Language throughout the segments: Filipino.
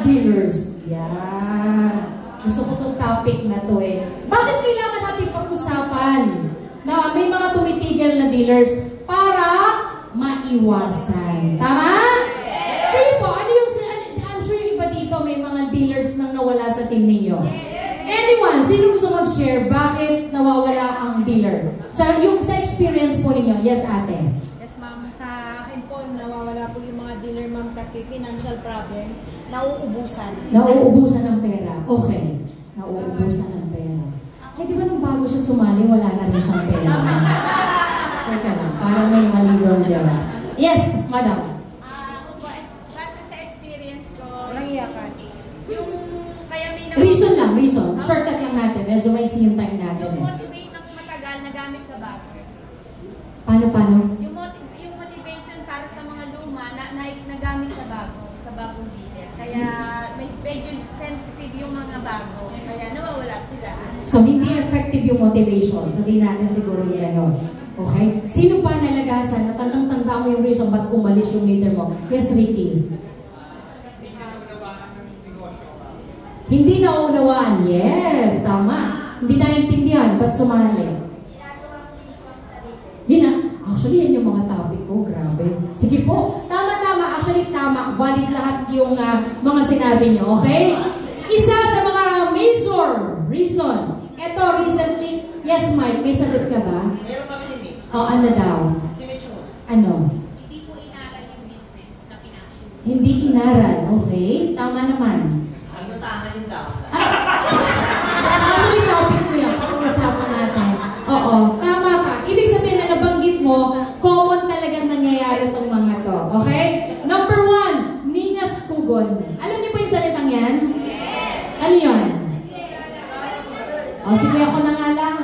dealers. Yan. Gusto ko itong topic na to eh. Bakit kailangan natin pag-usapan na may mga tumitigil na dealers? Para maiwasan. Tama? Kayo po, ano yung, I'm sure iba dito may mga dealers nang nawala sa team ninyo. Anyone, sino gusto mag-share bakit nawawala ang dealer? Sa experience po ninyo. Yes, ate. Yes, ma'am. Sa akin po, nawawala po yung mga dealer, ma'am, kasi financial problem, nauubusan. Nauubusan ng pera. Okay. Nauubusan ng pera. Eh, di ba nung bago siya sumali, wala na rin siyang pera? Teka lang, parang may mali doon dyan. Yes, madam. Basta sa experience ko, Walang iyakan. yung kaya may Reason lang, reason. Shortcut lang natin. Medyo maiksi yung time natin yung eh. motivate ng matagal na gamit sa bago. Paano? Yung motivation para sa mga luma na gamit sa bagong dealer. Kaya medyo sensitive yung mga bago. Kaya nawawala sila. So, hindi effective yung motivation. Sabihin natin siguro yung gano'n. Okay? Sino pa nalagasan na tandang-tanda mo yung reason ba't umalis yung leader mo? Yes, Ricky. Hindi naunawaan. Yes, tama. Hindi naintindihan. Ba't sumali? Actually, yan yung mga topic ko. Grabe. Sige po. Tama. Actually, tama. Valid lahat yung mga sinabi nyo. Okay? Isa sa mga major reason. Ito, recently, yes, Mike, may sagot ka ba? Meron kami ni Mix. O, ano daw? Si Mix mo. Ano? Hindi po inaral yung business na pinasok. Hindi inaral. Okay? Tama naman. Ano tama yung tao? Actually, topic ko yan. Pag-usapan natin. Oo, tama ka. Ibig sabihin na nabanggit mo, common talagang nangyayari itong mga to. Okay? Number 1, ningas kugon. Alam niyo po yung salitang yan? Yes! Ano yun? O, sige ako na nga lang.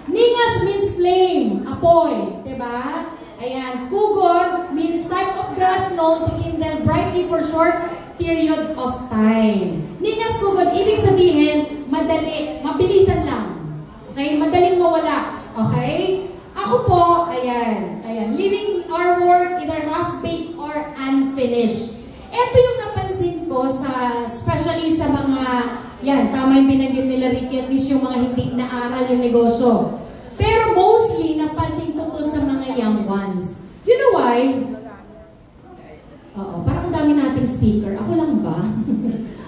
Ningas means flame, apoy. Diba? Ayan. Kugon means type of grass known to kindle brightly for short period of time. Ningas kugon, ibig sabihin, madali, mabilisan lang. Okay? Madaling mawala. Okay? Ako po, ayan, leaving our work either half-baked or unfinished. Ito yung napansin ko especially sa mga, yan, tama yung binanggit nila Ricky, at least yung mga hindi naaral yung negosyo. Pero mostly, napansin ko to sa mga young ones. You know why? Oo, parang ang dami nating speaker. Ako lang ba?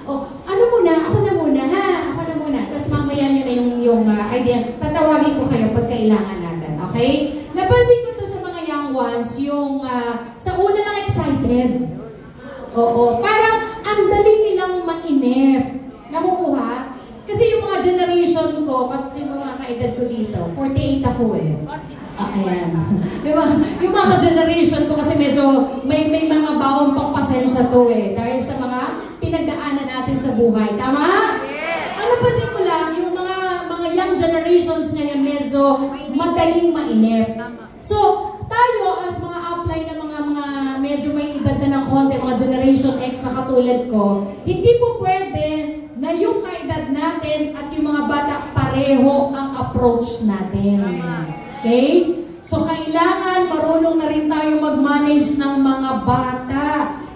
Ako na muna, ha? Ako na muna. Tapos mamaya nyo na yung idea. Tatawagin ko kayo pag kailangan natin. Okay? Napansin ko to sa mga young ones, yung sa una lang excited. Oo. Parang ang dali nilang mainip. Nakukuha? Kasi yung mga generation ko, kasi yung mga kaedad ko dito, 48 ako eh. Ayan. yung mga generation ko kasi medyo may mga baon pang pasensya to eh. Dahil sa mga pinagdaanan natin sa buhay. Tama? Yes! Ano pansin ko lang, yung mga young generations ngayon medyo madaling mainip. So, tayo as mga apply na mga medyo may edad na ng konti, mga generation X na katulad ko, hindi po pwede na yung kaedad natin at yung mga bata pareho ang approach natin. Okay? So, kailangan marunong na rin tayo mag-manage ng mga bata.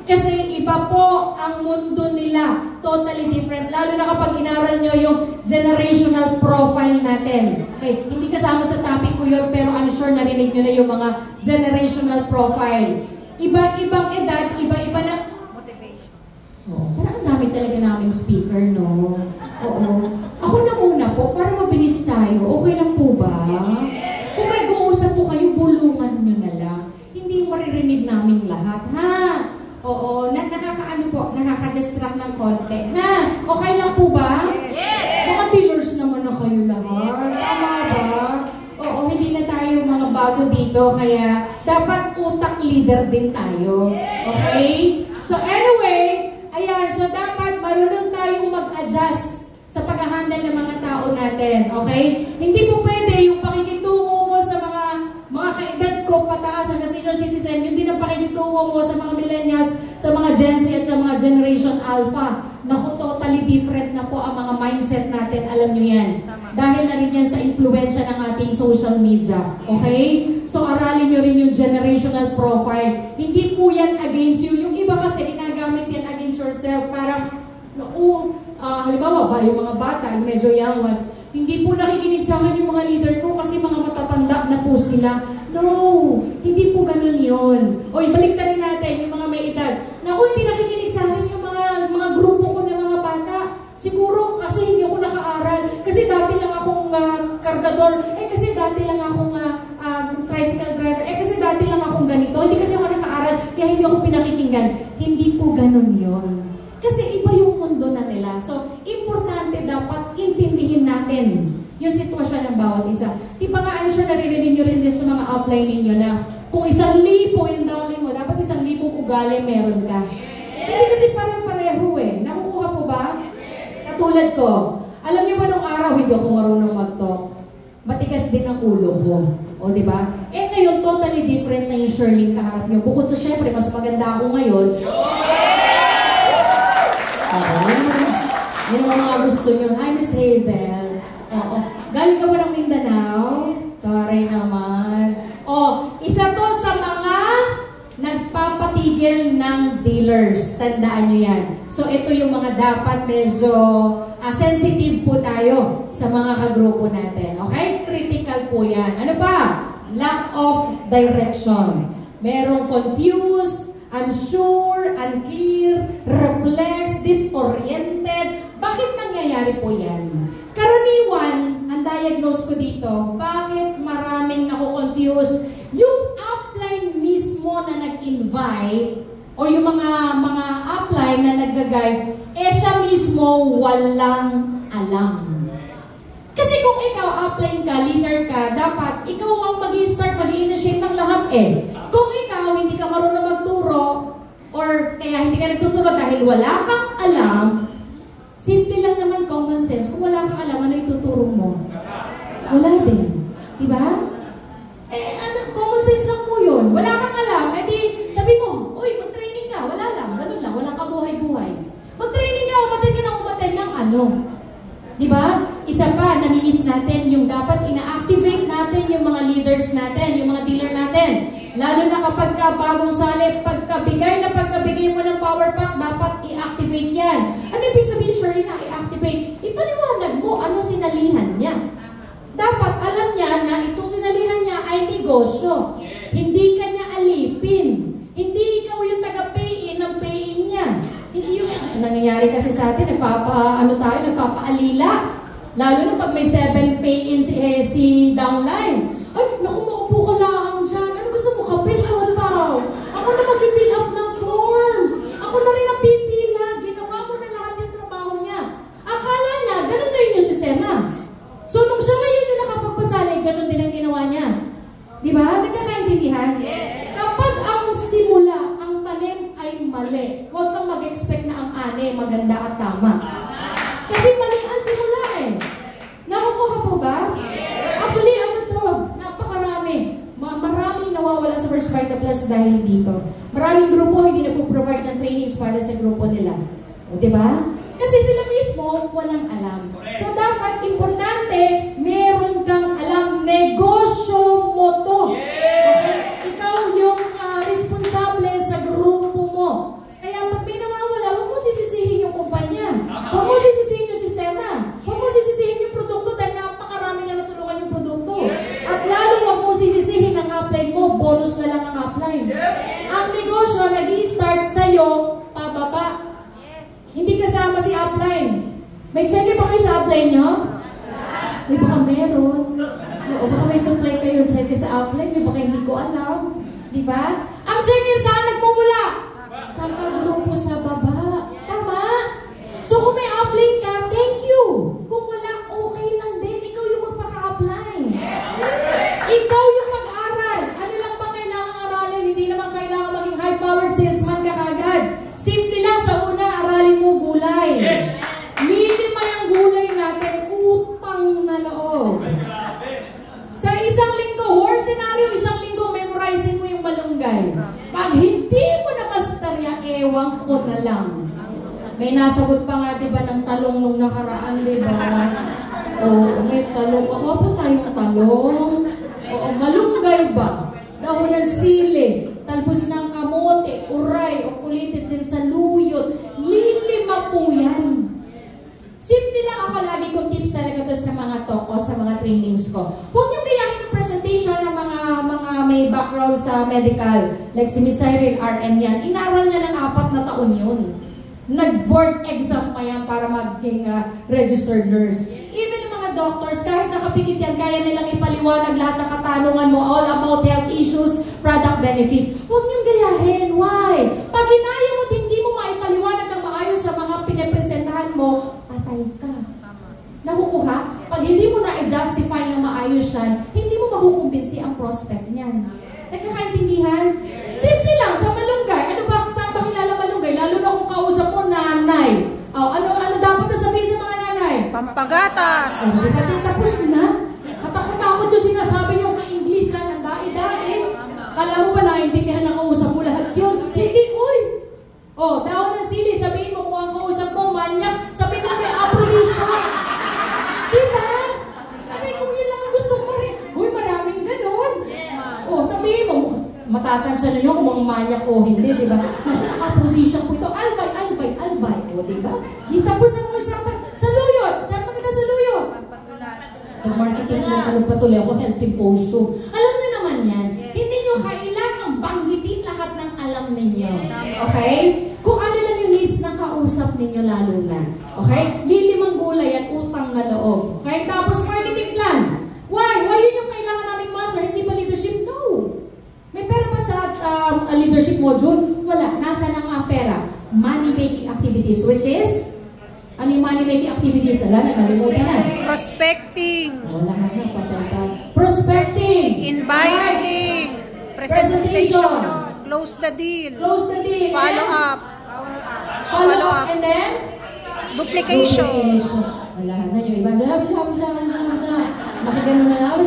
Kasi iba po ang mundo nila. Totally different. Lalo na kapag inaral nyo yung generational profile natin. Okay, hindi kasama sa topic ko yun, pero I'm sure narinig nyo na yung mga generational profile. Iba-ibang edad, iba-iba na motivation. Oh, parang ang dami talaga naming speaker, no? Oo. Ako na muna po, para mabilis tayo. Okay lang po ba? Kung may guusap po kayo, bulungan nyo na lang. Hindi maririnig namin lahat, ha? Oo, nakakaano po, nakaka-distract ng konti. Na, okay lang po ba? Yes! Mga dealers naman na kayo lahat. Tama ba? Oo, hindi na tayo mga bago dito, kaya dapat utak leader din tayo. Okay? So anyway, ayan, so dapat marunong tayong mag-adjust sa pag-handle ng mga tao natin. Okay? Hindi po pwede yung pakikitungo mo sa mga kaedad ko pataas hanggang senior citizen, yun din ang pakikitungo mo sa mga millennials, sa mga Gen Z at sa mga Generation Alpha. Naku, totally different na po ang mga mindset natin. Alam nyo yan. Dahil na rin yan sa influensya ng ating social media. Okay? So, aralin nyo rin yung generational profile. Hindi po yan against you. Yung iba kasi, ginagamit yan against yourself. Naku, halimbawa ba, yung mga bata, yung medyo young ones, hindi po nakikinig sa akin yung mga leader ko kasi mga matatanda na po sila. No, hindi po ganun yun. O ibaliktarin natin yung mga may edad. Naku, hindi nakikinig sa akin yung mga grupo ko ng mga bata. Siguro kasi hindi ako nakaaral. Kasi dati lang akong kargador. Kasi dati lang akong tricycle driver. Kasi dati lang akong ganito. Hindi kasi ako nakaaral. Kaya hindi ako pinakikinggan. Hindi po ganun yun. Kasi iba yung mundo na nila. So, importante dapat intindihin natin yung sitwasyon ng bawat isa. Di ba nga, I'm sure naririnig nyo rin din sa mga upline ninyo na kung 1,000 yung downline mo, dapat 1,000 ugali meron ka. Hindi kasi pareho eh. Nakukuha po ba? Katulad ko, alam niyo ba nung araw hindi ako marunong mag-talk? Matigas din ang ulo ko. O, di ba? Ngayon, totally different na yung Shirley kaharap niyo. Bukod sa syempre, mas maganda ako ngayon. Yan ang mga gusto niyo. Hi, Miss Hazel. Oo. Galing ka ba ng Mindanao? Taray naman. Isa to sa mga nagpapatigil ng dealers. Tandaan nyo yan. So, ito yung mga dapat medyo sensitive po tayo sa mga kagrupo natin. Okay? Critical po yan. Ano pa? Lack of direction. Merong confused, unsure, unclear, perplexed, disoriented. Bakit nangyayari po yan? Karaniwan, ang diagnose ko dito, bakit maraming naku-confuse? Yung upline mismo na nag-invite o yung mga upline na nag-guide, siya mismo walang alam. Kasi kung ikaw upline ka, leader ka, dapat ikaw ang mag-i-start, mag-i-initiate ng lahat Kung ikaw hindi ka marunong magturo or kaya hindi ka nagtuturo dahil wala kang alam, simple lang naman common sense. Kung wala kang alam, ano ituturo mo? Wala din. Diba? Common sense lang po yun. Wala kang alam, di sabi mo, uy, mag-training ka. Wala lang, ganun lang. Walang kabuhay-buhay. Mag-training ka, umaten ng ano. Diba? Isa pa, nami-miss natin yung dapat ina-activate natin yung mga leaders natin, yung mga dealer natin. Lalo na kapag bagong sali, pagkabigay mo ng power pack, dapat i-activate yan. Ano ibig sabihin, Shirley, na i-activate? Ipaliwanag mo ano sinalihan niya. Dapat alam niya na itong sinalihan niya ay negosyo. Hindi ka niya alipin. Hindi ikaw yung taga-pay-in ng pay-in niya. Hindi yung nangyayari kasi sa atin, nagpapaalila. Lalo na pag may 7 pay-in si downline. Ay, naku, maupo ka lang dyan. Ano gusto mo, kape, Shopaw? Ako na mag-fill up ng form. Ako na rin ang pipila. Ginawa mo na lahat yung trabaho niya. Akala niya, ganun na yun yung sistema. So, nung siya ngayon yung nakapagpasali, ganun din ang ginawa niya. Di ba? Nagkakaintindihan? Yes. Kapag ang simula, ang tanim ay mali, huwag kang mag-expect na ang ane maganda at tama. Kasi mali ang simula Nakukuha po ba? Yes. Actually, napakarami. Maraming nawawala sa First Vita Plus dahil dito. Maraming grupo hindi na po provide ng trainings para sa grupo nila. O, diba? Kasi sila mismo walang alam. So, dapat importante, meron kang alam, negosyo mo to. Okay? Ikaw yung responsable sa grupo mo. Kaya pag may nawawala, huwag mo sisisihin yung kumpanya. Huwag mo sisisihin yung sistema. Huwag mo sisisihin yung produkto dahil napakarami na natulungan yung produkto. At lalo huwag mo sisisihin ang upline mo, bonus na lang ang upline. Ang negosyo nag-i-start sa'yo, pababa. Hindi kasama si upline. May check pa kayo sa upline nyo? Uy, baka meron. O baka may supply kayo, check sa upline nyo, baka hindi ko alam. Diba? Ang check-in saan nagmumula? Sa kagrupo sa baba. Tama? So kung may upline ka, thank you. Kung wala, okay lang din. Ikaw yung magpaka-apply. Ikaw yung mag-aral. Ano lang ba kailangan aralin? Hindi naman kailangan maging high-powered salesman ka kagad. Simple lang sa una, aralin mo gulay. Lilima yung gulay natin, utang na loob. Sa isang linggo, worst scenario, isang linggo, memorizing mo yung malunggay. Pag hindi mo na master yan, ewan ko na lang. May nasagot pa nga, diba, ng talong nung nakaraan, diba? Oo, may talong. Ako po tayong talong. Oo, malunggay ba? Dahon ng sili, talbos ng kamote, uray, o kulitis din sa luyot. Lilima po yan. ako lagi kong tips talaga to sa mga talk ko, sa mga trainings ko. Huwag niyong gayahin ng presentation ng mga may background sa medical. Like si Miss Cyril RN yan. Inaral niya ng 4 na taon yun. Nag-board exam pa yan para maging registered nurse. Even yung mga doctors, kahit nakapikit yan, kaya nilang ipaliwanag lahat ng katanungan mo all about health issues, product benefits. Huwag niyong gayahin. Why? Pag ginaya mo at hindi mo maipaliwanag ng maayos sa mga pinapresentahan mo, patay ka. Nakukuha? Pag hindi mo na i-justify ng maayos yan, hindi mo makukumbinsi ang prospect niyan. Nagkakaintindihan? Simple lang, sa malunggay. Ano ba, saan ba kilala malunggay? Lalo na kung kausap mo, nanay. Ano dapat na sabihin sa mga nanay? Pampagatas. Tapos na. Katakot-takot yung sinasabi nyo ka-English lang, ang dai-dai. Kala mo ba naintindihan na kausap mo lahat yun? Hindi, uy! Daon ng sili, sabihin mo kung ang kausap mo, manyak, sabihin mo may aphrodisia. Diba? Sabihin mo yun lang ang gusto mo rin. Uy, maraming ganon. Sabihin mo, matatansya na nyo kung mga manyak o hindi, diba? Aphrodisia po ito, albay. Diba? Tapos ang usapan, saluyot. Saan pa kita saluyot? Nag-marketing ng patuloy ako, health symposium. Alam nyo naman yan. Hindi nyo kailangang banggitin lahat ng alam ninyo. Okay? Kung ano lang yung needs ng kausap ninyo lalo na. Okay? Lilimang gulay at utang na loob. Okay? Tapos marketing plan. Why? Why yun yung kailangan naming master? Hindi ba leadership? No. May pera ba sa leadership module? Wala. Nasa na nga pera? Money-making activities, which is? Ano yung money-making activities? Alam na, nalimutan na. Prospecting. Wala na, patay. Prospecting. Inviting. Presentation. Close the deal. Follow up. And then? Duplication. Wala na yung iba. Nakagano na lang.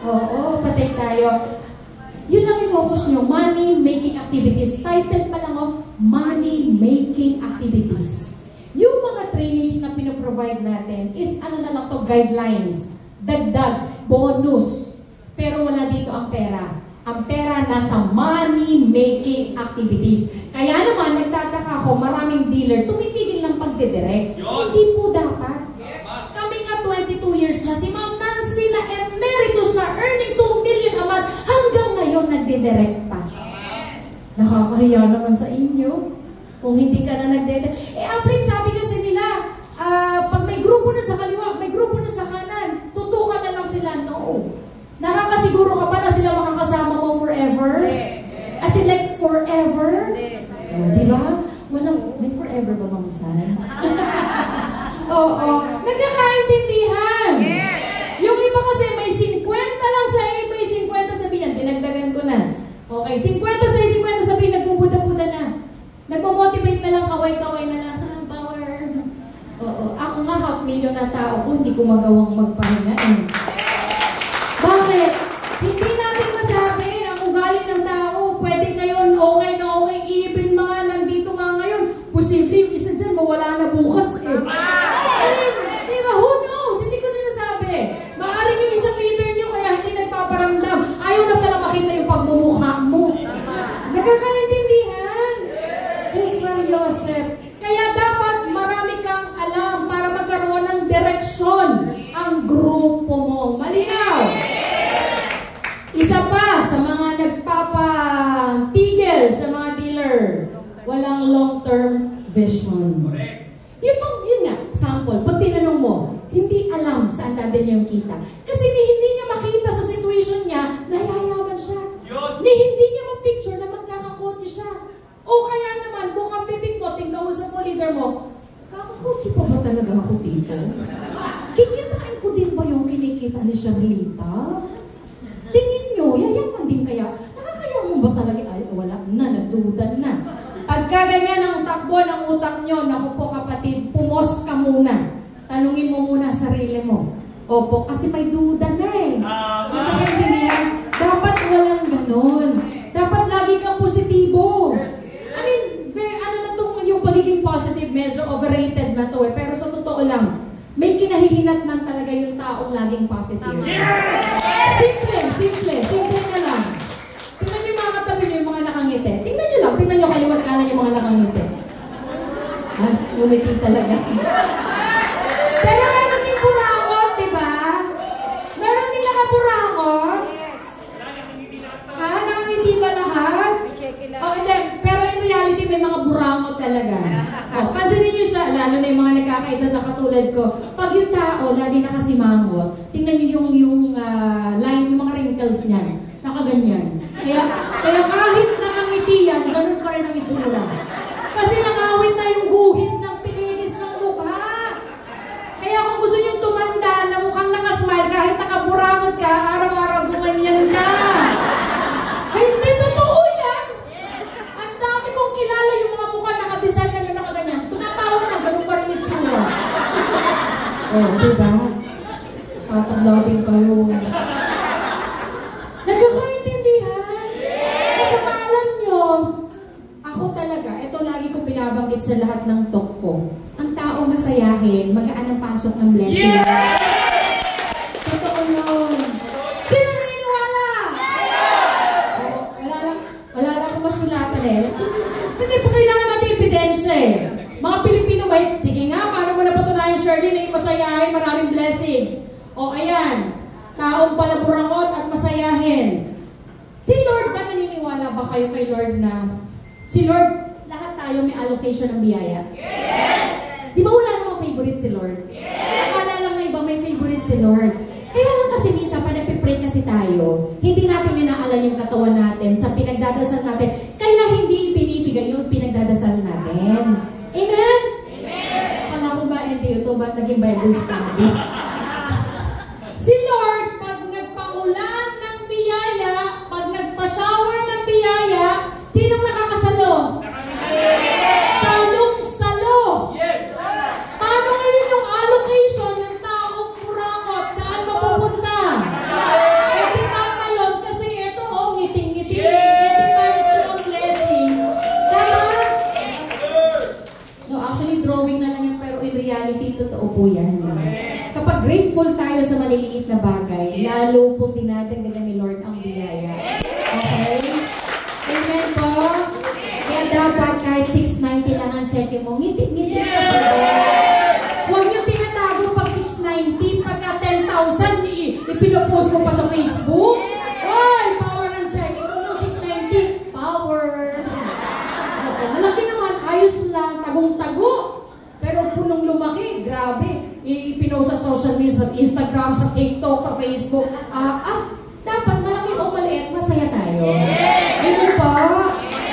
Oo, patay tayo. Yun lang yung focus nyo. Money-making activities. Title pa lang money-making activities. Yung mga trainings na pinoprovide natin is ano na lang to, guidelines. Dagdag, bonus. Pero wala dito ang pera. Ang pera nasa money-making activities. Kaya naman, nagtataka ako, maraming dealer, tumitigil ng pagdidirect. Hindi po dapat. Kami nga 22 years na, si Ma'am Nancy na emeritus na earning 2 million a month, hanggang ngayon nagdidirect pa. Nakakahiya naman sa inyo. Kung hindi ka na nagdidirect. Aplik, sabi kasi nila, pag may grupo na sa kaliwa, may grupo na sa kanan, tutukan na lang sila. No. Nakakasiguro ka ba na sila makakasama mo forever? As in like forever? Di ba? May forever ba mamasahan? Oo. Nagkakaintindihan. Yung iba kasi may 50 lang sa may 50 sabihin. Dinagdagan ko na. Okay, 50 sa 50 sabihin, nagpupuda-puda na. Nagmo-motivate na lang, kaway-kaway na lang. Power. Oo. Ako nga, 500,000 na tao ko, hindi ko magawang magpahinga. Bakit? Hindi natin masabi ang ugali ng tao. Pwede ngayon, okay na okay. Even mga nandito nga ngayon, posible yung isa dyan, mawala na bukas eh. I mean, di ba? Who knows? Hindi ko sinasabi. Maaaring yung isang leader nyo kaya hindi nagpaparamdam. Ayaw na pala makita yung pagmumukha mo. Nagkakaintindihan. Diyos ng Joseph. Kaya dapat marami kang alam para magkaroon ng direksyon ang grupo mo. Malinaw? Isa pa sa mga nagpapatigil sa mga dealer, walang long-term vision. Yun nga, sample, pag tinanong mo, hindi alam saan dadalhin yung kita. Kasi hindi niya makita sa situation niya na yayaman siya. Hindi niya mapicture na magkakakotse siya. O kaya naman, bukang bibig mo, tingkausap mo, leader mo, kakakotse pa ba talaga ako dito? Kikitain ko din ba yung kinikita ni Charlita? Tingin nyo, yayaman din kaya. Nakakayaman ba talaga? Ay, wala na, nagdudan na. Pagka ganyan ang takbo ng utak nyo, naku po kapatid, pumos ka muna. Tanungin mo muna sarili mo. Opo, kasi may duda na eh. Nagkakaintindihan, dapat walang ganon. Dapat lagi kang positibo. I mean, ano na itong yung pagiging positive, medyo overrated na to eh. Pero sa totoo lang, may kinahihinat ng talaga yung taong laging positive. Simple na lang. Tingnan nyo yung mga katabi nyo, yung mga nakangiti. Tingnan nyo lang, tingnan nyo kaliwat kanan yung mga nakangiti. Lumiti talaga. nakasimangot talaga. Pansinin nyo lalo na yung mga nagkakaedad na katulad ko, pag yung tao lagi nakasimangot, tingnan nyo yung line, yung mga wrinkles niya, nakaganyan. Kaya kahit nakangiti yan, ganun pa rin ang itsura. Kasi nangawit na yung guhit ng piligis ng mukha. Kaya kung gusto nyo tumanda na mukhang nakasmile, kahit nakaburangot ka, araw-araw gumanyan ka. Hindi totoo yan! Ang dami kong kilala yung mga mukha nakadesign na nakaganyan. Tumatawa na, ganun pa rin itsura. Diba? Tataglatin kayo. Nagkakaintindihan? Kasi maalam nyo, ako talaga, ito lagi kong binabanggit sa lahat ng talk ko. Ang tao masayahin, magaan ang pasok ng blessing. Totoo yun. Sino naniniwala? Wala lang akong masulatan eh. Hindi pa kailangan natin ebidensya eh. Mga Pilipino may, sige nga, paano mo napatunayan, Shirley, na yung masayahin, maraming blessings. Ayan, taong palaburangot at masayahin. Si Lord ba naniniwala ba kayo kay Lord na si Lord, lahat tayo may allocation ng biyaya? Yes! Di ba wala namang favorite si Lord? Yes! Akala lang na iba may favorite si Lord. Kaya lang kasi minsan, pag nagpipray kasi tayo, hindi natin inaalan yung katawan natin sa pinagdadasal natin. Kaya hindi pinibigay yung pinagdadasal natin. Amen? Amen! Akala ko ba, ito ba naging Bible study? Si Lord, pag nagpaulan ng biyaya, pag nagpa-shower ng biyaya, sinong nakakasalo? Salong-salo. Yes. Paano ngayon yung allocation ng taong kurakot? Saan mapupunta? Ito tatalon kasi ito, ngiting-ngiting. Ito times to ang blessings. Tama? No, actually, drawing na lang yan, pero in reality, totoo po yan. Kapag grateful tayo sa maliliit na bagay, lalo po dinadagdagan ni Lord ang biyaya. Okay? Amen po? Kaya dapat kahit 690 lang ang cheque mo, ngiti-ngiti ka pa doon. Huwag nyo tinatago pag 690, pagka 10,000, ipinopost mo pa sa Facebook. Oy, power ng cheque. Kung no 690, power. Malaki naman, ayos lang, tagong-tago. Pero punong lumaki, grabe. Ipinost sa social media, sa Instagram, sa TikTok, sa Facebook. Dapat malaki o maliit, masaya tayo. Ito po.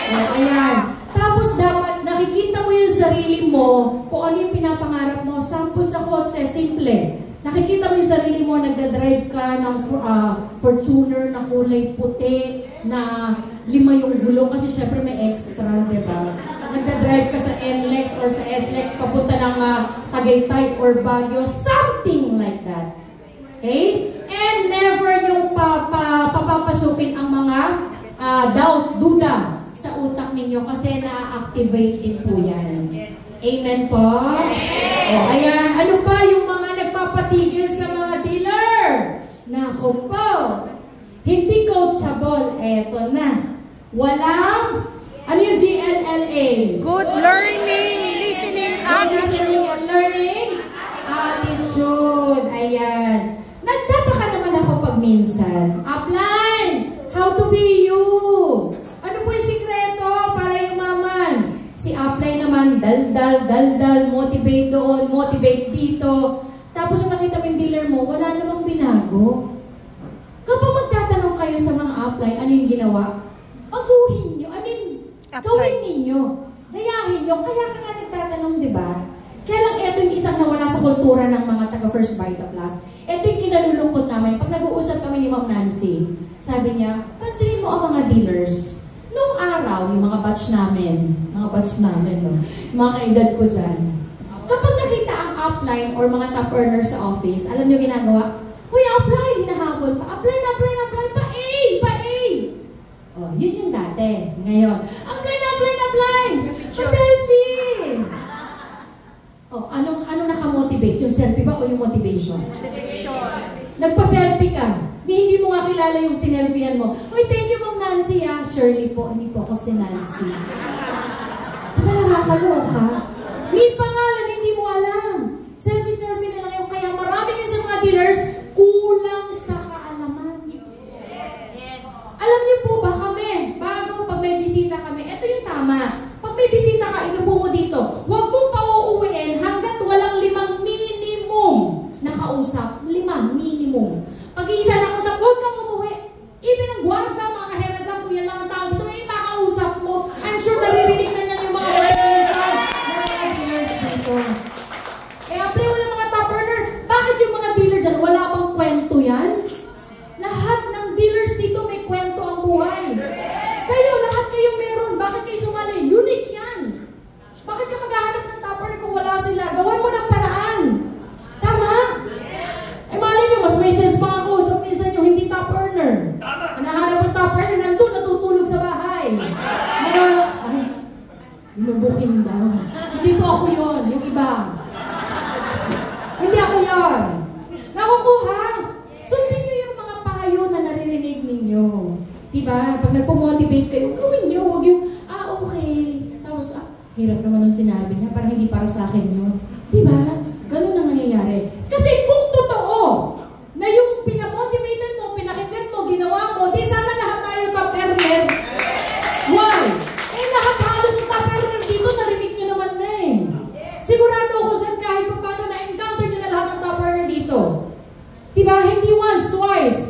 Ayan. Tapos dapat nakikita mo yung sarili mo kung ano yung pinapangarap mo. Sample sa kotse, simple. Nakikita mo yung sarili mo, nagdadrive ka ng Fortuner na kulay puti, na 5 yung gulong kasi syempre may extra, diba? Nagdadrive ka sa NLEX or sa SLEX papunta ng Tagaytay or Baguio, something like that. Okay? And never yung papapasukin ang mga doubt, duda sa utak ninyo kasi na-activate din po yan. Amen po? Ayan. Ano pa yung mga nagpapatigil sa mga dealer? Naku po. Hindi coachable. Eto na. Walang, ano yung GLLA? Good learning, listening attitude. Learning attitude. Ayan. Nagtataka naman ako pag minsan. Upline, how to be you? Ano po yung sikreto para yumaman? Si upline naman, dal, motivate doon, motivate dito. Tapos kung nakita mo yung dealer mo, wala namang binago. Kapag magtatanong kayo sa mga upline, ano yung ginawa? Baguhin nyo. Gawin ninyo. Gayahin nyo. Kaya ka nga nagtatanong, di ba? Kaya lang ito yung isang nawala sa kultura ng mga taga First Vita Plus. Ito yung kinalulungkot namin. Pag nag-uusap kami ni Ma'am Nancy, sabi niya, pansinin mo ang mga dealers. Noong araw, yung mga batch namin, no? Mga kaedad ko dyan. Kapag nakita ang upline or mga top earners sa office, alam niyo ginagawa? Uy, upline! Hinahabol pa. Upline! Pa-A! Yun yung dati. Ngayon, upline! Pa-selfie! Ano nakamotivate? Yung selfie ba o yung motivation? Nagpa-selfie ka. Hindi mo nga kilala yung sinelfiehan mo. Uy, thank you, Ma'am Nancy, Shirley po. Hindi po ako si Nancy. Diba nakakaloka? May pangalan, hindi mo alam. Selfie na lang yung kaya marami yun sa mga dealers, kulang sa kaalaman. Alam niyo po ba kami, bago pag may bisita kami, ito yung tama. Pag may bisita ka, inupo mo dito, huwag mong pauuwiin hanggat walang 5 minimum na kausap. 5 minimum. Pag-iisa na kausap, huwag kang umuwi. Even ang gwardiya, mga kahera dyan, kung yan lang ang tao dito, makausap mo. I'm sure naririnig na niyan yung mga motivation ng mga dealers dito. Pre, wala mga top earner. Bakit yung mga dealer dyan, wala bang kwento yan? Lahat ng dealers dito may kwento ang buhay. Lahat kayo meron. Bakit kayo sumali? Unique yan. Bakit ka maghahanap ng top earner kung wala sila? Gawan mo ng paraan. Tama? Malay nyo, mas may sense pa ako sa minsan yung hindi top earner. Nahanap ng top earner, nandun, natutulog sa bahay. Inubukin daw. Hindi po ako yun, yung iba. Hindi ako yun. Nakukuha. Sundin nyo yung mga payo na naririnig ninyo. Diba? Pag nagpo-motivate kayo, gawin nyo. Huwag yung, okay. Tapos, hirap naman nung sinabi niya, parang hindi para sa akin yun. Diba? Ganun ang nangyayari. Kasi kung totoo na yung pinamotivatean mo, pinakinggan mo, ginawa mo, di sana lahat tayo top earner. Why? Lahat halos ng top earner dito, narinig nyo naman na eh. Sigurado ako saan kahit pa paano na-encounter nyo na lahat ng top earner dito. Diba? Hindi once, twice.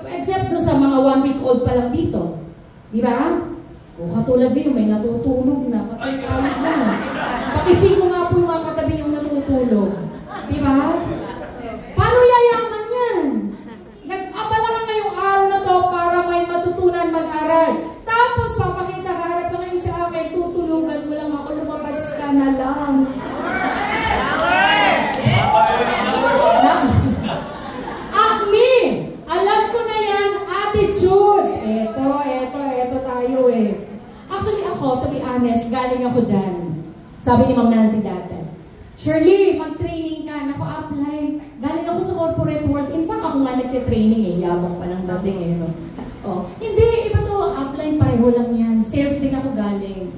Except doon sa mga 1-week-old pa lang dito. Diba? O katulad nyo, may natutulog na. Patay tayo dyan. Pakisiko nga po yung mga katabi yung natutulog. Diba? Paano yayaman yan? Nag-abala ka ngayong araw na to para may matutunan mag-aral. Tapos papakita, harap na kayo sa akin, tutulugan mo lang ako, lumabas ka na lang. Acme! Alam ko na yan, attitude. Eto tayo eh. Actually ako, to be honest, galing ako dyan. Sabi ni Ma'am Nancy dati, Shirley, mag-training ka. Apply. Galing ako sa corporate world. In fact, ako nga nagte-training eh. Yabang pa ng dating eh. No? Hindi, iba to. Upline, pareho lang yan. Sales din ako galing.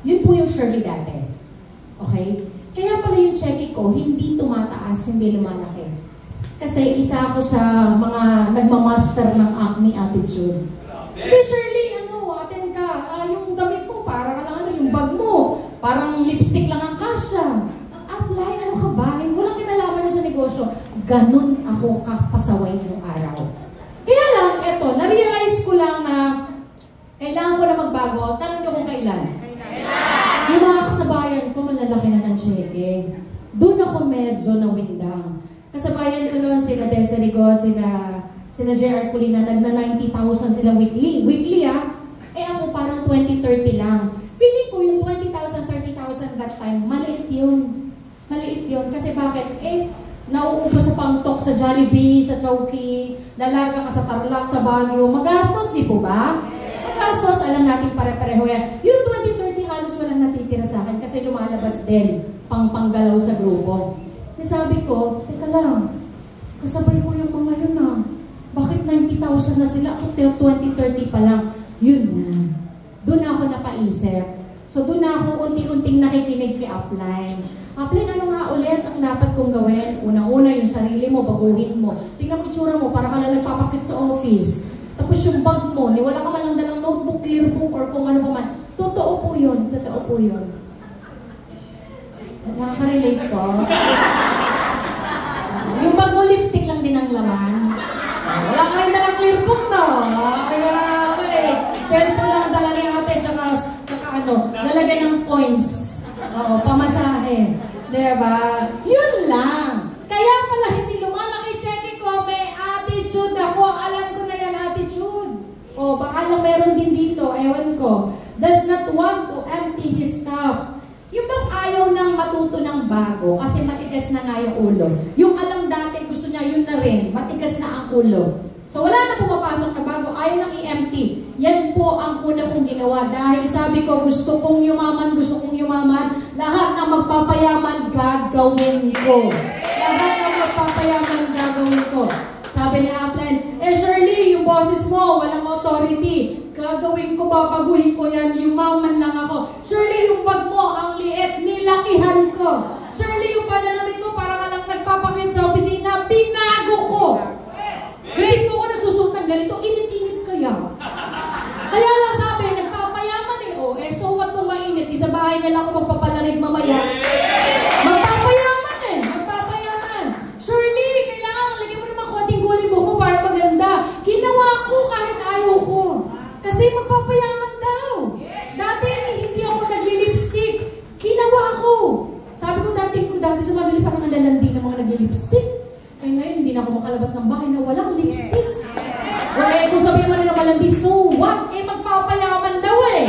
Yun po yung Shirley dati. Okay? Kaya pala yung check ko, hindi tumataas, hindi lumalaki. Kasi isa ako sa mga nagmamaster ng Acme attitude. Hindi, Shirley, attend ka. Yung damit mo, parang yung bag mo, parang lipstick lang ang kasya. Apply, ano ka ba? Walang kinalaman mo sa negosyo. Ganun ako kapasaway ng araw. Kaya lang, na-realize ko lang na kailangan ko na magbago. Tanong nyo kung kailan. Yung mga kasabayan ko, malalaki na ng cheque. Doon ako medyo nawindang. Kasabayan ko noon sila Deserigo, sila JR Culina, nagna 90,000 sila weekly. Weekly ako parang 20-30 lang. Feeling ko yung 20,000, 30,000 that time, maliit yun. Maliit yun. Kasi bakit? Nauupo sa Pangtok, sa Jollibee, sa Chowky, lalaga ka sa Tarlac, sa Baguio. Magastos, di po ba? Magastos, alam natin pare-pareho yan. Yung 20-30 halos walang natitira sa akin kasi lumalabas din panggalaw sa grupo. Sabi ko, teka lang, kasabay ko yung mga yun Bakit 90,000 na sila? Ako 20-30 pa lang. Yun na. Doon ako napaisip. So doon ako unti-unting nakikinig kay Upline. Upline, ano nga ulit ang dapat kong gawin? Una-una yung sarili mo, baguhin mo. Tingnan mo yung tsura mo, para ka lang nagpapakit sa office. Tapos yung bag mo, wala ka man lang dalang notebook, clear book, or kung ano pa man. Totoo po yun. Totoo po yun. Nakaka-relate po. Yung bag mo, lipstick lang din ang laman. Wala ka rin dalang clear book, no? Wala ka eh. Cellphone lang dala ni ate, tsaka nalagyan ng coins. Pamasahe. Diba? Yun lang. Kaya pala hindi lumalaki, check ko, may attitude ako. Alam ko na yan, attitude. Baka lang meron din dito, ewan ko. Does not want to empty his cup. Yung bang ayaw nang matuto ng bago kasi matigas na nga yung ulo. Yung alam dati, gusto niya yun na rin. Matigas na ang ulo. So wala na pumapasok na bago, ayaw nang i-empty. Yan po ang una kong ginawa. Dahil sabi ko, gusto kong yumaman. Lahat ng magpapayaman, gagawin ko. Lahat ng magpapayaman, gagawin ko. Sabi ni Upline, Shirley, yung boses mo, walang authority. Gagawin ko, babaguhin ko yan, yumaman lang ako. Shirley, yung bag mo, ang liit, nilakihan ko. Shirley, yung pananamit mo, para ka lang nagpapakit sa opisina, binago ko. Galit mo ko nagsusuot ng ganito, init-init kaya. Kaya lang sabi, nagpapayaman so what kung mainit, di sa bahay bahay na lang ako magpapalamig mamaya. Magpapayaman eh! Magpapayaman! Shirley, kailangan lagyan mo naman konting gulay buhok mo para maganda. Ginawa ko kahit ayaw ko. Kasi magpapayaman daw. Dati hindi ako nagli-lipstick. Ginawa ko. Sabi ko dati sumabili pa naman lalandi ng mga nagli-lipstick. Eh ngayon, hindi na ako makalabas ng bahay na walang lipstick. Kung sabihin mo nila malandi, so what? Magpapayaman daw eh.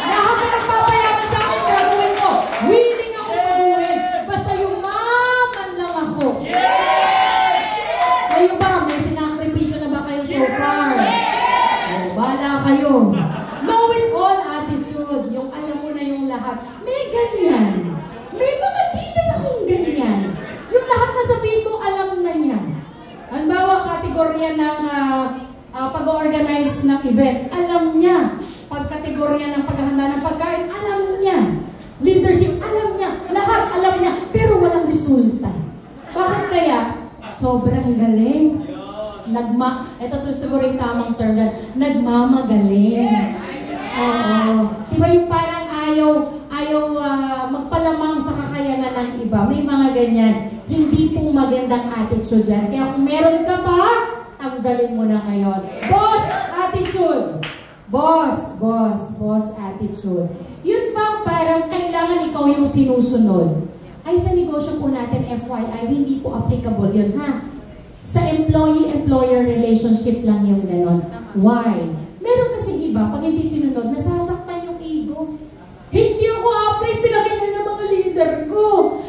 Lahat na magpapayaman sa akin, gagawin ko. Willing ako gagawin. Basta yumaman lang ako. Kayo ba? May sinakripisyo na ba kayo so far? Bala kayo. Know it all attitude. Yung alam mo na yung lahat. May ganyan. May mga dealer akong ganyan. Yung lahat na sabihin mo, alam na niya. Halimbawa, kategorya ng pag-organize ng event, alam niya. Pagkategorya ng paghahanda ng pagkain, alam niya. Leadership, alam niya. Lahat alam niya. Pero walang resulta. Bakit kaya? Sobrang galing. Ito siguro yung tamang term na, nagmamagaling. Oo. Diba yung parang ayaw magpalamang sa kakayanan ng iba. May mga ganyan. Hindi pong magandang attitude dyan. Kaya kung meron ka ba, tanggalin mo na ngayon. Boss attitude. Boss attitude. Yun bang parang kailangan ikaw yung sinusunod? Ay sa negosyo po natin, FYI, hindi po applicable yun, ha? Sa employee-employer relationship lang yung ganon. Why? Meron kasi iba, pag hindi sinunod, nasasaktan yung ego. Hindi ako apply, pinakinggan ng mga leader ko.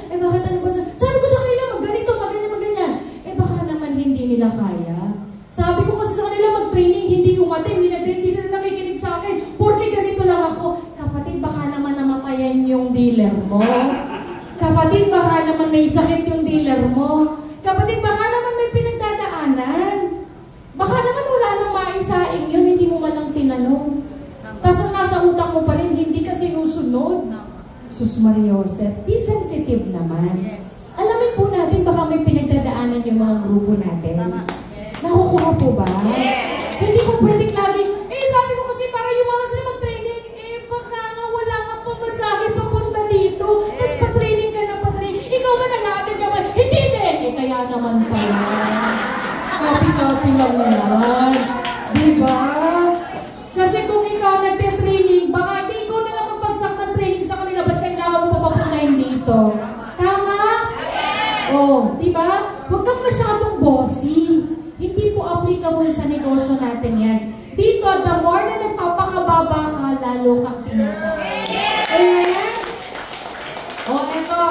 Eh bakit ano ba sabi ko sa kanila, magganito, maganyan. Eh baka naman hindi nila kaya. Sabi ko kasi sa kanila, mag-training, hindi umatin, hindi sila nakikinig sa akin. Porque ganito lang ako. Kapatid, baka naman namatayan yung dealer mo. Kapatid, baka naman may sakit yung dealer mo. Kapatid, baka naman may pinagdadaanan. Baka naman wala nang maisaing yun, hindi mo man lang tinanong. Tapos ang nasa utak mo pa rin, hindi ka sinusunod. Sus Mariosep, be sensitive naman. Yes. Alamin po natin, baka may pinagdadaanan yung mga grupo natin. Nakukuha po ba? Yes. Hindi po pwedeng laging, sabi ko kasi para yung mga sila mag-training, baka nga wala nga pamasahe papunta dito. Tapos pa-training ka na pa-training. Ikaw ba nag-aatin ka ba? Hindi din. Kaya naman pala. Copy-copy lang naman. Diba? Kasi kung ikaw nagte-training, baka hindi ikaw na lang magbagsak ng training sa kanila, ba't kailangan mo papapuntahin dito? Tama? Diba? Huwag kang masyadong bossy. Hindi po applicable sa negosyo natin yan. Dito, the more na nagpapakababa ka, lalo kang pinapakababa. Amen? Eto.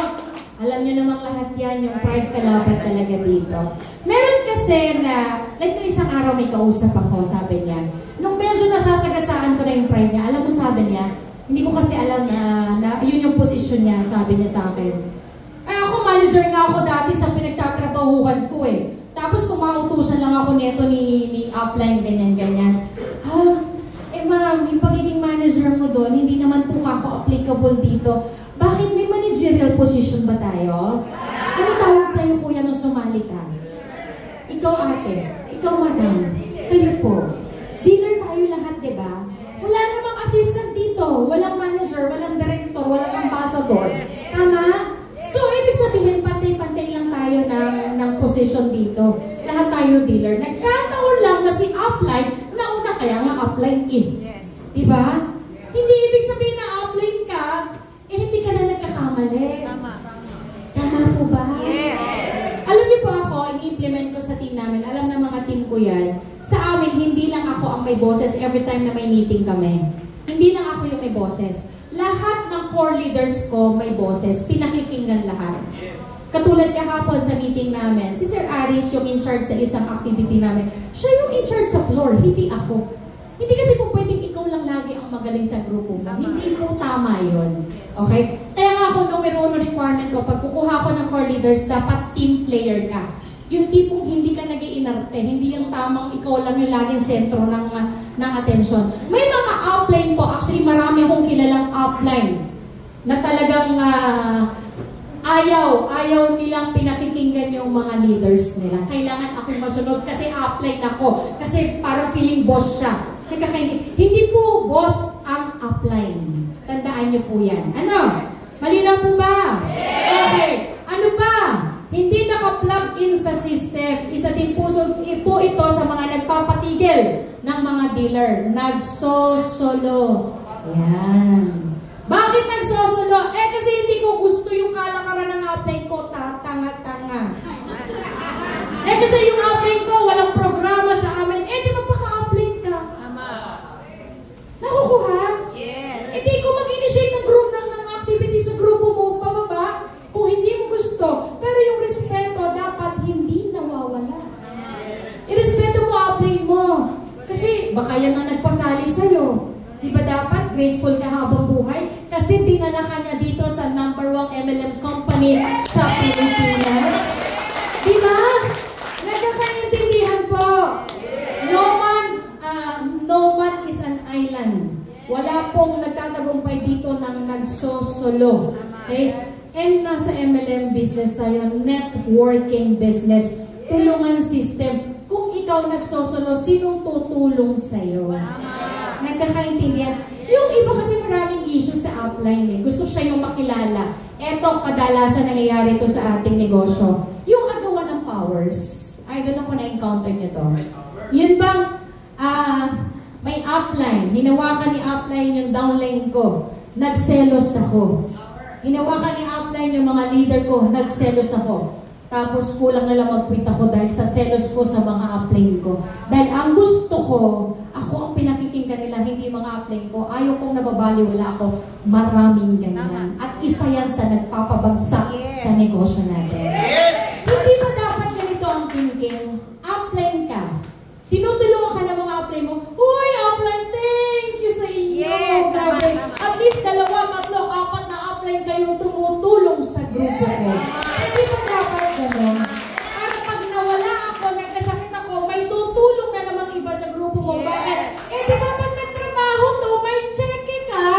Alam nyo namang lahat yan, yung pride kalaban talaga dito. Meron kasi na, like yung isang araw may kausap ako, sabi niya, nung medyo nasasagasaan ko na yung pride niya, alam mo sabi niya, hindi ko kasi alam na yun yung posisyon niya, sabi niya sa akin. Ako manager nga ako dati sa pinagtatrabahuhan ko eh. Tapos kumautusan lang ako nito ni upline, ganyan-ganyan. Ma'am, yung pagiging manager mo doon, hindi naman po ako applicable dito. Bakit may managerial position ba tayo? Ano tawag sa'yo, kuya, nung sumali ka? Ikaw, ate. Ikaw, madam. Kayo po. Dealer tayo lahat, di ba? Wala namang assistant dito. Walang manager, walang director, walang ambassador. Tama? So, ibig sabihin, pantay-pantay lang tayo ng position dito. Lahat tayo dealer. Nagkataon lang na si upline, nauna kaya nga upline in. Yes. Diba? Hindi ibig sabihin na upline ka, hindi ka na nagkakamali. Tama. Tama po ba? Yes. Alam niyo po ako, i-implement ko sa team namin, alam na mga team ko yan, sa amin, hindi lang ako ang may boses every time na may meeting kami. Hindi lang ako yung may boses. Lahat ng core leaders ko may boses, pinakikinggan lahat. Katulad kahapon sa meeting namin, si Sir Aris yung in charge sa isang activity namin. Siya yung in charge sa floor, hindi ako. Hindi kasi po pwedeng ikaw lang lagi ang magaling sa grupo mo. Hindi po tama yun. Okay? Kaya nga ako, numero 1 requirement ko, pag kukuha ko ng core leaders, dapat team player ka. Yung tipong hindi ka nag-iinarte, hindi yung tamang ikaw lang yung laging sentro ng attention. May mga upline po, actually marami akong kilalang upline na talagang ayaw nilang pinakikinggan yung mga leaders nila. Kailangan akong masunod kasi upline ako. Kasi parang feeling boss siya. Hindi po boss ang upline. Tandaan niyo po yan. Ano? Malinaw po ba? Okay. Ano pa? Hindi naka-plug in sa system. Isa din po ito sa mga nagpapatigil ng mga dealer. Nagsosolo. Ayan. Bakit nagsosolo? Kasi hindi ko gusto yung kalakaran ng upline ko. Tanga-tanga. Kasi yung upline ko, walang programa sa amin. Di magpaka-upline ka. Nakukuha? Yes. Di ko mag-initiate ng group ng activity sa grupo mo, pababa, kung hindi mo gusto. Pero yung respeto, dapat hindi nawawala. Irespeto mo, upline mo. Kasi baka yan ang nagpasali sa'yo. Di ba dapat grateful ka habang buhay? Kasi dinala ka niya dito sa #1 MLM company sa Pilipinas. Di ba? Nagkakaintindihan po. No man is an island. Wala pong nagtatagumpay dito ng nagsosolo. Okay? And nasa MLM business tayo, networking business, tulungan system. Kung ikaw nagsosolo, sinong tutulong sa'yo? Nagkakaintindihan. Yung iba kasi maraming issues sa upline. Gusto siya yung makilala. Eto, kadalasan nangyayari ito sa ating negosyo. Yung agawan ng powers. Ay, doon ako na-encounter niyo to. Yun bang, may upline. Hinawakan ni upline yung downline ko. Nagselos ako. Hinawakan ni upline yung mga leader ko. Nagselos ako. Tapos kulang na lang mag-quit ako dahil sa selos ko sa mga upline ko. Dahil ang gusto ko, ako ang pinakikinggan nila, hindi mga upline ko. Ayaw kong nababaliwala ako. Maraming ganyan. At isa yan sa nagpapabagsak sa negosyo natin. Hindi ba dapat ganito ang thinking? Upline ka. Tinutulungan ka ng mga upline mo. Uy, upline, thank you sa inyo. Yes, grabe. At least 2, 3, 4 na upline kayong tumutulong sa grupo ko. Hindi ba dapat gano'n? Para pag nawala ako, nagkasakit ako, may tutulong na namang iba sa grupo mo. Bakit? Di ba pag nagtrabaho to, may cheque ka?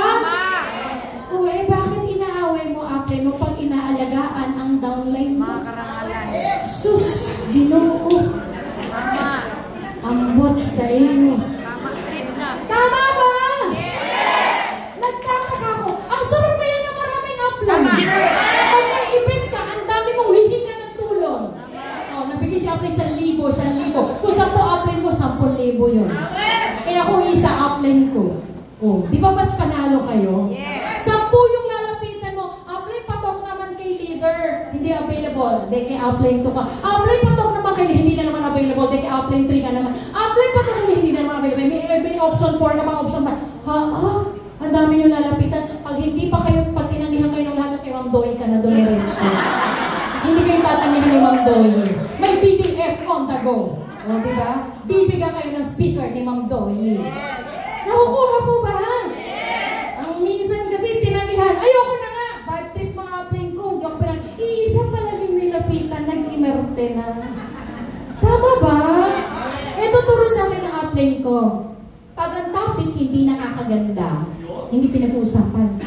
Bakit inaaway mo upline mo pag inaalagaan ang downline mo? Mga karangalan. Sus, Ginoo. Ambot sa iyo. Tama ba? Yes! Nagtataka ako. Ang sarap ba yan na maraming upline? Pag may event ka, ang dami mong hihinga ng tulong. Nabigay si upline 1,000. Kung 10 upline mo, 10,000 yun. Ako isa upline ko. Di ba mas panalo kayo? Yes! 10 yung lalapitan mo. Upline, patok naman kay leader. Hindi available. Kay upline 2 ka. Upline, patok naman kay hindi na naman available. Kay upline 3 ka naman. Upline, patok kay hindi na naman available. May option 4 ka pa, option 5. Ang dami yung lalapitan. Pag hindi pa kayo, pag tinangihan kayo ng lahat kay Ma'am Doy ka na dumiretso. Hindi kayo tatangihan ni Ma'am Doy. May PDF on the go. Diba? Bibigyan kayo ng speaker ni Ma'am Doy. Yes! Nakukuha po ba? Yes! Ang minsan kasi tinangihan, ayoko na nga, bad trip mga upline ko, hindi ako pinag, iisa pala yung nilapitan, nag-inarte na. Tama ba? Ito turo sa akin ng upline ko. Pag ang topic hindi nakakaganda, hindi pinag-uusapan.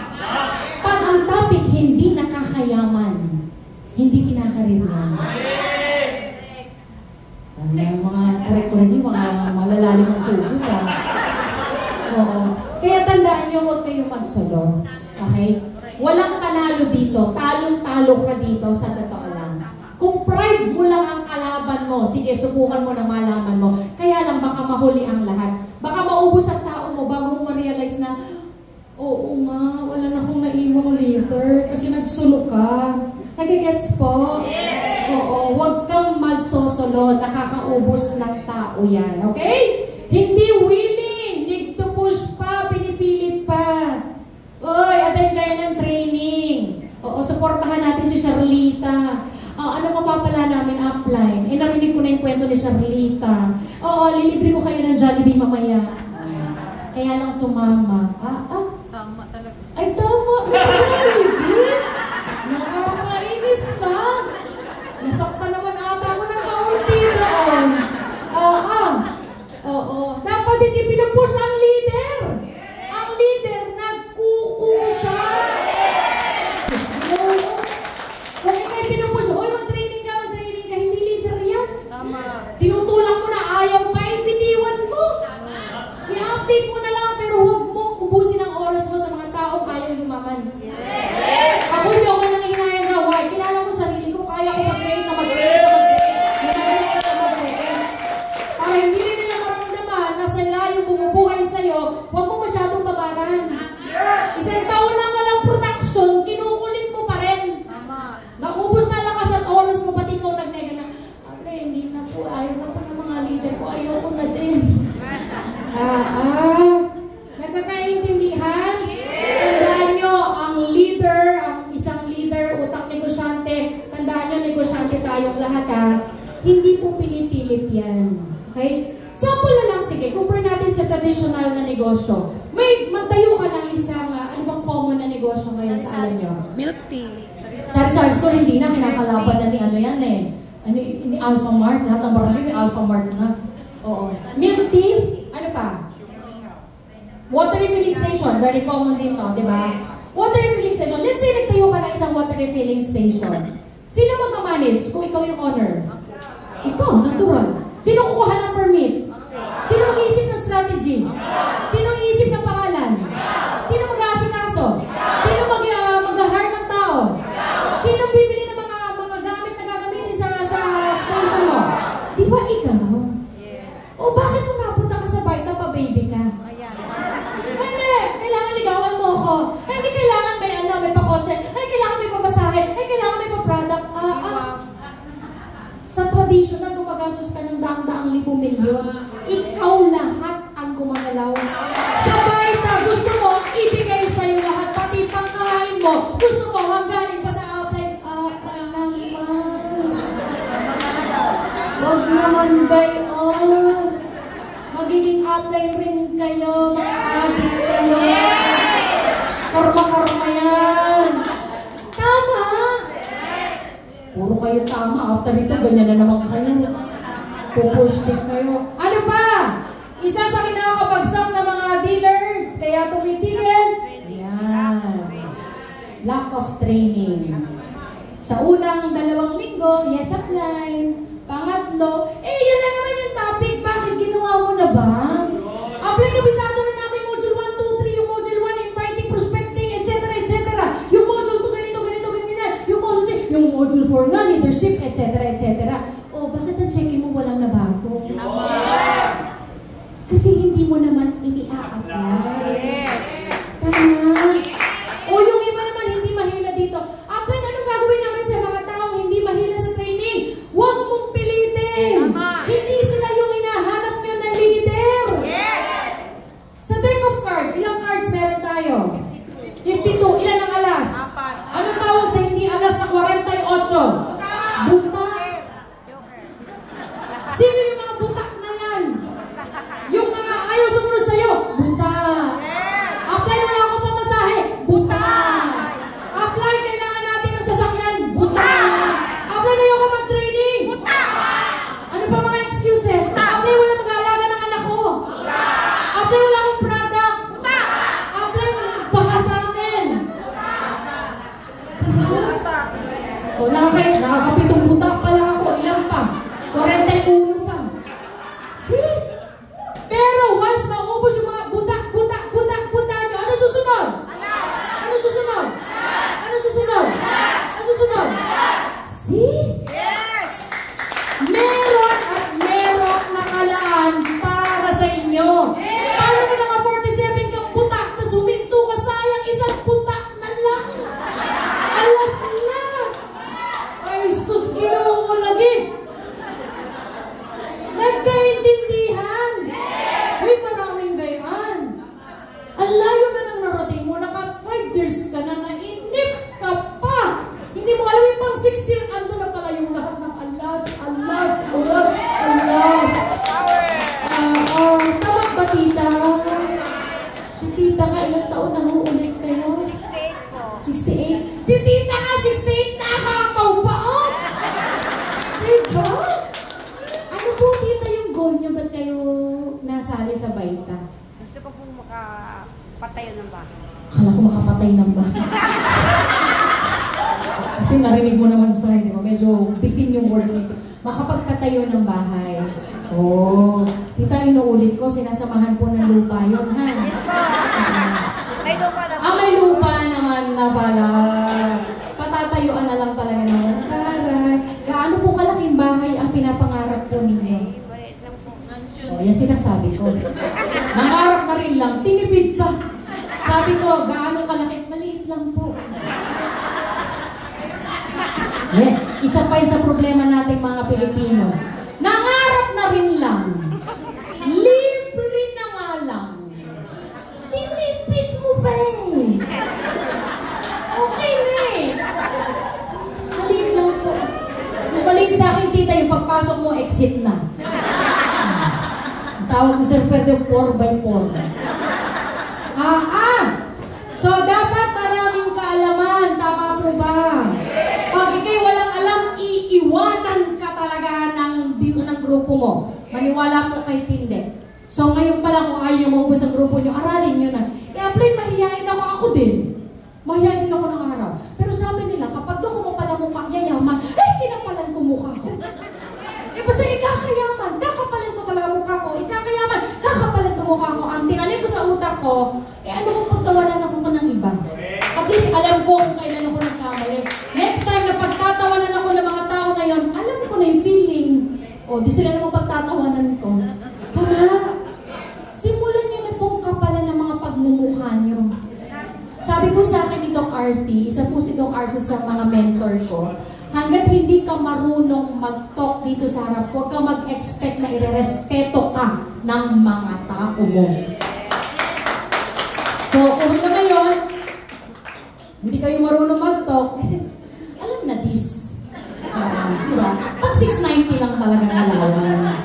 Pag ang topic hindi nakakayaman, hindi kinakariryan. Mga kore-kore niyo, mga malalalim ang tubig. Oo. Kaya tandaan niyo, huwag kayong magsolo. Okay? Walang panalo dito. Talong-talo ka dito sa totoo lang. Kung pride mo lang ang kalaban mo, sige, subukan mo na malaman mo. Kaya lang, baka mahuli ang lahat. Baka maubos ang tao mo bago mo ma-realize na, oo nga, wala na akong naiwang later kasi nagsulo ka. Nagigets po? Yes! Oo, huwag kang magsosolo, nakakaubos ng tao yan. Okay? Hindi willing, need to push pa, pinipilit pa. Uy, attend kayo ng training. Oo, supportahan natin si Charlita. Ano mapapala namin upline? Narinig ko na yung kwento ni Charlita. Oo, lilibre ko kayo ng Jollibee mamaya. Kaya lang sumama. Tama talaga. Ay, tama. Jollibee? Nakakainis ka. Nasakta naman ata ako ng kaunti doon. Oo. Dapat hindi pinupush ang leader. Ang leader nagkukusa. Kung ikay pinupush, mag-training ka, hindi leader yan. Tama. Tinutulak mo na ayaw pa, ibitiwan mo. I-update mo na lang, pero huwag mong ubusin talaga, hindi po pinipilit yan. Okay? Sample na lang, sige, compare natin sa traditional na negosyo. Magtayo ka ng isang, ano bang common na negosyo ngayon sa alam nyo? Milk tea. Sari-sari store, hindi na, kinakalaban na ni ano yan eh. Ni Alpha Mart, lahat ng barangay may Alpha Mart na. Oo. Milk tea, ano pa? Water refilling station, very common dito, di ba? Water refilling station, let's say nagtayo ka ng isang water refilling station. Sino magmamanage kung ikaw yung owner? Ikaw, natural. Sino kukuha ng permit? Sino mag-iisip ng strategy? Sino iisip ng pangalan? Sino mag-aasikaso? Sino mag-hire ng tao? Sino bibili ng mga gamit na gagamitin sa station mo? Di ba ikaw? O bakit kung napunta ka sa baita pa baby ka? Hindi, kailangan ligawan mo ako. Hindi kailangan may pakotse. Kailangan may pamasahe. Kailangan may pa-product. Sa traditional, gumagastos ka ng daang-daang libo milyon. Ikaw lahat ang gumagalaw. Sa baita, gusto mo ibigay sa'yo lahat. Pati pangkain mo. Gusto mo hanggaling pa sa upline. Wag naman kayo. Magiging upline rin kayo. Mga adik kayo. Karma-karma yan. Tama. Puro kayo tama. After ito, ganyan na naman kayo. Pupush din kayo. Ano pa? Isa sa kinakabagsak ng mga dealer, kaya tumitigil. Yan. Lack of training. Sa unang 2 linggo, yes, apply. Pangatlo, yan na naman yung topic. Bakit ginawa mo na ba? Apply, kabisado na namin module 1, 2, 3, yung module 1, inviting, prospecting, etc. etc. Yung module 2, ganito, yung module 3, yung module 4 na, leadership, etc. etc. Bakit ang check-in mo walang nabago? Kasi hindi mo naman ini-a-apply. Tama. Yung iba naman hindi mahila dito. Apply, anong gagawin namin sa mga taong hindi mahila sa training? Huwag mong pilitin. Hindi sila yung hinahanap nyo na leader. Sa deck of card, ilang cards meron tayo? 52. Ilan ang alas? Anong tawag sa hindi alas na 48? Buta. Sino yung mga butak na yan? Yung mga ayaw sumunod sa'yo? Buta. Apply, wala akong pamasahe? Buta. Apply, kailangan natin ng sasakyan? Buta. Apply, na ako mag-training? Buta. Ano pa mga excuses? Apply, wala mag-aalaga ng anak ko? Buta. Apply, wala akong product? Buta. Apply, baka sa amin? Buta. Nakakapitong buta pa lang ako. Ilang pa? 41 pa. See? Pero once maubos yung mga buta nyo, ano susunod? Ano susunod? Ano susunod? Ano susunod? See? Yes! Meron at meron nakalaan para sa inyo. Paano mo naka 47 kang buta, tapos huminto ka, sayang isang buta na lang. Alas na! Ay, sus, Ginoo mo lagi. Nagkaintindihan. Uy, maraming gayaan. Ang layo na nang narating mo. Naka 5 years ka na, nainip ka pa. Hindi mo alam yung pang 16, ando na pala yung lahat ng alas. Tama ba, tita? Si tita nga, ilang taon na uulit kayo? 68. Si tita nga, 68 na nakakaw pa, oh! Diba? Ano po, tita, yung goal nyo? Ba't kayo nasali sa baita? Gusto ko pong makapatayo ng bahay. Akala ko makapatay ng bahay. Kasi narinig mo naman sa akin, di ba? Medyo bitin yung words nito. Makapagpatayo ng bahay. Tita, inuulit ko, sinasamahan po ng lupa yun, ha? May lupa na. May lupa naman na pala. Patatayuan na lang talaga naman. Taray. Gaano po kalaking bahay ang pinapangarap po ninyo? Yan sinasabi ko. Nangarap na rin lang, tinipid pa. Sabi ko, gaano kalaki? Maliit lang po. Isa pa sa problema nating mga Pilipino. Nangarap na rin lang. Libre na nga lang. Tinipid mo ba eh? Okay na eh. Maliit lang po. Maliit sa akin, tita, pagpasok mo, exit na. Tawag ni Sir Pedro 4x4. So, dapat maraming kaalaman. Tama po ba? Pag ikay walang alam, iiwanan ka talaga ng grupo mo. Maniwala po kay hindi. So, ngayon pala kung ayaw maubos ang grupo nyo, aralin nyo na. I-apply, mahihayin ako din. Mahihayin din ako ng araw. Pero sabi nila, kapag doon ko mo pala mukha, yayaman, kinapalan ko mukha ko. Basta ikakayaman, kakapalan ko talaga mukha ko. Ikakayaman, kakapalan ko mukha ko. Ang tinanim ko sa utak ko, ano kung pagtawanan ako ng iba? At least alam ko kung kailan ako nagkamali. Next time na pagtatawanan ako ng mga tao na yon, alam ko na yung feeling. Di sila naman pagtatawanan ko. Tama. Simulan nyo na pong kapalan ng mga pagmumukha nyo. Sabi po sa akin ni Doc RC, isa po si Doc RC sa mga mentor ko, hanggat hindi ka marunong mag-talk dito sa harap, huwag ka mag-expect na irerespeto ka ng mga tao mo. So, kung na ngayon, hindi kayo marunong mag-talk, alam na this. Diba? Pag 690 lang talaga nalawan.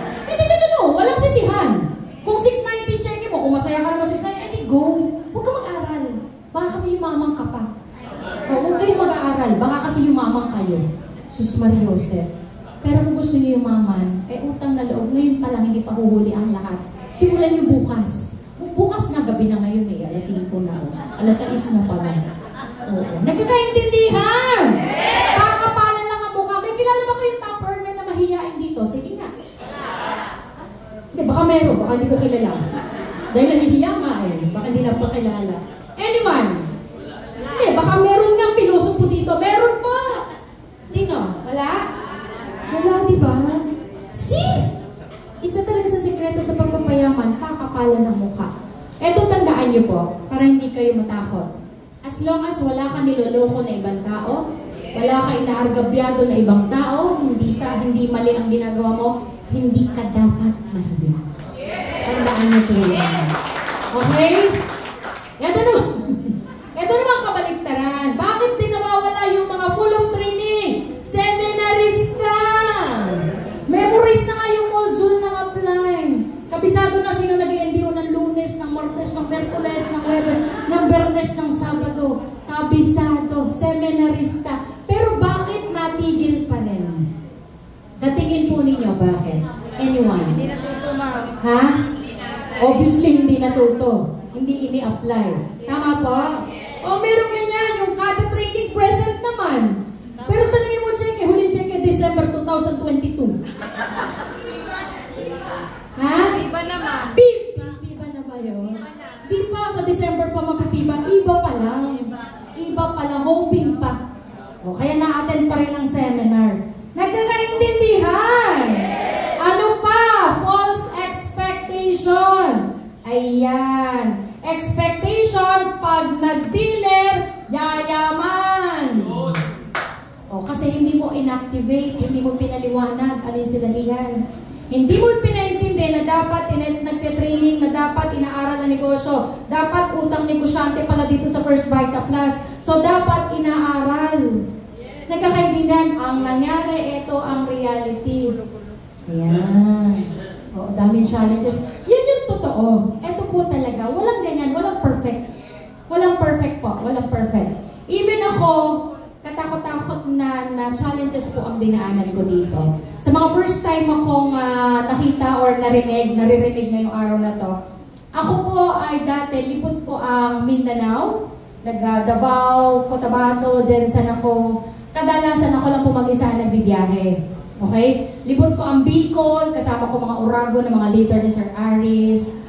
No, walang sisihan. Kung 690 check mo, kung masaya ka naman 690, go. Huwag ka mag-aral. Baka kasi yumamang ka pa. Huwag kayo mag-aaral. Baka kasi yumamang kayo. Sus Maria Jose. Pero kung gusto niyo yumaman, utang na loob. Ngayon pa lang, hindi pa huhuli ang lahat. Simulan niyo bukas. Bukas na, gabi na ngayon alas 5 na. Alas 6 na pala. Nagkakaintindihan! Kakapalan lang ang mukha. May kilala ba kayong top earner na mahihain dito? Sige nga. Hindi, baka meron. Baka hindi ko kilala. Dahil nahihiya nga baka hindi na pa kilala. Anyone? Hindi, baka meron nga piloso po dito. Meron pa! Sino? Wala? Wala, di ba? See? Isa talaga sa sekreto sa pagpapayaman, kakapalan ng mukha. Eto, tandaan niyo po, para hindi kayo matakot. As long as wala ka niloloko na ibang tao, wala ka inaargabyado na ibang tao, hindi mali ang ginagawa mo, hindi ka dapat mahiya. Tandaan niyo po yan. Okay? Ito naman kabaligtaran. Bakit din nawawala yung mga full of training? Seminarista! Memorist na kayong module ng apply. Kabisado na sino nag-i-NDO ng Lunes, ng Martes, ng Merkules, ng Huwebes, ng Bernes, ng Sabado. Kabisado, seminarista. Pero bakit natigil pa rin? Sa tingin po ninyo, bakit? Anyone? Hindi natuto, ma'am. Ha? Obviously, hindi natuto. Hindi ini-apply. Tama po? Meron ganyan. Yung kada training present naman. Pero tanongin mo check, huling check December 2022. Ha? Iba naman. Iba na ba yun? Di pa, sa December pa mapipiba. Iba pa lang. Iba pa lang. Hoping pa. Kaya na-attend pa rin ang seminar. Nagkakaintindihan! Ano pa? False expectation. Ayan. Expectation, pag nag-dealer, yayaman. Kasi hindi mo inactivate, hindi mo pinaliwanag, ano yung sinalihan. Hindi mo pinaintindi na dapat nagte-training, na dapat inaaral ang negosyo, dapat utang negosyante pala dito sa First Vita Plus. So, dapat inaaral. Nagkakaintindihan, ang nangyari, ito ang reality. Ayan. Daming challenges. Yan yung totoo. Ito po talaga. Walang ganyan. Walang perfect. Walang perfect po. Walang perfect. Even ako, katakot-takot na challenges po ang dinaanan ko dito. Sa mga first time akong nakita or naririnig ngayong araw na to, ako po ay dati, lipot ko ang Mindanao, Davao, Cotabato, Jensen ako. Kadalasan ako lang po mag-isa nagbibiyahe. Okay? Libot ko ang Bicol, kasama ko mga Urago ng mga leader ni Sir Aris.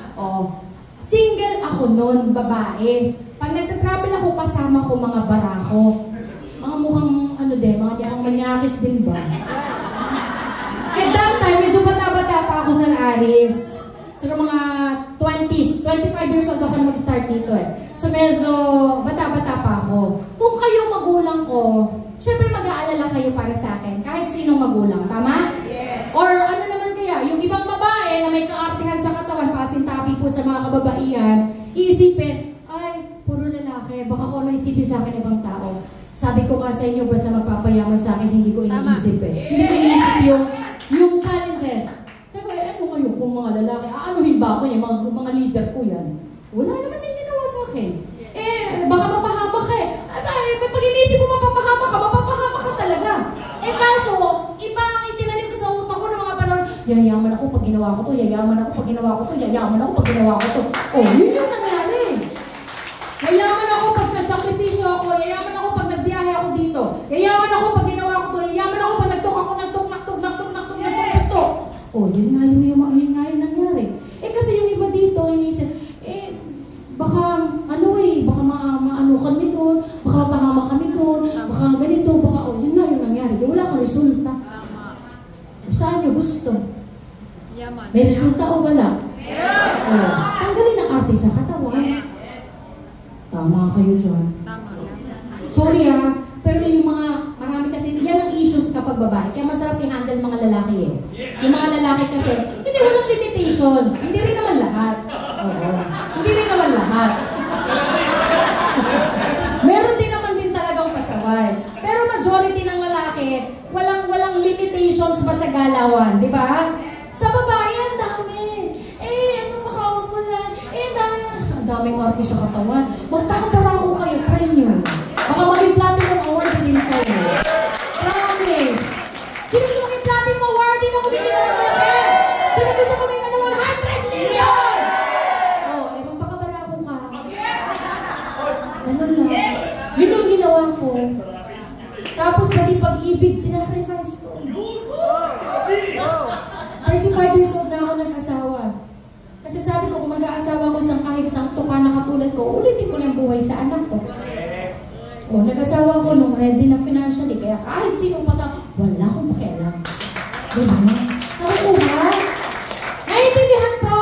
Single ako noon, babae. Pag nagtatravel ako, kasama ko mga barako. Mga mukhang, mga diakang manyakis din ba? At that time, medyo bata-bata pa ako Sir Aris. So, mga 20s, 25 years old ako na mag-start dito So, medyo bata-bata pa ako. Kung kayo magulang ko, syempre mag-aalala kayo para sa akin, kahit sinong magulang, tama? Yes. Or ano naman kaya, yung ibang babae na may kaartihan sa katawan, pasintabi po sa mga kababaihan, iisipin, ay, puro lalaki, baka kung ano isipin sa akin ibang tao. Sabi ko nga sa inyo, basta magpapayaman sa akin, hindi ko iniisip Hindi ko iniisip yung boses. Sabi ko, ano ngayon kung mga lalaki, aanuhin ba ako niya, mga leader ko yan? Wala naman yung ginawa sa akin. Baka mapahamak ka eh. Pag inisip mo mapapahamak ka talaga. Kaso, iba ang itinanim ko sa utak ko ng mga panahon, yayaman ako pag ginawa ko to, yayaman ako pag ginawa ko to, yayaman ako pag ginawa ko to. Yun yung nangyari. Yayaman ako pag nagsakripisyo ako, yayaman ako pag nagbiyahe ako dito, yayaman ako pag ginawa ko to, yayaman ako pag nagtok ako, nagtok. Yun nga yung nangyari. Kasi yung iba dito, inisip, baka maano kami doon, baka mapahama kami doon, baka ganito, baka, yun nga yung nangyari. Wala kang resulta. Saan nyo gusto? May resulta o wala? Tanggalin ang arte sa katawan. Tama kayo dyan. Sorry pero yung marami kasi, yan ang issues kapag babae. Kaya masarap i-handle mga lalaki eh. Yung mga lalaki kasi, hindi walang limitations. Hindi rin naman lahat. Hindi rin naman lahat. Meron din naman din talagang pasaway. Pero majority ng lalaki, walang limitations pa sa galawan, di ba? Sa babae, ang dami. Ano makaon mo na? Ang daming arti sa katawan. Magpakabarako kayo, try nyo. Baka maging platinum award din kayo. Promise. Sino gusto maging platinum award? Hindi na kumikita ng malaki. Sino gusto maging 100 million? Magpakabarako ka. Ganun lang. Yun yung ginawa ko. Tapos pati pag-ibig, sinacrifice ko. 35 years old na ako nag-asawa. Kasi sabi ko, kung mag-aasawa ko kahit isang tuka na katulad ko, ulitin ko lang buhay sa anak ko. Nag-asawa ko nung ready na financially, kaya kahit sinong pasang, wala akong pakialam. Diba? Nakukuha? Naiintindihan po!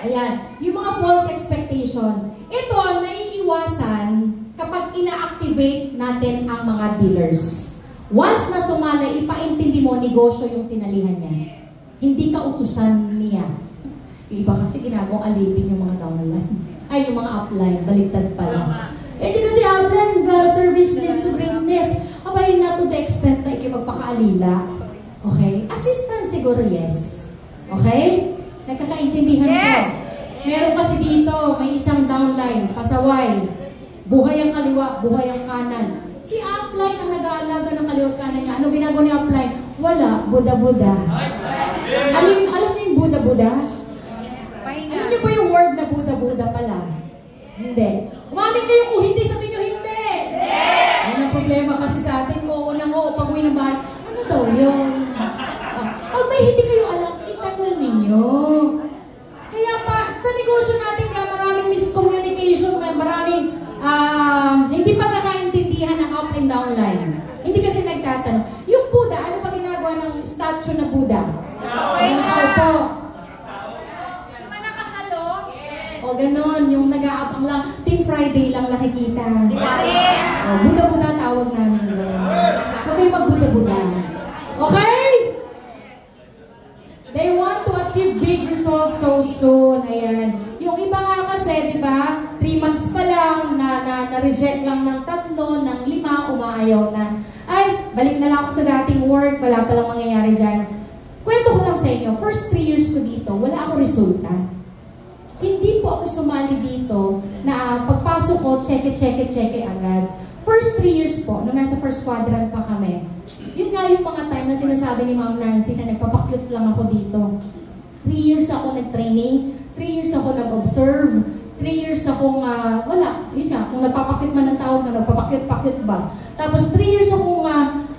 Ayan, yung mga false expectation. Ito, naiiwasan kapag ina-activate natin ang mga dealers. Once na sumala, ipaintindi mo, negosyo yung sinalihan niya. Hindi ka utusan niya. Yung iba kasi ginagawang alipin yung mga downline. Ay, yung mga upline, baliktad pala. Di kasi upline, service-ness to greatness. Abay, not to the extent na ikipagpakaalila. Okay? Assistant siguro, yes. Okay? Nagkakaintindihan ko. Meron kasi dito, may isang downline, pasaway. Buhay ang kaliwa, buhay ang kanan. Si upline ang nag-aalaga ng kaliwa at kanan niya. Ano ginagawa ni upline? Wala, Buddha-Buddha. Alam niyo yung Buddha-Buddha? Alam niyo ba yung word na Buddha-Buddha pala? Hindi. Umamin kayo kung hindi, sabihin nyo hindi! Yan ang problema kasi sa atin. Oo na oo, pag may nabahay, ano daw yun? Pag may hindi kayo alam, itanong ninyo. Kaya pa, sa negosyo natin nga, maraming miscommunication, maraming hindi pagkakaintindihan ng up and down line. Hindi kasi nagtatanong. Yung Buddha, ano ba ginagawa ng statue na Buddha? Yung nakaupo. O ganon, yung nag-aabang lang, Team Friday lang nakikita. Buddha-Buddha tawag namin doon. Huwag kayo mag-Buddha-Buddha. Okay? They want to achieve big results so soon. Ayan. Yung iba nga kasi, di ba, 3 months pa lang, na-reject lang ng 3, ng 5, umaayaw na. Ay, balik na lang ako sa dating work, wala palang mangyayari dyan. Kwento ko lang sa inyo, first 3 years ko dito, wala akong resulta. Hindi po ako sumali dito na pagpasok ko, check it agad. First 3 years po, nung nasa first quadrant pa kami, yun nga yung mga time na sinasabi ni Ma'am Nancy na nagpapakyut lang ako dito. 3 years ako nag-training, 3 years ako nag-observe, 3 years akong, wala, yun nga, kung nagpapakyut man ng tawag na nagpapakyut ba. Tapos 3 years akong,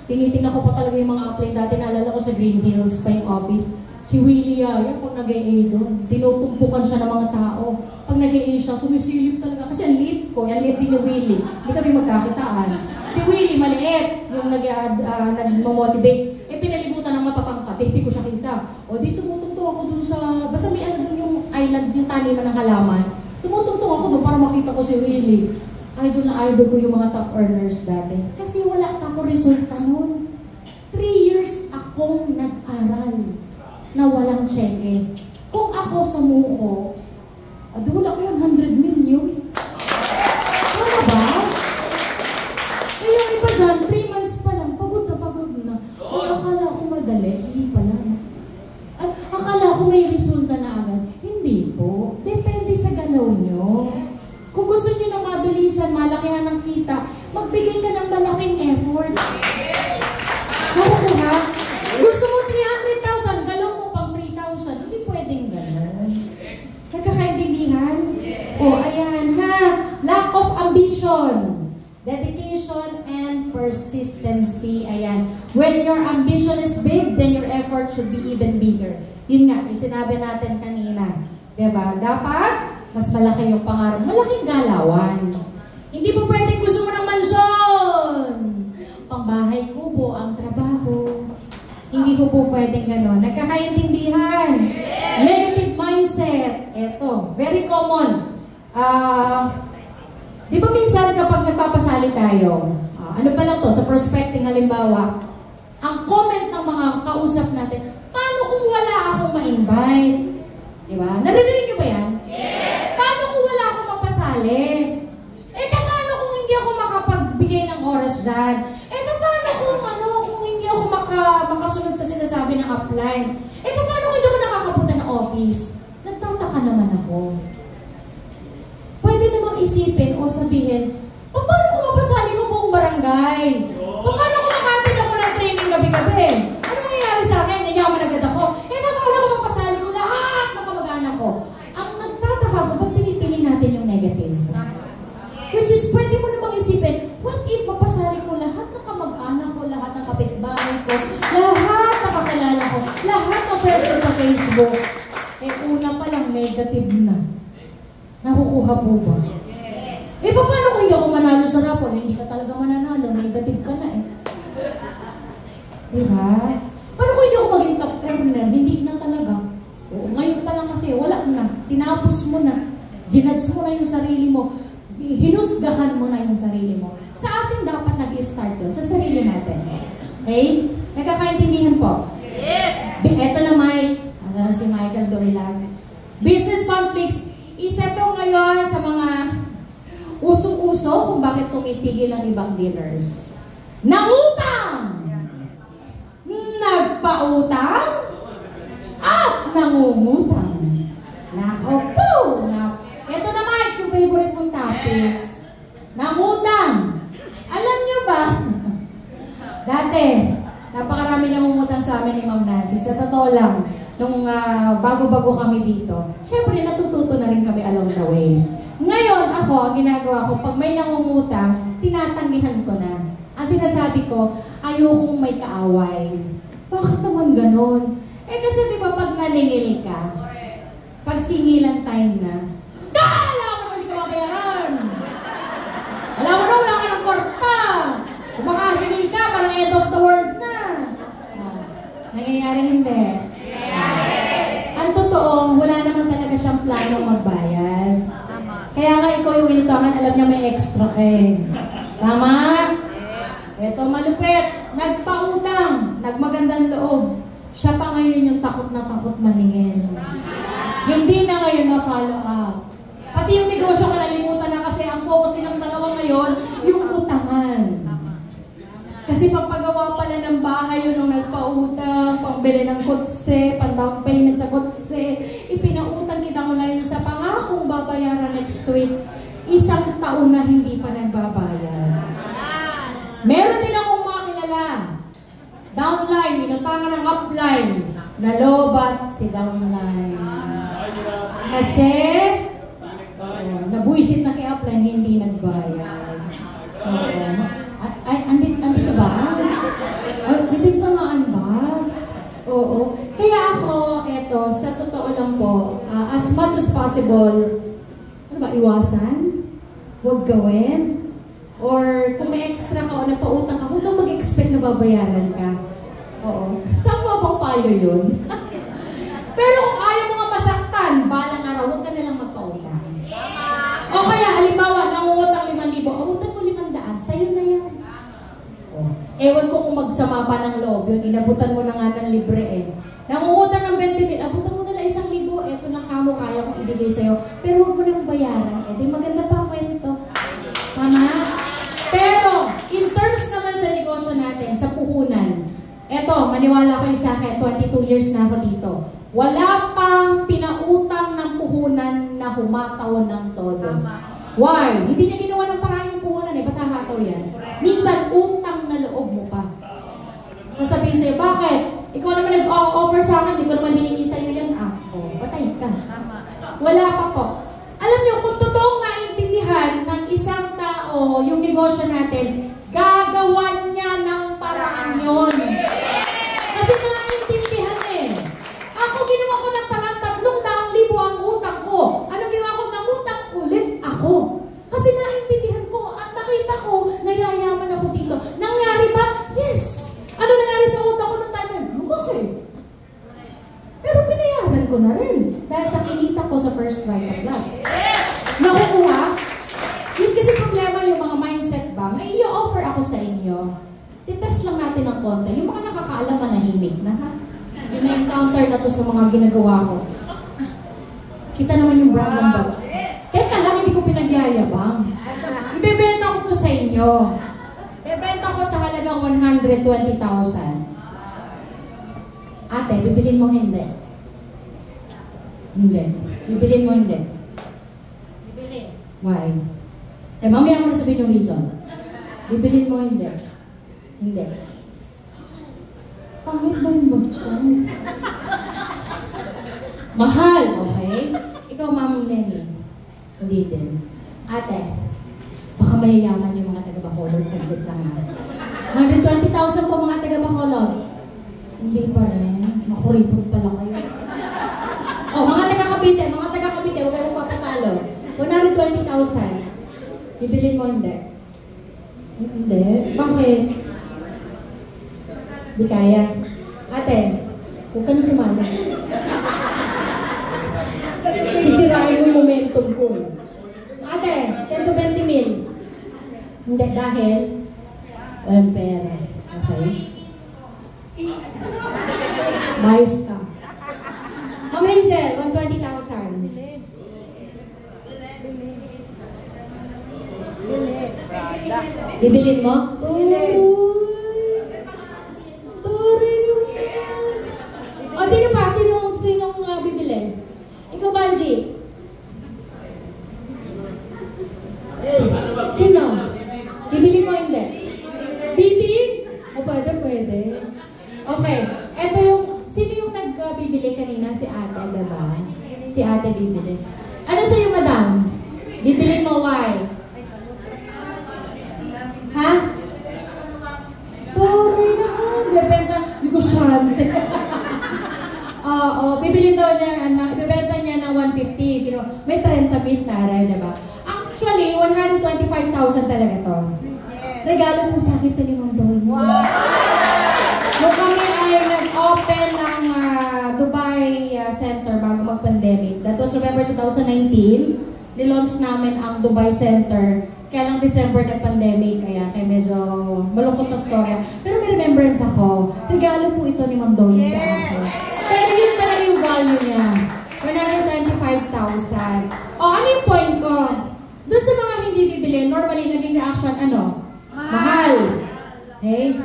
tinitingnan ko pa talaga yung mga apply dati, naalala ko sa Green Hills pa yung office. Si Willie, yan, pag nag-AA doon, tinutumpukan siya ng mga tao. Pag nag-AA siya, sumisilip talaga. Kasi ang liit ko, ang liit din yung Willie. Hindi kami magkakitaan. Si Willie, maliit, yung nag-motivate. Pinalibutan ng matatangkat, hindi ko siya kita. O, di tumutungtong ako doon sa, basta may ano doon yung island, yung taniman ng halaman. Tumutungtong ako doon para makita ko si Willie. Idol na idol ko yung mga top earners dati. Kasi wala pa ako resulta noon. 3 years akong nag-aral na walang cheque. Kung ako sumuko, wala ko 100 million. Ano ba? Eh yung iba dyan, 3 months pa lang, pagod na. Kung akala ko madali, hindi pala. ng malaking effort. Nakukuha? Gusto mo 300,000, galaw mo pang 3,000. Hindi pwedeng gano'n. Nagkakaintindihan? O, ayan ha. Lack of ambition. Dedication and persistency. Ayan. When your ambition is big, then your effort should be even bigger. Yun nga, sinabi natin kanina. Diba? Dapat, mas malaki yung pangarap. Malaking galawan. Hindi po pwedeng gusto mo ng mansyon. Pangbahay kubo ang trabaho. Hindi ko po pwedeng gano'n. Nagkakaintindihan. Negative mindset. Eto, very common. Di ba minsan kapag nagpapasali tayo, ano pa lang to, sa prospecting halimbawa, ang comment ng mga kausap natin, paano kung wala akong ma-invite? Di ba? Naririnig niyo ba yan? Yes! Paano kung wala akong mapasali? Eh, paano kung hindi ako makapagbigay ng oras dyan? Eh, paano kung hindi ako makasunod sa sinasabi ng upline? Eh, paano kung hindi ako nakakapunta ng office? Nagtataka naman ako. Pwede namang isipin o sabihin, paano kung mapasali ko buong barangay? Paano kung makatin ako ng training gabi-gabi? Ano nangyayari sa akin? Nayaman agad ako. Eh, paano kung mapasali ko lahat ng kamag-anak ko? Ang nagtataka ko, ba't pinipili natin yung negative? Which is, pwede mo namang isipin, what if mapasali ko lahat ng kamag-anak ko, lahat ng kapitbahay ko, lahat ng kakilala ko, lahat ng friends ko sa Facebook? Eh, una pa lang negative na. Nakukuha po ba? Eh, paano kung hindi ako manalo sa rapon? Eh, hindi ka talaga mananalo. Negative ka na eh. Diba? Paano kung hindi ako maging top earner? Hindi na talaga. Oo, ngayon pa lang kasi, wala na. Tinapos mo na. Ginudge mo na yung sarili mo. Hinusgahan mo na yung sarili mo. Sa atin dapat nag-start yun. Sa sarili natin. Okay? Nagkakaintindihan po? Yes! Ito na ano na si Michael Dorilag. Business conflicts. Isa to ngayon sa mga usong-uso kung bakit tumitigil ang ibang dealers. Nangutang! Nagpautang! At nangungutang. Nako po! Ito na Mike, yung favorite mong topic. Nangutang! Alam nyo ba? Dati, napakarami nangungutang sa amin ni Ma'am Nancy. Sa totoo lang, nung bago-bago kami dito, syempre natututo na rin kami along the way. Ngayon, ako, ang ginagawa ko, pag may nangungutang, tinatanggihan ko na. Ang sinasabi ko, ayokong may kaaway. Bakit naman ganun? Eh kasi di ba pag naningil ka, pag singilan time na, alam mo naman hindi ka mabayaran! Alam mo na, wala ka ng kwarta! Kung makasingil ka, parang end of the world na! Nangyayari hindi. Ang totoo, wala naman talaga siyang planong magbayad. Kaya nga ikaw yung inutangan, alam niya may extra ka eh. Tama? Ito malupit. Nagpautang. Nagmagandang loob. Siya pa ngayon yung takot na takot maningil. Hindi na ngayon na-follow up. Pati yung negosyo ka nalimutan na kasi ang focus nilang dalawa ngayon, yung utangan. Kasi pagpagawa pala ng bahay yun nung nagpautang, pambili ng kotse, pang-down payment sa kotse, ipinautang kita mo lang sa pangakong babayaran next week, 1 taon na hindi pa nagbabayad. Meron din akong makilala. Downline, inutangan ng upline, nalobat si downline. Kasi, nabuisit na kay upline, hindi nagbayad. Andito ba? Nagtamaan ba? Oo. Kaya ako, eto, sa totoo lang po, as much as possible, ano ba, iwasan? Huwag gawin? Or kung may extra ka o napautang ka, huwag kang mag-expect na babayaran ka. Oo. Tama bang payo yun? Pero kung ayaw mo nga masaktan, balang araw, huwag ka nalang magpautang. O kaya, halimbawa, nangungutang 5,000, abutan mo 500, sa'yo na yan. Ewan ko kung magsama pa ng loob yun, inabutan mo na nga ng libre eh. Nangungutang ng 20,000, abutan mo na lang 1,000, eto lang kamo kaya kong ibigay sa'yo, pero huwag mo nang bayaran. Eh, di maganda pa ang kwento. Tama? Pero, in terms naman sa negosyo natin, sa puhunan, eto, maniwala kayo sa akin, 22 years na ako dito. Wala pang pinautang ng puhunan na humataw ng todo. Why? Hindi niya ginawa ng parang yung puhunan eh, ba't hahataw yan? Minsan, utang na loob mo pa. Sasabihin sa'yo, bakit? Ikaw naman nag-offer sa akin, hindi ko naman hiningi sa'yo yan. Patay ka. Wala pa po. Alam niyo, kung totoong naiintindihan ng isang tao yung negosyo natin, gagawan niya ng paraan yun. Kasi naiintindihan eh. Ako, ginawa ko ng parang 300,000 ang utang ko. Ano ginawa ko? Nangutang ulit ako. Kasi naiintindihan ko at nakita ko, nayayaman ako dito. Nangyari ba? Yes. Ano nangyari sa utang ko noong time na? Okay. Pero binayaran ko na rin. Dahil sa kinita ko sa first right class. Nakukuha? Yun kasi problema yung mga mindset ba? May i-offer ako sa inyo. Titest lang natin ng konti. Yung mga nakakaalam manahimik na ha? Yung na-encounter na to sa mga ginagawa ko. Kita naman yung brand ng bag. Teka lang, hindi ko pinagyayabang. Ibebenta ko to sa inyo. Ibebenta ko sa halagang 120,000. Ate, bibilin mo hindi? Hindi. Bibilin mo hindi? Bibilin. Why? Mamaya mo na sabihin yung reason. Bibilin mo hindi? Hindi. Pangit ba yung bagay? Mahal, okay? Ikaw, Ma'am Lenny. Hindi din. Ate, baka mayayaman yung mga taga-Bacolod. Sagot lang ha. 120,000 po mga taga-Bacolod. Hindi pa rin. Makuripot pala kayo. Mga taga-Cavite, huwag kayong papatalo. 120,000. Bibilin mo hindi? Hindi. Bakit? Di kaya. Ate, huwag ka na sumali. Sisirain mo yung momentum ko. Ate, 120,000. Hindi, dahil walang pera. Okay? Mayos ka. Ma'am Hazel, 120,000. Bibilin mo? Sino pa? Sinong bibili? Ikaw, Banji? Sino? Bibili mo hindi? Bibi? Pwede. Okay. Ito yung, sino yung nagbibili kanina? Si ate, diba? Si ate bibili. Ano sa'yo, madam? Bibili mo, why? Ha? Puri naman. Dependa. Negosyante. Bibilin daw niya, ibibenta niya ng 150. You know, may 30 bit na rin, diba? Actually, 125,000 talaga to. Regalo po sa akin ito ni Ma'am Dolly. Wow! Nung kami ay nag-open ng Dubai Center bago mag-pandemic. That was November 2019. Nilaunch namin ang Dubai Center. Kaya lang December na pandemic, kaya medyo malungkot na storya. Pero may remembrance ako. Regalo po ito ni Ma'am Dolly sa akin. Pero yun talaga yung value niya. 125,000. Ano yung point ko? Doon sa mga hindi bibili, normally naging reaction, ano? Mahal. Okay?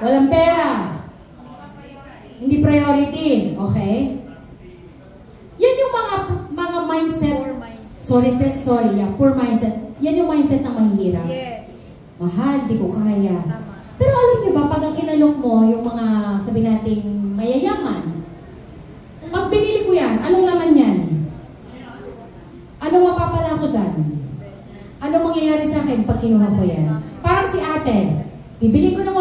Walang pera. Hindi priority. Okay? Yan yung mga mindset. Poor mindset. Yan yung mindset na mahihirap. Yes. Mahal, di ko kaya. Pero alam niyo ba, pag ang kinalok mo, yung mga, sabi nating, mayayaman, pag binili ko yan, anong laman yan? Anong mapapala ko dyan? Anong mangyayari sa akin pag kinuha ko yan? Parang si ate, bibili ko ng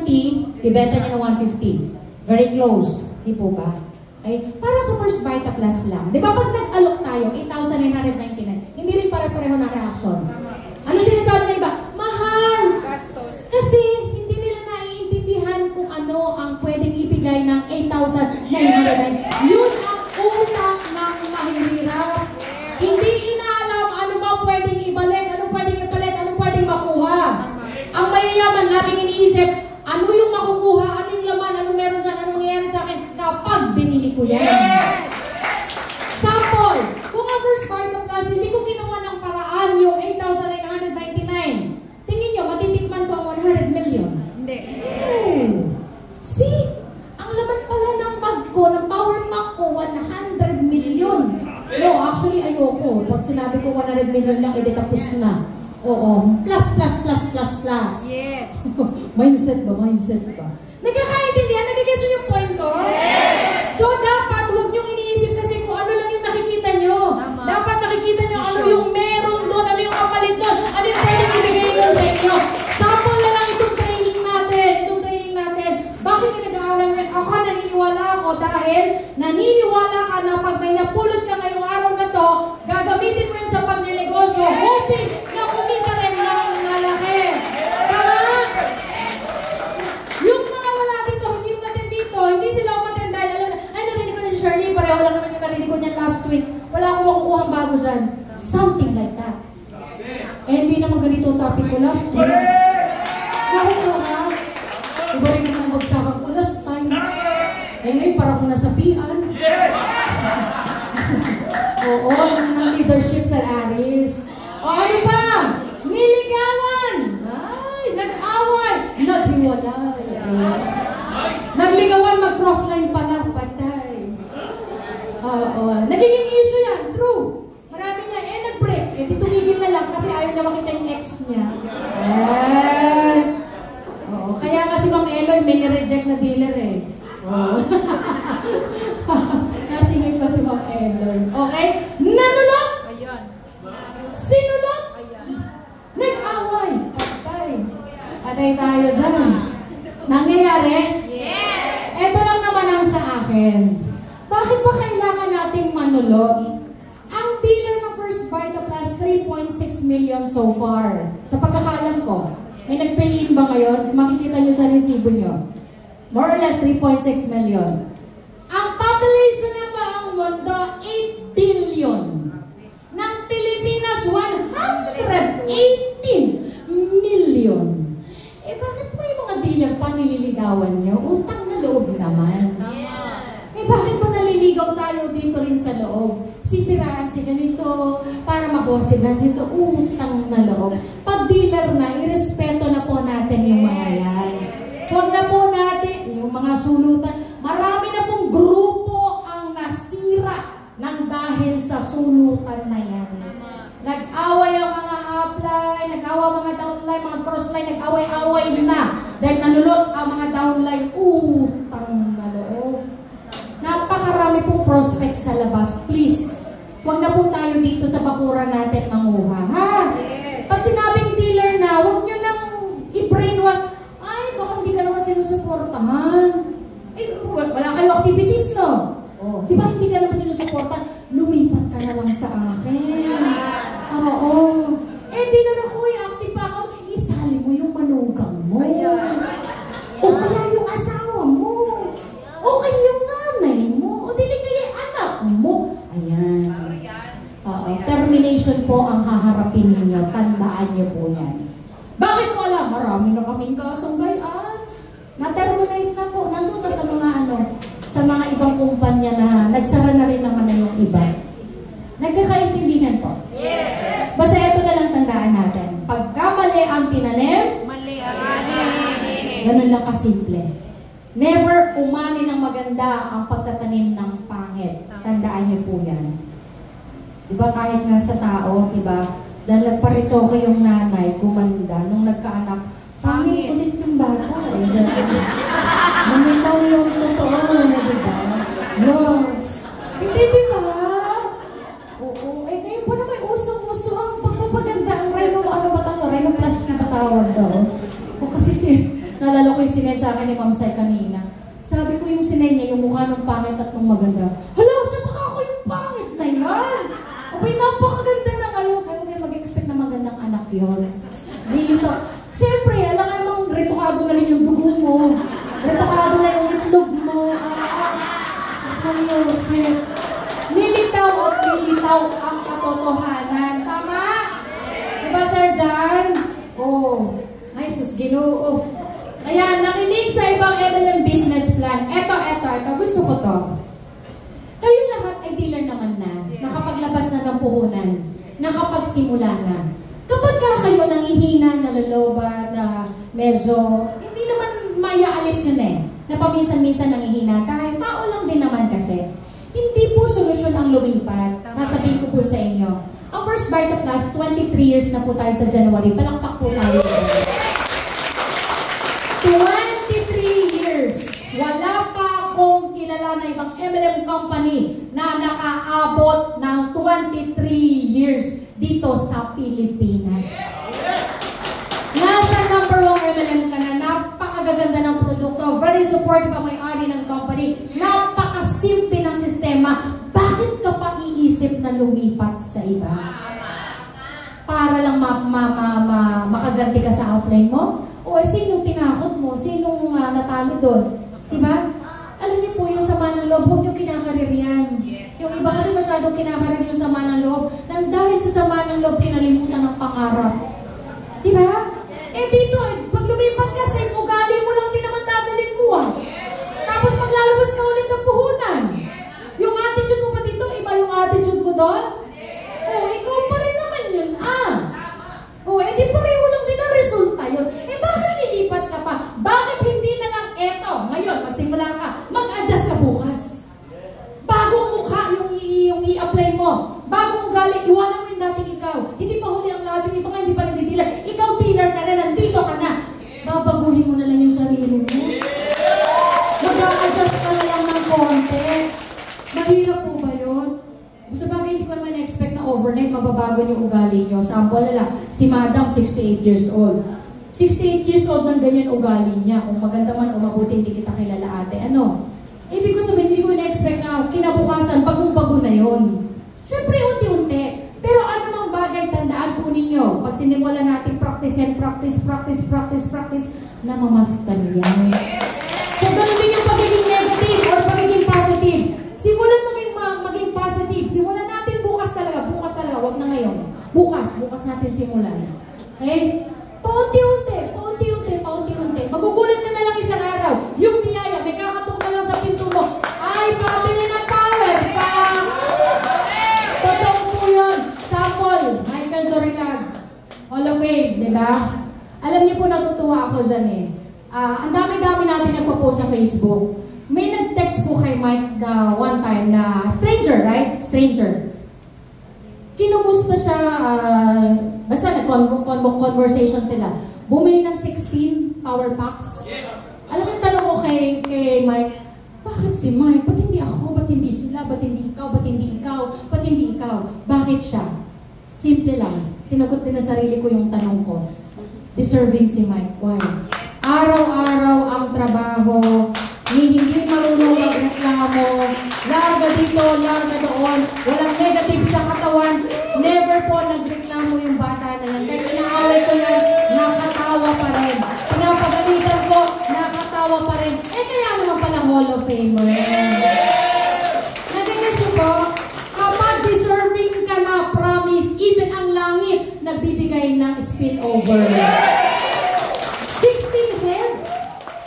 120, bibenta niya ng 150. Very close. Di po ba? Okay? Para sa First Vita Plus lang. Di ba pag nag-alok tayo, 8,999, hindi rin pare-pareho na reaction. Ano sinasabi na iba? Mahal! Gastos. Kasi hindi nila naiintindihan kung ano ang pwedeng ibigay ng 8,999. Yun ang utang ng mahihirap. Hindi inaalam ano ba pwedeng ibalik, ano pwedeng ipalit, ano pwedeng makuha. Ang mayayaman laging iniisip, ano yung makukuha, ano yung laman, ano meron dyan, ano mangyayari sa akin kapag binili ko yan. Yes! Sample, kung ang First Vita Plus, hindi ko ginawa ng paraan yung 8,999. Tingin nyo, matitikman ko ang 100 million. Hindi. See? Ang laman pala ng bag ko, ng power pack ko, 100 million. No, actually ayoko. Pag sinabi ko 100 million lang, edi tapos na. Oo. Plus, plus, plus, plus, plus. Yes. Mindset ba? Mindset ba? Nagkakaintindihan? Nagigets yung point ko? Yes! So, dapat huwag niyong iniisip kasi kung ano lang yung nakikita niyo. Tama. Dapat nakikita niyo ano yung meron doon, ano yung kapalit doon, ano yung pwedeng ibigay niyo sa inyo. Sample na lang itong training natin. Bakit ka nag-aaral niya? Ako, naniniwala ako dahil naniniwala ka na pag may napulot ka ngayong araw na to, gagamitin mo yan sa pagnenegosyo, hoping na kumita rin ng malaki. Tama? Yung mga wala dito, hindi umatin dito, hindi sila umatin dahil alam na, ay narinig ko na si Shirley, pareho lang naman yung narinig ko niya last week. Wala akong makukuha bago dyan. Something like that. Eh, hindi naman ganito topic ko last week. Nakukuha. Iba rin naman magsakan ko last time. Eh, ngayon parang kung nasabihan. Oo, ng leadership sa Aris. O ano pa? Niligawan! Ay, nag-away! Naghiwalay! Nagligawan, mag-crossline pala, patay. Oo, nagiging issue yan, true. Marami niya, nag-break. Tumigil na lang kasi ayaw niya makita yung ex niya. Oo, kaya kasi Ma'am Eloy, may nireject na dealer eh. Oo. Nasingit pa si Ma'am Eloy. Okay? Nanulot! Ayan. Sinulot! Ayan. Nag-away! Patay. Patay tayo dyan. Nangyayari? Yes! Ito lang naman ang sa akin. Bakit ba kailangan nating manulot? Ang dealer ng First Vita Plus, 3.6 million so far. Sa pagkakaalam ko. May nag-pay in ba ngayon? Makikita nyo sa resibo nyo. More or less 3.6 million. Ang population ng buong mundo, 8 billion. Ng Pilipinas, 118 million. Eh bakit po yung mga dealer pa nililigawan nyo? Utang na loob naman. Eh bakit po naliligaw tayo dito rin sa loob? Sisiraan si ganito para makuha si ganito. Utang na loob. Pag dealer na, irespeto na po natin yung mga yan. Huwag na po natin yung mga sulutan. Marami na pong grupo ang nasira ng dahil sa sulutan na yan. Nag-away ang mga upline, nag-away mga downline, mga crossline, nag-away-away na. Dahil nanulot ang mga downline, utang na loob. Napakarami pong prospects sa labas. Please, huwag na po tayo dito sa bakuran natin manguha. Ha? Pag sinabing dealer na, huwag nyo nang i-brainwash. Ay, baka hindi ka naman sinusuportahan. Eh, wala kayo activities, no? Oh, di ba hindi ka naman sinusuportahan? Lumipat ka na lang sa akin. Oo. Eh, dealer ako, active pa ako. Isali mo yung manugang mo. O kaya yung asawa mo. O kaya yung nanay mo. O dili kaya anak mo. Ayan. Termination po ang haharapin ninyo. Tandaan niyo po yan. Bakit ko alam? Marami na kaming kasong gayaan. Na-terminate na po. Nandun na sa mga sa mga ibang kumpanya na nagsara na rin naman na yung iba. Nagkakaintindihan po? Yes! Basta ito na lang tandaan natin. Pagka mali ang tinanim, Mali ang ani. ganun lang kasimple. Never umani ng maganda ang pagtatanim ng pangit. Tandaan niyo po yan. Diba kahit nga sa tao, diba, dahil nagparitoke yung nanay, gumanda, nung nagkaanak, pangit ulit yung bata. Mamitaw yung totoo, diba? No. Hindi, diba? Oo. Eh, ngayon pa naman usong-uso ang pagpapaganda. Ang Rhino class na patawag daw. O kasi nalala ko yung sinend sa akin ni Ma'am Sai kanina. Sabi ko yung sinend niya, yung mukha ng pangit at ng maganda. Hala, siya baka ako yung pangit na yan. Abay, napakaganda na kayo. Kayo mag-expect na magandang anak yun. Lilito. Siyempre, alam ka namang retokado na rin yung dugo mo. Retokado na yung itlog mo. Lilitaw at lilitaw ang katotohanan. Tama? Diba, Sir John? Oh. Ay, sus, Ginoo. Ayan, nakinig sa ibang MLM business plan. Eto. Gusto ko to. Kayo lahat ay dealer naman na. Nakapaglabas na ng puhunan. Nakapagsimula na. Kapag kayo nangihina, naloloba, na medyo, hindi naman mayaalis yun eh. Na paminsan-minsan nangihina tayo. Tao lang din naman kasi. Hindi po solusyon ang lumipat. Sasabihin ko po sa inyo. Ang First Vita Plus, 23 years na po tayo sa January. Palakpak po tayo. 23 years. Wala pa akong kilala na ibang MLM company na nakaabot ng 23 years dito sa Pilipinas. Nasa number 1 MLM ka na, napakagaganda ng produkto, very supportive ang may-ari ng company, napakasimple ng sistema. Bakit ka pa iisip na lumipat sa iba? Para lang makaganti ka sa outline mo? O sinong tinakot mo? Sinong natalo doon? Diba? Alam niyo po, yung sama ng loob, huwag niyo kinakarir yan. Yung iba kasi masyadong kinakarir yung sama ng loob, nang dahil sa sama ng loob, kinalimutan ng pangarap. Diba? Eh dito, pag lumipat kasi, ugali mo lang din naman dadalhin mo ah. Tapos maglalabas ka ulit ng puhunan. Yung attitude mo ba dito, iba yung attitude mo doon? Oh, ikaw pa rin naman yun ah. Oh, edi pareho lang din ang resulta yun. Eh bakit nilipat ka pa? Bakit hindi na lang eto? Ngayon, magsimula ka, mag-adjust ka bukas. Bagong mukha yung i-apply mo. Bagong ugali, iwanan mo yung dating ikaw. Hindi pa huli ang lahat, yung iba nga hindi pa nagdi-dealer. Ikaw dealer ka na, nandito ka na. Babaguhin mo na lang yung sarili mo. Mag-a-adjust ka na lang ng konti. Mahirap po ba yun? Sa bagay, hindi ko naman na-expect na overnight mababago yung ugali nyo. Sample na lang, si Madam, 68 years old. 68 years old ng ganyan ugali niya. Kung maganda man o mabuti, hindi kita kilala ate. Ano? Ibig ko sabihin, hindi ko na-expect na kinabukasan, bagong-bago na yun. Siyempre, unti-unti. Pero ano mang bagay, tandaan po ninyo. Pag sinimulan natin practice, namamastan yan. So, ganun din yung pagiging negative or pagiging positive. Simulan maging positive. Simulan natin bukas talaga, wag na ngayon. Bukas natin simulan. Okay? Paunti-unti. Magugulat ka na lang isang araw. Yung biyaya, may kakatok na lang sa pinto mo. Ay, pabili ng power pa. Totoo po yun. Sample, Michael Dorilag. Hall of Fame, di ba? Alam niyo po, natutuwa ako dyan eh. Ang dami-dami natin nagpo-post sa Facebook. May nag-text po kay Mike na one time na stranger, right? Stranger. Kinumusta siya, basta nag-conversation sila. Bumili ng 16 power packs. Alam mo yung tanong ko kay Mike, bakit si Mike? Ba't hindi ako? Ba't hindi sila? Ba't hindi ikaw? Ba't hindi ikaw? Ba't hindi ikaw? Bakit siya? Simple lang. Sinagot din na sarili ko yung tanong ko. Deserving si Mike. Why? Araw-araw ang trabaho, hindi marunong magreklamo, larga dito, larga doon, walang negative sa katawan, never po nagreklamo yung bata na yan. Kahit inaaway ko yan, nakatawa pa rin. Pinapagalitan ko, nakatawa pa rin. Eh kaya naman pala Hall of Famer. Nagigets po, kapag deserving ka na, promise, even ang langit, nagbibigay ng spillover. 16 heads,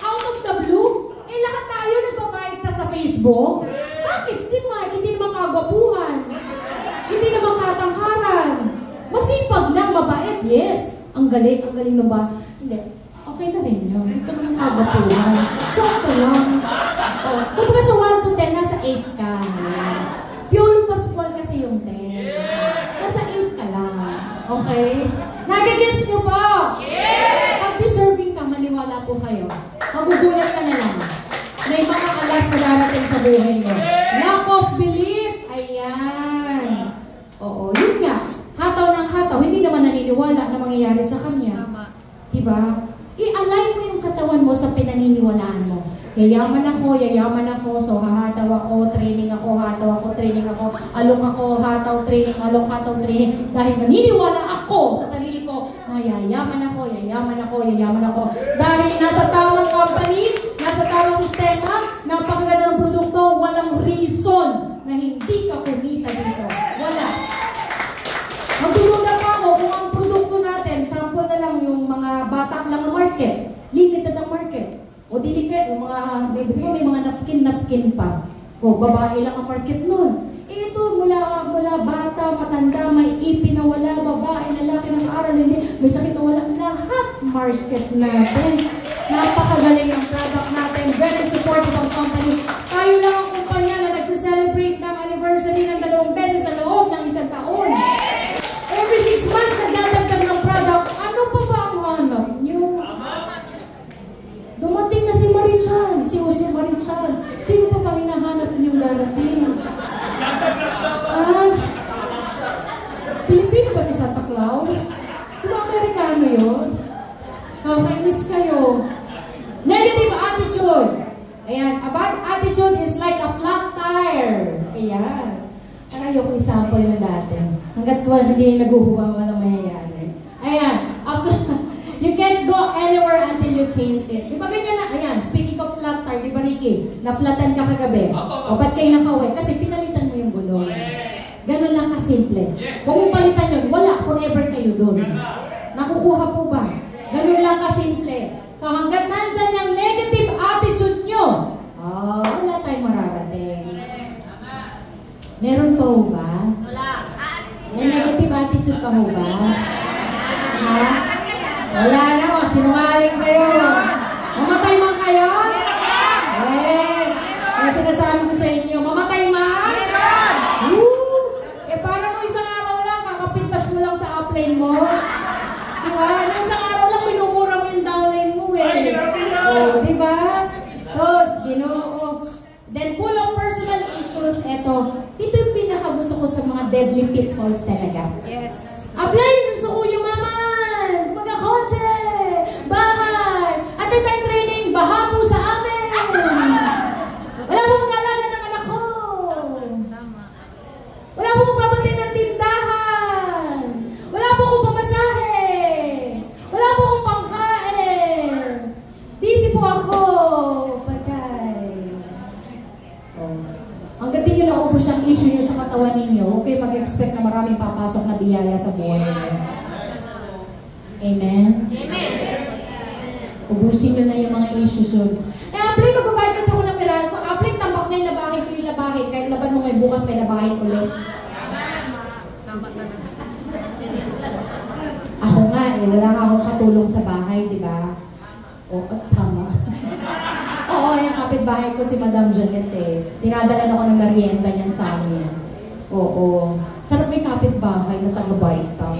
out of the blue, eh lahat tayo nagbabayad na sa Facebook. Bakit si Mike hindi naman kagwapuhan? Hindi naman katangkaran. Masipag lang, mabait, yes. Ang galing na ba? Hindi. Okay na rin yun. Hindi ka naman kagwapuhan. Sakto lang. Oh, kumbaga sa 1 to 10, nasa 8 ka. Pure Pascual kasi yung 10. Nasa 8 ka lang. Okay? Nagigets nyo po? Yes! Pag deserving ka, maniwala po kayo. Magugulat ka na lang. May mga alas na darating sa buhay mo. Lack of belief. Ayan. Oo, yun nga. Hataw ng hataw, hindi naman naniniwala na mangyayari sa kanya. Diba? I-align mo yung katawan mo sa pinaniniwalaan mo. Yayaman ako, so hahataw ako, training ako, hataw ako, training ako, alok ako, hataw, training, alok, hataw, training. Dahil naniniwala ako sa sarili ko na yayaman ako. Dahil nasa tamang company, nasa tamang sistema, napakaganda ng produkto, walang reason na hindi ka kumita dito. Wala. Magdududa pa ako kung ang produkto natin, sample na lang yung mga bata lang ang market, limited ang market. O delicate, yung mga, may mga napkin pa. O babae lang ang market nun. Eh ito, mula bata, matanda, may ipin na wala, babae, lalaki ng aral, hindi, may sakit na wala, lahat market natin. Napakagaling ang product natin, very supportive ang company. Tayo lang ang kumpanya na nagsiselebrate ng anniversary ng 2 beses sa loob ng 1 taon. si Jose Marichal. Sino pa ba hinahanap niyong darating? Pilipino ba si Santa Claus? Di ba Amerikano yun? Kakainis kayo. Negative attitude. Ayan, a bad attitude is like a flat tire. Ayan. Parang ayoko example yung dati. Hanggat hindi naguhuwa, walang mayayari. Ayan. You can't go anywhere until you change it. Di ba ganyan na? Ayan, speaking of flat tire, di ba Ricky? Na-flatan ka kagabi. O ba't kayo nakaway? Kasi pinalitan mo yung gulong. Ganun lang kasimple. Kung mo palitan yun, wala. Forever kayo dun. Nakukuha po ba? Ganun lang kasimple. Hanggat nandyan yung negative attitude nyo, wala tayong mararating. Meron pa ho ba? Wala. May negative attitude pa ho ba? Ha? Wala na. Sinungaling kayo. Mamatay man kayo? May sinasabi ko sa inyo. Mamatay man? Parang mo isang araw lang, kakapintas mo lang sa upline mo. Diba? Isang araw lang, minumura mo yung downline mo diba? Sos, Ginoo. Then, full of personal issues, ito yung pinakagusto ko sa mga deadly pitfalls talaga. Yes. Upline, gusto ko yung maman, magkakotse, bahay, at tayo training, baha po sa amin. Wala po mag-alaga ng anak ko. Wala po magbabatay ng tindahan. Wala po akong pamasahe. Wala po akong pangkain. Busy po ako. Patay. Hanggat din nyo naubos ang issue nyo sa katawan ninyo, huwag kayo mag-expect na maraming papasok na biyaya sa buhay nyo. Amen? Amen. Ubusin nyo na yung mga issues nyo. Apply, magbabayad kasi ako ng Meralco. Apply, tambak na yung labahin ko yung labahin. Kahit laban mo may bukas, may labahin ulit. Ako nga wala nga akong katulong sa bahay, di ba? Tama. Oo, yung kapitbahay ko si Madam Janet Dinadalan ako ng merienda niyan sa amin. Oo. Sarap may kapitbahay na taga-bait ka.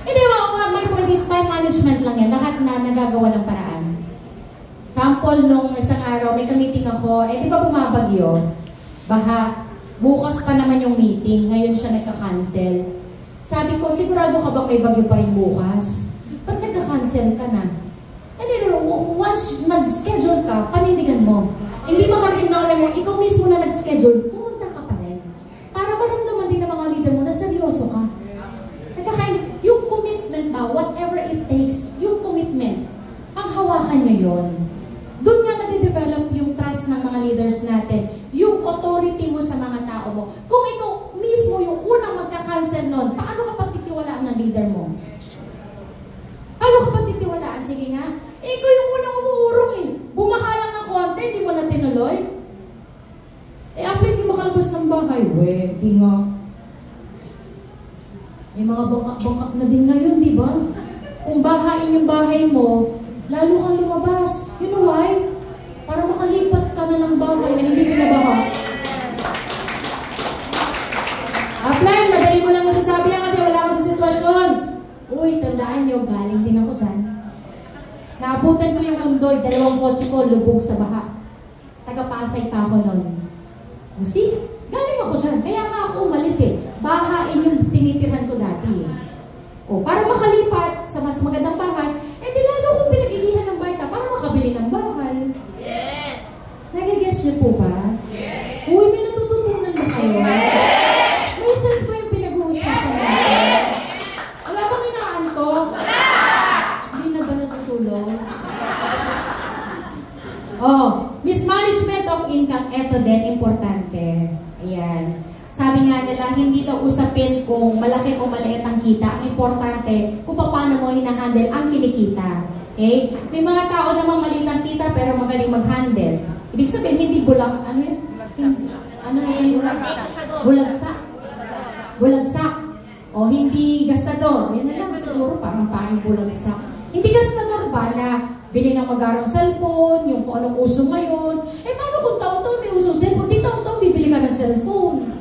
Di ba, my point is time management lang yan. Lahat na nagagawa ng paraan. Sample, nung isang araw, may ka-meeting ako. Di ba bumabagyo? Baha. Bukas pa naman yung meeting. Ngayon siya nagka-cancel. Sabi ko, sigurado ka bang may bagyo pa rin bukas? Ba't nagka-cancel ka na? Once nag-schedule ka, panindigan mo. Hindi makarating na ulit mo, ikaw mismo na nag-schedule, pumunta ka pa rin. Para maramdaman din ng mga leader mo na seryoso ka. Yung commitment ba, whatever it takes, yung commitment, ang hawakan nyo yun. Doon nga nade-develop yung trust ng mga leaders natin, yung authority mo sa mga tao mo. Kung ikaw mismo yung unang magka-cancel nun, paano ka pagtitiwalaan ng leader mo? Paano ka pagtitiwalaan? Sige nga. Ikaw yung unang umuurong Bumaka lang ng konti, hindi mo na tinuloy. Apply, hindi makalabas ng bahay. Di nga. May mga bangkak na din ngayon, di ba? Kung bahain yung bahay mo, lalo kang lumabas. You know why? Para makalipat ka na ng bahay na hindi binabaha. Apply, madali mo lang masasabi yan kasi wala ka sa sitwasyon. Uy, tandaan nyo, galing din ako dyan. Naabutan ko yung undoy, 2 kotse ko, lubog sa baha. Taga-Pasay pa ako nun. See? Galing ako dyan. Kaya nga ako umalis Bahain yung tinitirhan ko dati para makalipat sa mas magandang bahay, di lalo kong pinag-ilihan ng baita para makabili ng bahay. Yes! Nagigets niyo po ba? Yes! Uy, may natututunan ba kayo? Yes! May sense pa yung pinag-uusapan natin? Wala bang inaantok? Wala! Hindi na ba natutulog? Mismanagement of income, eto din, importante. Ayan. Sabi nga nila, hindi daw usapin kung malaki o maliit ang kita. Ang importante, kung paano mo hinahandle ang kinikita. Okay? May mga tao namang maliit ang kita pero magaling mag-handle. Ibig sabihin, hindi bulag, bulagsak. O hindi gastador. Yan na lang siguro, parang paing bulagsak. Hindi gastador ba na bili ng magarang cellphone, yung kung anong uso ngayon. Paano kung taon-taon may usong cellphone? Di taon-taon bibili ka ng cellphone.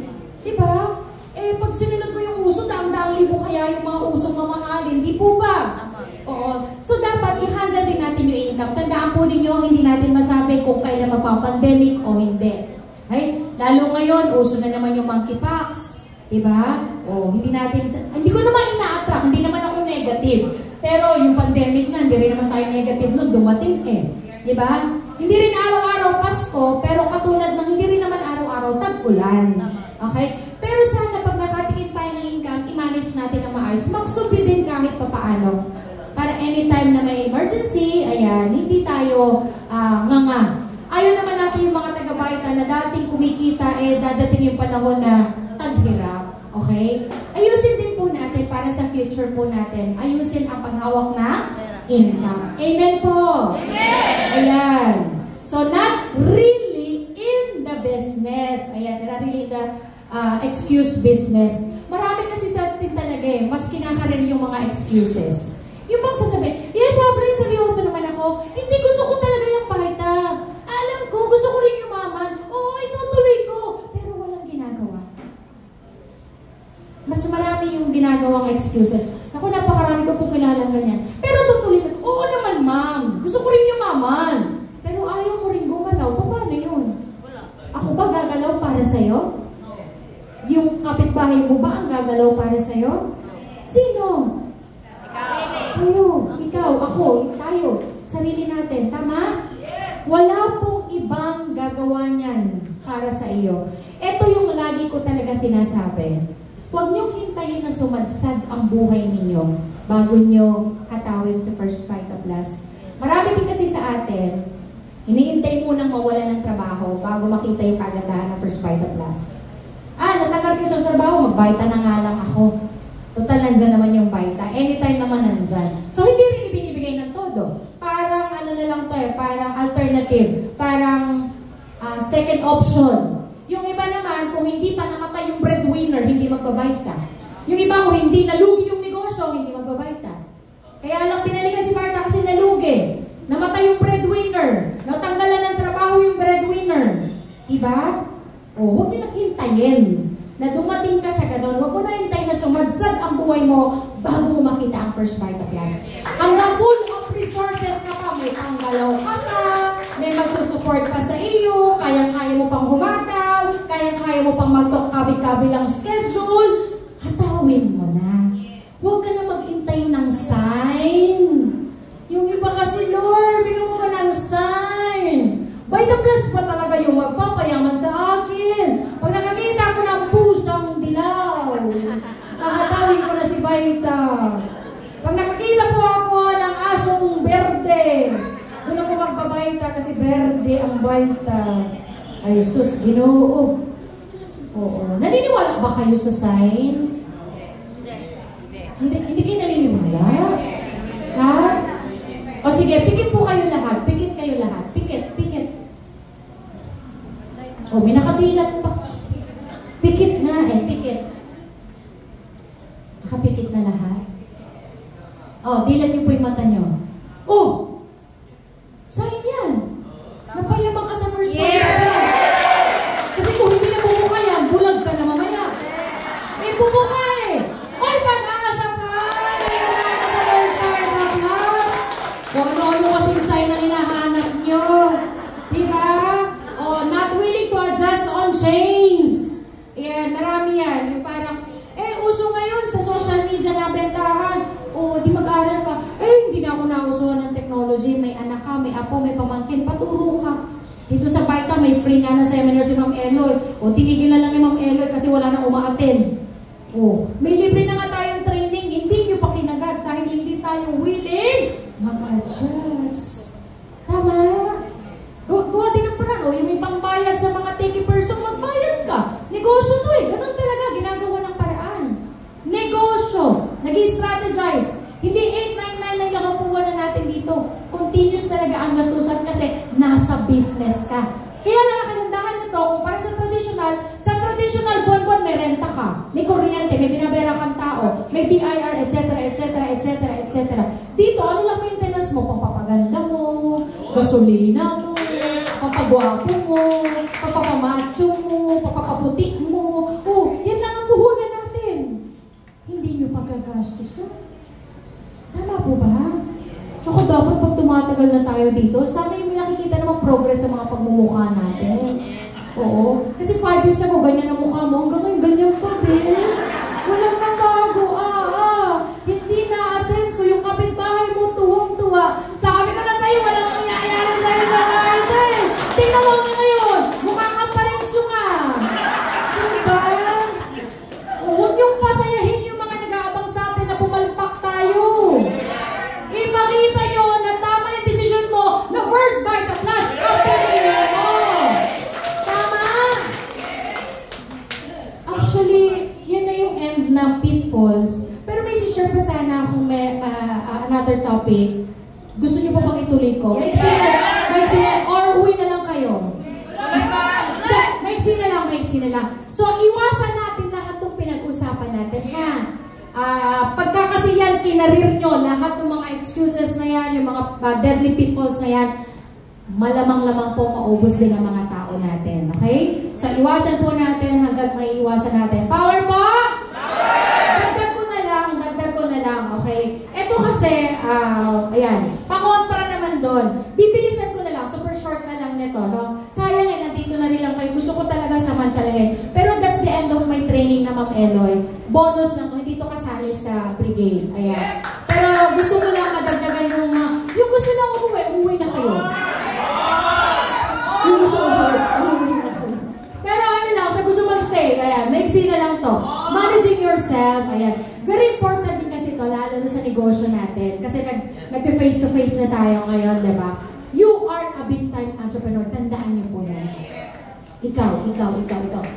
Diba? Pag sinunod mo yung uso, daang-daang libo kaya yung mga usong mamahalin. Di po ba? O Oo. So dapat i-handle din natin yung income. Tandaan po ninyo, hindi natin masabi kung kailan magpa-pandemic o hindi. Okay? Lalo ngayon, uso na naman yung monkeypox. Diba? O, hindi ko naman ina-attract, hindi naman ako negative. Pero yung pandemic na, hindi rin naman tayo negative nun, dumating eh. Diba? Hindi rin araw-araw Pasko, pero katulad ng hindi rin naman araw-araw tag-ulan. Okay? Pero sana pag nakatikim tayo ng income, i-manage natin na maayos. Magsubi din kahit papaano. Para anytime na may emergency, ayan, hindi tayo nganga. Ayaw naman natin yung mga taga-baita na dating kumikita, dadating yung panahon na taghirap. Okay? Ayusin din po natin para sa future po natin. Ayusin ang paghawak na income. Amen po? Amen! Ayan. So, not really in the business. Ayan, not really in the excuse business. Marami kasi sa atin talaga mas kinakarir yung mga excuses. Yung bang sasabihin, yes, Abraham, seryoso naman ako. Hindi, gusto ko talaga yung baita. Alam ko, gusto ko rin yumaman. Oo, itutuloy ko. Pero walang ginagawa. Mas marami yung ginagawang excuses. Ako, napakarami ko po kilalang ganyan. Pero tutuloy mo, oo naman, ma'am. Gusto ko rin yumaman. Pero ayaw mo rin gumalaw. Paano yun? Ako ba gagalaw para sa'yo? Yung kapitbahay mo ba ang gagalaw para sa'yo? Sino? Kayo, ikaw, ako, tayo, sarili natin, tama? Wala pong ibang gagawa niyan para sa iyo. Ito yung lagi ko talaga sinasabi. Huwag niyong hintayin na sumadsad ang buhay ninyo bago niyo hatawin sa First Vita Plus. Marami din kasi sa atin, hinihintay munang mawala ng trabaho bago makita yung kagandahan ng First Vita Plus. Natanggal kayo sa trabaho, mag-Vita na nga lang ako. Total, nandyan naman yung Vita. Anytime naman nandyan. So, hindi rin ibinibigay ng todo. Parang, ano na lang to parang alternative. Parang second option. Yung iba naman, kung hindi pa namatay yung breadwinner, hindi magbabayta. Yung iba, kung hindi nalugi yung negosyo, hindi magbabayta. Kaya lang pinalikan si Marta kasi nalugi. Namatay yung breadwinner. Natanggalan ng trabaho yung breadwinner. Diba? Huwag nyo nang hintayin na dumating ka sa ganon. Huwag mo na hintayin na sumadsad ang buhay mo bago makita ang First Vita Plus. Hanggang full of resources ka pa, may panggalaw ka pa, may magsusupport pa sa iyo, kayang-kaya mo pang humataw, kayang-kaya mo pang magtok-kabi-kabilang schedule, hatawin mo na. Huwag ka na maghintay ng sign. Yung iba kasi, Lord, bigyan mo ka ng sign. Vita Plus pa talaga yung magpapayaman sa akin. Pag nakakita ko ng pusang dilaw, nakatawin ko na si Vita. Pag nakakita po ako ng asong berde, doon ako magbabaita kasi berde ang Vita. Ay, sus, Ginoo. Oo. Naniniwala ba kayo sa sign? Hindi kayo naniniwala? Ha? O sige, pikit po kayo lahat. Pikit kayo lahat. Pikit. O, may nakadilat pa. Pikit nga pikit. Nakapikit na lahat. O, dilat niyo po yung mata niyo. Oh! Sign yan! Napayabang ka sa First Vita. Kasi kung hindi na bumuka yan, bulag ka na mamaya. Bumuka May pag-asa pa! May pag-asa sa First Vita Plus! Kung ano-ano kasing sign na hinahanap niyo. Diba? Not willing to adjust on change. Yan, marami yan. Yung parang, uso ngayon sa social media na bentahan. Di mag-aral ka. Hindi na ako nausuhan ng technology. May anak ka, may apo, may pamangkin. Paturo ka. Dito sa Vita, may free nga na seminar si Ma'am Eloy. Tinigil na lang ni Ma'am Eloy kasi wala na umaattend. May libre na nga tayong training. Hindi nyo pa kinagat dahil hindi tayo willing mag-adjust. Tama? Gawa din ang parang, yung may pangbayad sa mga take person, magbayad ka. Negosyo to Ganun talaga, ginagawa ng paraan. Negosyo. Nag-i-strategize. Hindi 899 lang ang puwan na natin dito. Continuous talaga ang gastusan kasi nasa business ka. Kaya lang ang kagandahan nito, kung para sa traditional buwan-buwan may renta ka, may kuryente, may binabera kang tao, may BIR, etc., etc., etc., etc. Dito, ano lang maintenance mo? Pampapaganda mo, gasolina mo, papagwapo mo, papapamacho mo, papapaputi mo. Yan lang ang puhunan natin. Hindi nyo pagkagastusan. Tama po ba? Tsaka dapat pag tumatagal na tayo dito, sana yung nakikita namang progress sa mga pagmumukha natin. Oo. Kasi 5 years ago, ganyan ang mukha mo, hanggang ngayon, ganyan pa din. Walang nabago. Hindi na asenso. Yung kapitbahay mo, tuwang-tuwa. Sabi ko na sa'yo, walang mangyayari sa'yo sa bahay. Tingnan mo nga ngayon. Mukha kang parensyo nga. Diba? Huwag niyong pasayahin yung mga nag-aabang sa atin na pumalpak tayo. Ipakita nyo na tama yung desisyon mo na first Vita Plus ang pinili mo. Tama? Actually, yan na yung end ng pitfalls. Pero may si-share pa sana akong may another topic. Gusto niyo pa bang ituloy ko? Maiksi na, or uwi na lang kayo? Maiksi na lang. So, iwasan natin lahat ng pinag-usapan natin, ha? Pagka kasi yan, kinarir nyo, lahat ng mga excuses na yan, yung mga deadly pitfalls na yan, malamang-lamang po maubos din ang mga tao natin. Okay? So, iwasan po natin hanggang may iwasan natin. Power po! Dagdag ko na lang. Okay? Ito kasi, ayan, pangontra naman doon. Bibilisan ko na lang, super short na lang nito, no? Sayang nandito na rin lang kayo. Gusto ko talaga samantalahin. Pero that's the end of my training na Ma'am Eloy. Bonus lang ko, hindi to kasali sa brigade. Ayan. Pero gusto ko lang madagdagan yung gusto lang umuwi na kayo. Yung gusto umuwi na kayo. Pero ano lang, sa gusto mag-stay, ayan, maiksi na lang to. Managing yourself, ayan. Very important din kasi to, lalo na sa negosyo natin. Kasi nag-face-to-face na tayo ngayon, di ba? You are a big-time entrepreneur. Tandaan niyo po yan. Ikaw.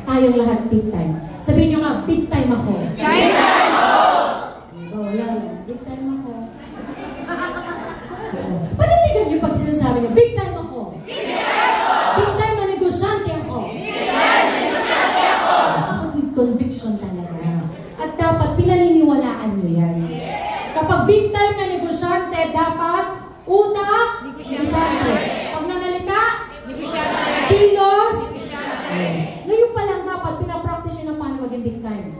Tayong lahat big time. Sabihin niyo nga, big time ako. Big time ako! Diba, wala. Big time ako. Panindigan niyo pag sinasabi niyo, big time ako. Big time na negosyante ako. Dapat with conviction talaga. At dapat pinaniniwalaan niyo yan. Kapag big time na negosyante, dapat utak, negosyante. Pag nanalita, negosyante. Kilos, ngayon pa lang dapat pinapractice yun ng paano maging big time.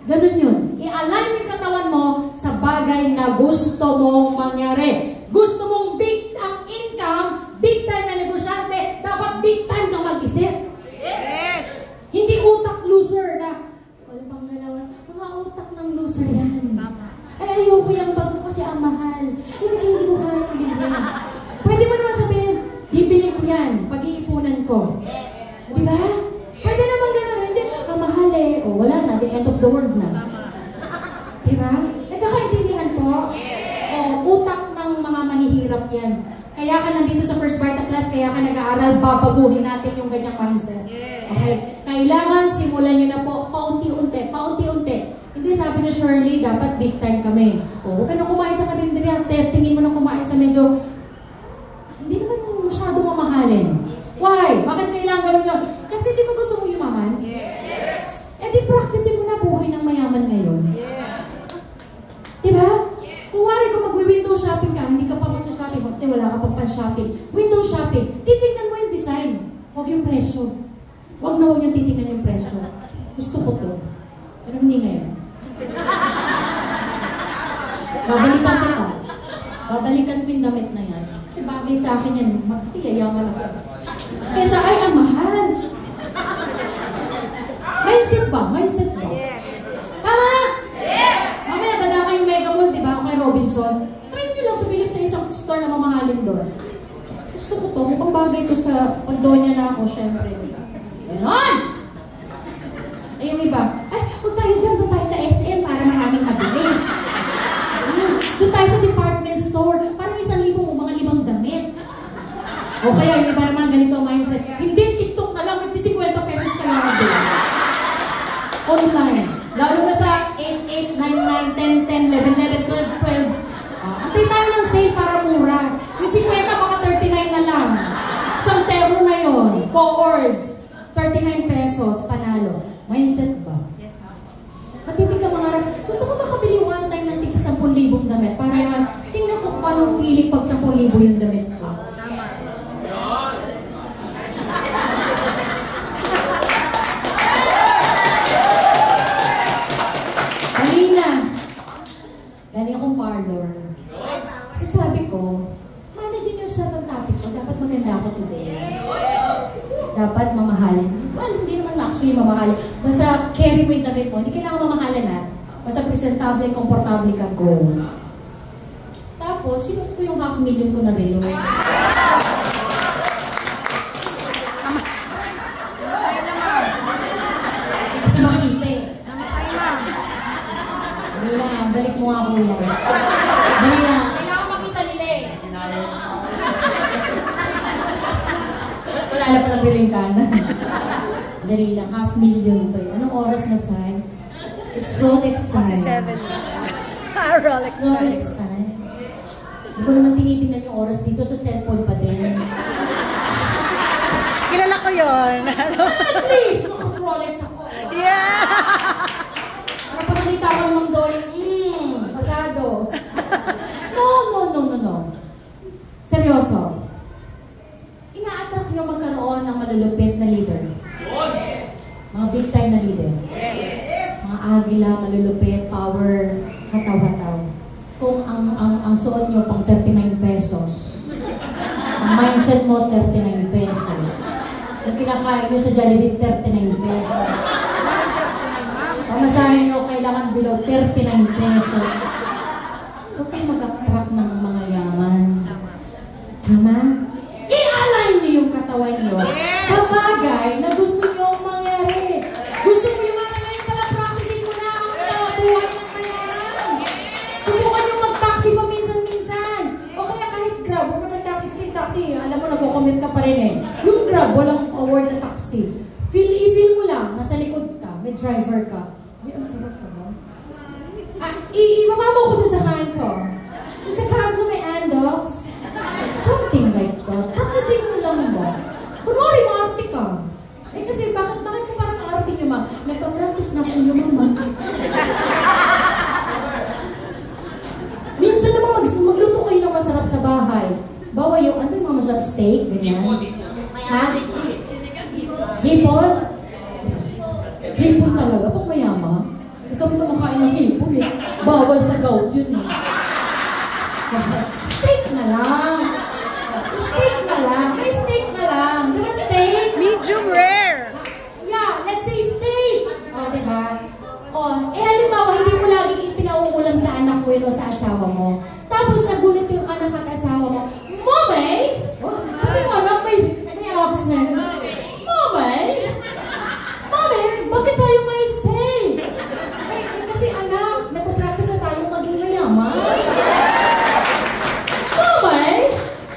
Ganun yun. I-align mo yung katawan mo sa bagay na gusto mong mangyari. Gusto mong big ang income, big time na negosyante, dapat big time ka mag-isip. Yes! Hindi utak loser na, walang pang galawan, mga utak ng loser yan. Ay, ayoko yung bag mo kasi ang mahal. Kasi hindi ko kaya yung bilhin. Pwede mo naman sabihin, bibili ko yan, pag-iipunan ko. Diba? Pwede naman gano'n. Hindi, ang mahal eh. O, wala na, the end of the world na. Diba? Nagkakaintindihan po? O, utak ng mga mahihirap yan. Kaya ka nandito sa First Vita Plus, kaya ka nag-aaral, babaguhin natin yung ganyang mindset. Okay? Kailangan simulan nyo na po, paunti-unti. Hindi sabi ni Shirley, dapat big time kami. O, huwag ka na kumain sa karinderya, testingin mo na kumain sa medyo, hindi naman masyado mamahalin. Why? Bakit kailangan gano'n yun? Kasi di ba gusto mo yumaman? Yes. Eh di practicein mo na buhay ng mayaman ngayon. Yeah. Diba? Kung wari kung mag-window shopping ka, hindi ka pa mag-shopping kasi wala ka pang pan-shopping. Window shopping, titignan mo yung design. Huwag yung presyo. Huwag yung titignan yung presyo. Gusto ko to. Pero hindi ngayon. Babalikan ko yung damit na yan. Kasi bagay sa akin yan. Kasi yayaman ako. Kesa ay ang mahal. Mindset ba? Yes. Tama? Yes. Mamaya dala kayong Mega Mall, di ba? O kay Robinson. Try nyo lang sumilip sa isang store na mamahalin doon. Gusto ko to. Mukhang bagay to sa pagdonya na ako, syempre, di ba? Ganon! Ay, yung iba. Ay, huwag tayo dyan. Doon tayo sa SM para maraming mabili. Doon tayo sa department store. Parang 1,000 mga 5 damit. O kaya yung iba naman ganito ang mindset. Hindi, TikTok na lang, 50 pesos ka lang doon. Online. Lalo na sa 8, 8, 9, 9, 10, 10, 11, 11, 12, 12. Antay tayo ng sale para mura. Yung 50 baka 39 na lang. Isang terno na yun. Co-ords. 39 pesos, panalo. Mindset ba? Yes, sir. Matindi ka mangarap. Gusto ko makabili one time ng tig sa 10,000 damit para tingnan ko kung paano feeling pag 10,000 yung damit ko. Galing akong parlor. Kasi sabi dapat mamahalin. Well, hindi naman actually mamahalin. Basta carry mo yung damit mo. Hindi kailangan mamahalin na. Basta presentable, komportable ka, go. Tapos, sinuot ko yung 500,000 ko na relo. Kasi makita eh. Dali lang, balik mo nga kuya. Dali lang. Kailangan makita nila eh. Wala na palang bilingkana. Dali lang, 500,000 to. Anong oras na saan? It's Rolex time. Kasi 7. Rolex time. Rolex time. Hindi ko naman tinitingnan yung oras dito sa cellphone pa din. Kilala ko yun. At least, Rolex ako. Yeah! Para pag nakita ko naman doon, pasado. No. Seryoso. Ina-attract nyo magkaroon ng malulupit na leader. Mga big time na leader. Mga agila, malulupit, power, hataw-hataw. Kung ang suot nyo pang 39 pesos, ang mindset mo 39 pesos, yung kinakain nyo sa Jollibee 39 pesos, pamasahin nyo kailangan below 39 pesos, huwag kayo mag-attract ng mga yaman. Tama? I-align nyo yung katawan nyo sa bagay na gusto nyo mangyari. Gusto mo yung mga ngayon pala, practicing mo na ang mga buhay ng mayaman. Subukan yung mag-taxi paminsan-minsan. O kaya kahit Grab, huwag mag-taxi kasi taxi, alam mo, nagko-comment ka pa rin eh. Yung Grab, walang award na taxi. I-feel mo lang, nasa likod ka, may driver ka. Ay, ang sarap ka ba? Ibaba mo ko dun sa kanto. Yung sa kanto may andox. Something like that. Practicing mo lang ba? Kunwari, maarte ka. Eh kasi bakit ka parang maarte nyo, ma'am? Nagpa-practice na po yung ma'am. Minsan naman magluto kayo ng masarap sa bahay. Bawa yung, ano yung mga masarap steak? Ganyan. Ha? Hipon? Hipon talaga, pang mayama. Hindi kami kumakain ng hipon eh. Bawal sa gout yun eh. Steak na lang. Steak na lang. May steak na lang. Diba steak? Medium rare. Yeah, let's say steak. O, diba? O, halimbawa, hindi mo laging pinauulam sa anak mo o sa asawa mo. Tapos nagulit yung anak at asawa mo. Momay! Pati mo anak, may ox na. Momay! Bakit tayo may steak? Kasi anak, nagpa-practice na tayo maging mayaman.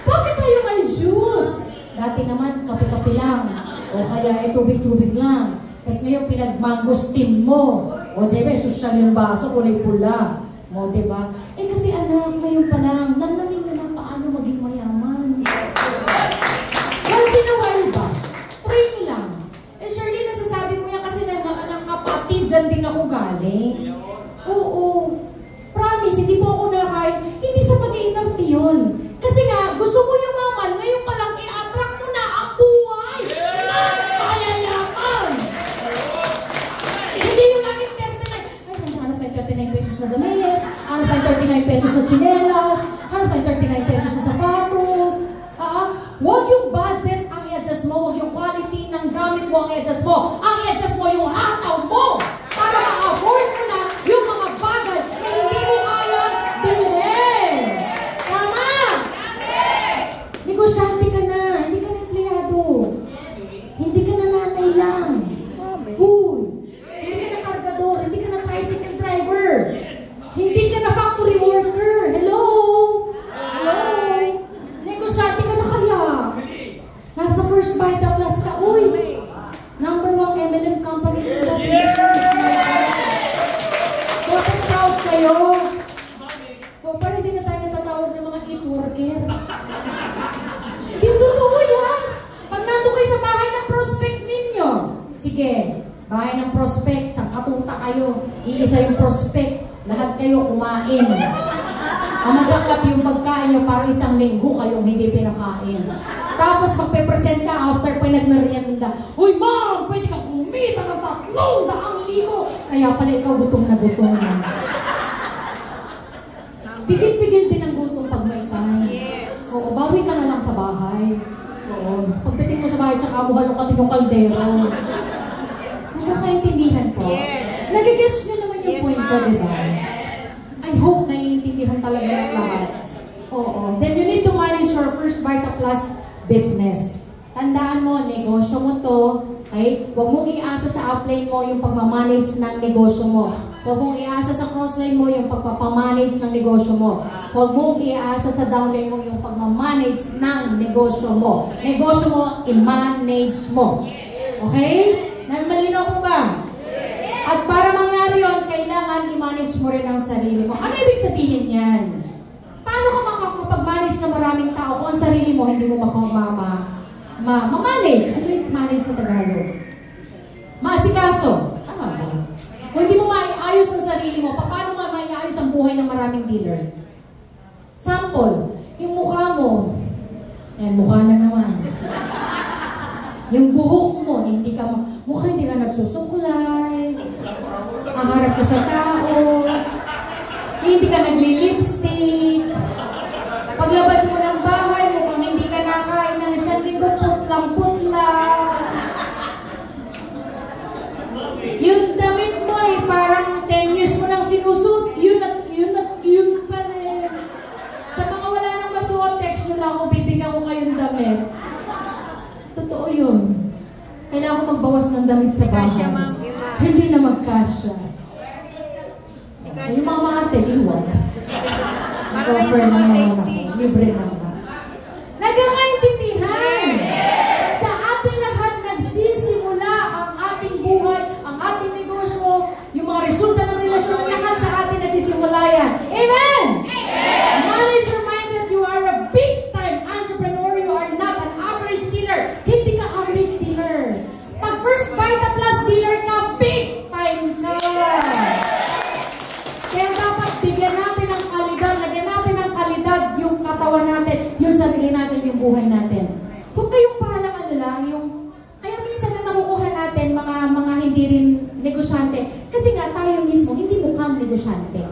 Bakit tayo may juice? Dati naman, kape-kape lang. O kaya tubig-tubig lang. Tapos ngayon, pinag-mangosteen mo. O diba, sosyal yung baso, kulay pula. O diba? Kasi anak, ngayon pa lang, nalamin nyo lang paano maging mayaman. Once in a while ba? Try nyo lang. Shirley, nasasabi mo yan kasi ng kapatid, dyan din ako galing. Oo. Promise, hindi po ako nakain. Hindi sa pag-iinarte yun. Kasi nga, gusto mo yung maman, ngayon pa lang i-attract mo na ang buhay. Kaya yaman. Hindi yung laging 39. Ay, hanap tayo 39 pesos na damit. Hanap tayo 39 pesos sa tsinelas. Hanap tayo 39 pesos sa sapatos. Huwag yung budget ang i-adjust mo. Huwag yung quality ng gamit mo ang i-adjust mo. Ang i-adjust mo yung hataw mo. Para ma-afford mo na yung mga bagay na hindi mo kaya bilhin. Tama? Negosyante ka na. Hindi ka na empleyado. Hindi ka na nanay lang. Huy. Hindi ka na kargador. Hindi ka na tricycle driver. Hindi ka na factory worker. Hello? Negosyante ka na kaya. Nasa First Vita Plus ka. Uy. Number 1 MLM company in the Philippines. Dapat proud kayo. O, parang hindi na tayo natatawag ng mga eat worker. Di totoo yan. Pag nandun kayo sa bahay ng prospect ninyo, sige, bahay ng prospect, sa katuta kayo, iisa yung prospect, lahat kayo kumain. Ang masaklap yung pagkain nyo, parang isang linggo kayong hindi pinakain. Tapos magpe-present ka after pa nagmerienda. Uy, ma'am, pwede kang kumita ng 300,000. Kaya pala ikaw gutom na gutom. Pigil-pigil din ang gutom pag may time. Yes. Oo, bawi ka na lang sa bahay. Oo. Pagdating mo sa bahay, tsaka mo halong kami ng kaldero. Nagkakaintindihan po? Yes. Nagigets nyo naman yung Yes, point ko, ma'am. di ba? I hope naiintindihan talaga ng lahat. Oo. Then you need to manage your First Vita Plus business. Tandaan mo, negosyo mo to, okay? Huwag mong iasa sa upline mo yung pagmamanage ng negosyo mo. Huwag mong iasa sa crossline mo yung pagpapamanage ng negosyo mo. Huwag mong iasa sa downline mo yung pagmamanage ng negosyo mo. Negosyo mo, i-manage mo. Okay? Malinaw po ba? At para mangyari yun, kailangan i-manage mo rin ang sarili mo. Ano ibig sabihin yan? Paano ka makakapag-manage ng maraming tao kung ang sarili mo hindi mo ma-manage? Ano yung manage sa Tagalog? Maasikaso. Tama ba? Kung hindi mo maiayos ang sarili mo, paano nga maiayos ang buhay ng maraming dealer? Sample, yung mukha mo. Ayan, mukha na naman. Yung buhok mo, hindi ka nagsusuklay, aharap ka sa tao, hindi ka nagli-lipstick, paglabas mo ng bahay, mukhang hindi ka nakain ng isang linggo, putlang-putla. Yung damit mo ay parang 10 years mo nang sinusot, yun pa rin. Sa mga wala nang masuot, text nyo lang ako, bibigyan ko kayong damit. Totoo yun. Kailangan ko magbawas ng damit sa bahay. Kasya, ma'am. Hindi na magkasya. Yung mga ate, iwag. Offer lang naman ako. Libre lang ba? Nagkakaintindihan! Sa ating lahat nagsisimula ang ating buhay, ang ating negosyo, yung mga resulta ng relasyon, lahat sa atin nagsisimula yan. Amen! Manage your mindset. You are a big-time entrepreneur. You are not an average dealer. Hindi ka average dealer. Pag First Vita Plus dealer ka, big-time ka. Kaya dapat bigyan natin ng kalidad, lagyan natin ng kalidad yung katawan natin, yung sarili natin, yung buhay natin. Huwag kayong parang kaya minsan na nakukuha natin mga hindi rin negosyante, kasi nga tayo mismo, hindi mukhang negosyante.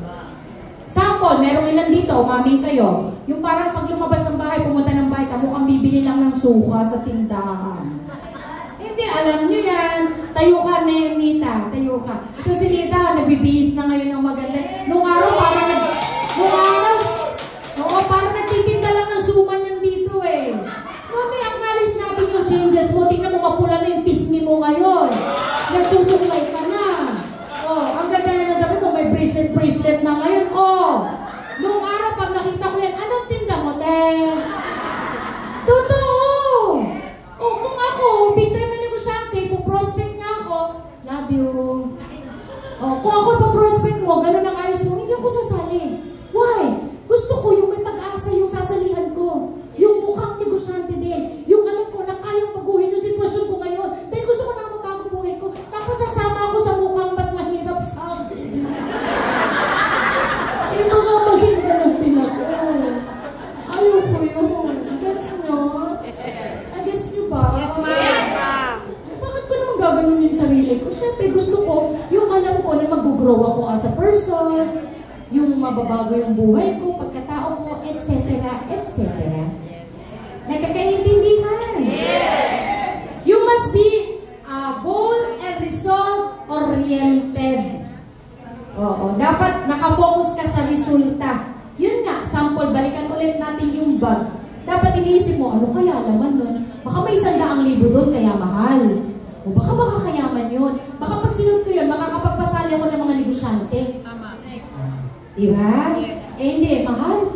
Sample, merong ilan dito, maming kayo, yung parang pag lumabas ng bahay, pumunta ng bahay, mukhang bibili lang ng suka sa tindahan. Hindi, alam nyo yan. Tayo ka, Nita. Tayo ka. Ito si Nita, nagbibihis na ngayon ng maganda. Nung araw, parang nagtitinda lang ng suman yan dito eh. Noon eh, acknowledge natin yung changes mo. Tingnan mo, mapula na yung pisngi mo ngayon. Nagsusuklay ka na. Oh, ang ganda na ng damit mo, may bracelet na ngayon. Oh, nung araw, pag nakita ko yan, anong tinda mo, te? Totoo! O kung ako, big time na negosyante, prospect nga ako, love you. O kung ako prospect mo, ganun ang ayos mo, hindi ako sasali. Why? Gusto ko yung may pag-asa yung sasalihan ko. Yung mukhang negosyante din. Yung alam ko na kayang baguhin yung sitwasyon ko ngayon. Dahil gusto ko na mabago buhay ko. Tapos sasama ako sa mukhang mas mahirap sa akin. Yung mga maging ganun din ako. Ayaw ko yun. Gets nyo? Gets nyo ba? Yes, ma'am. Bakit ko naman gaganon yung sarili ko? Siyempre, gusto ko, yung alam ko na mag-grow ako as a person, yung mababago yung buhay ko, pagkatao ko, etc. etc. Nagkakaintindihan? Yes! You must be goal and result oriented. Oo, dapat nakafocus ka sa resulta. Yun nga, sample, balikan ulit natin yung bag. Dapat iniisip mo, ano kaya laman nun? Baka may 100,000 doon, kaya mahal. O baka makakayaman yun. Baka pag sinunod ko yun, makakapagpasali ako ng mga negosyante. Tama. Diba? Yes. Eh hindi, mahal.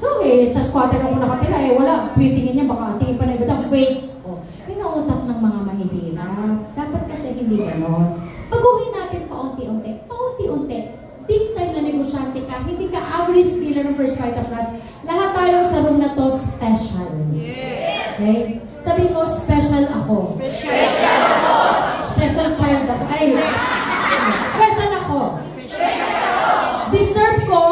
So sa squatter ako nakatira, wala. Tingin niya, baka tingin pa na iba, fake. O, pinautak ng mga manihirap. Dapat kasi hindi ganon. Baguhin natin paunti-unti. Paunti-unti. Big time na negosyante ka, hindi ka average dealer ng First Vita Plus. Lahat tayo sa room na to special. Yes. Okay? Sabihin mo, special ako. Special ako. Special child ako. Ay, special ako. Deserve ko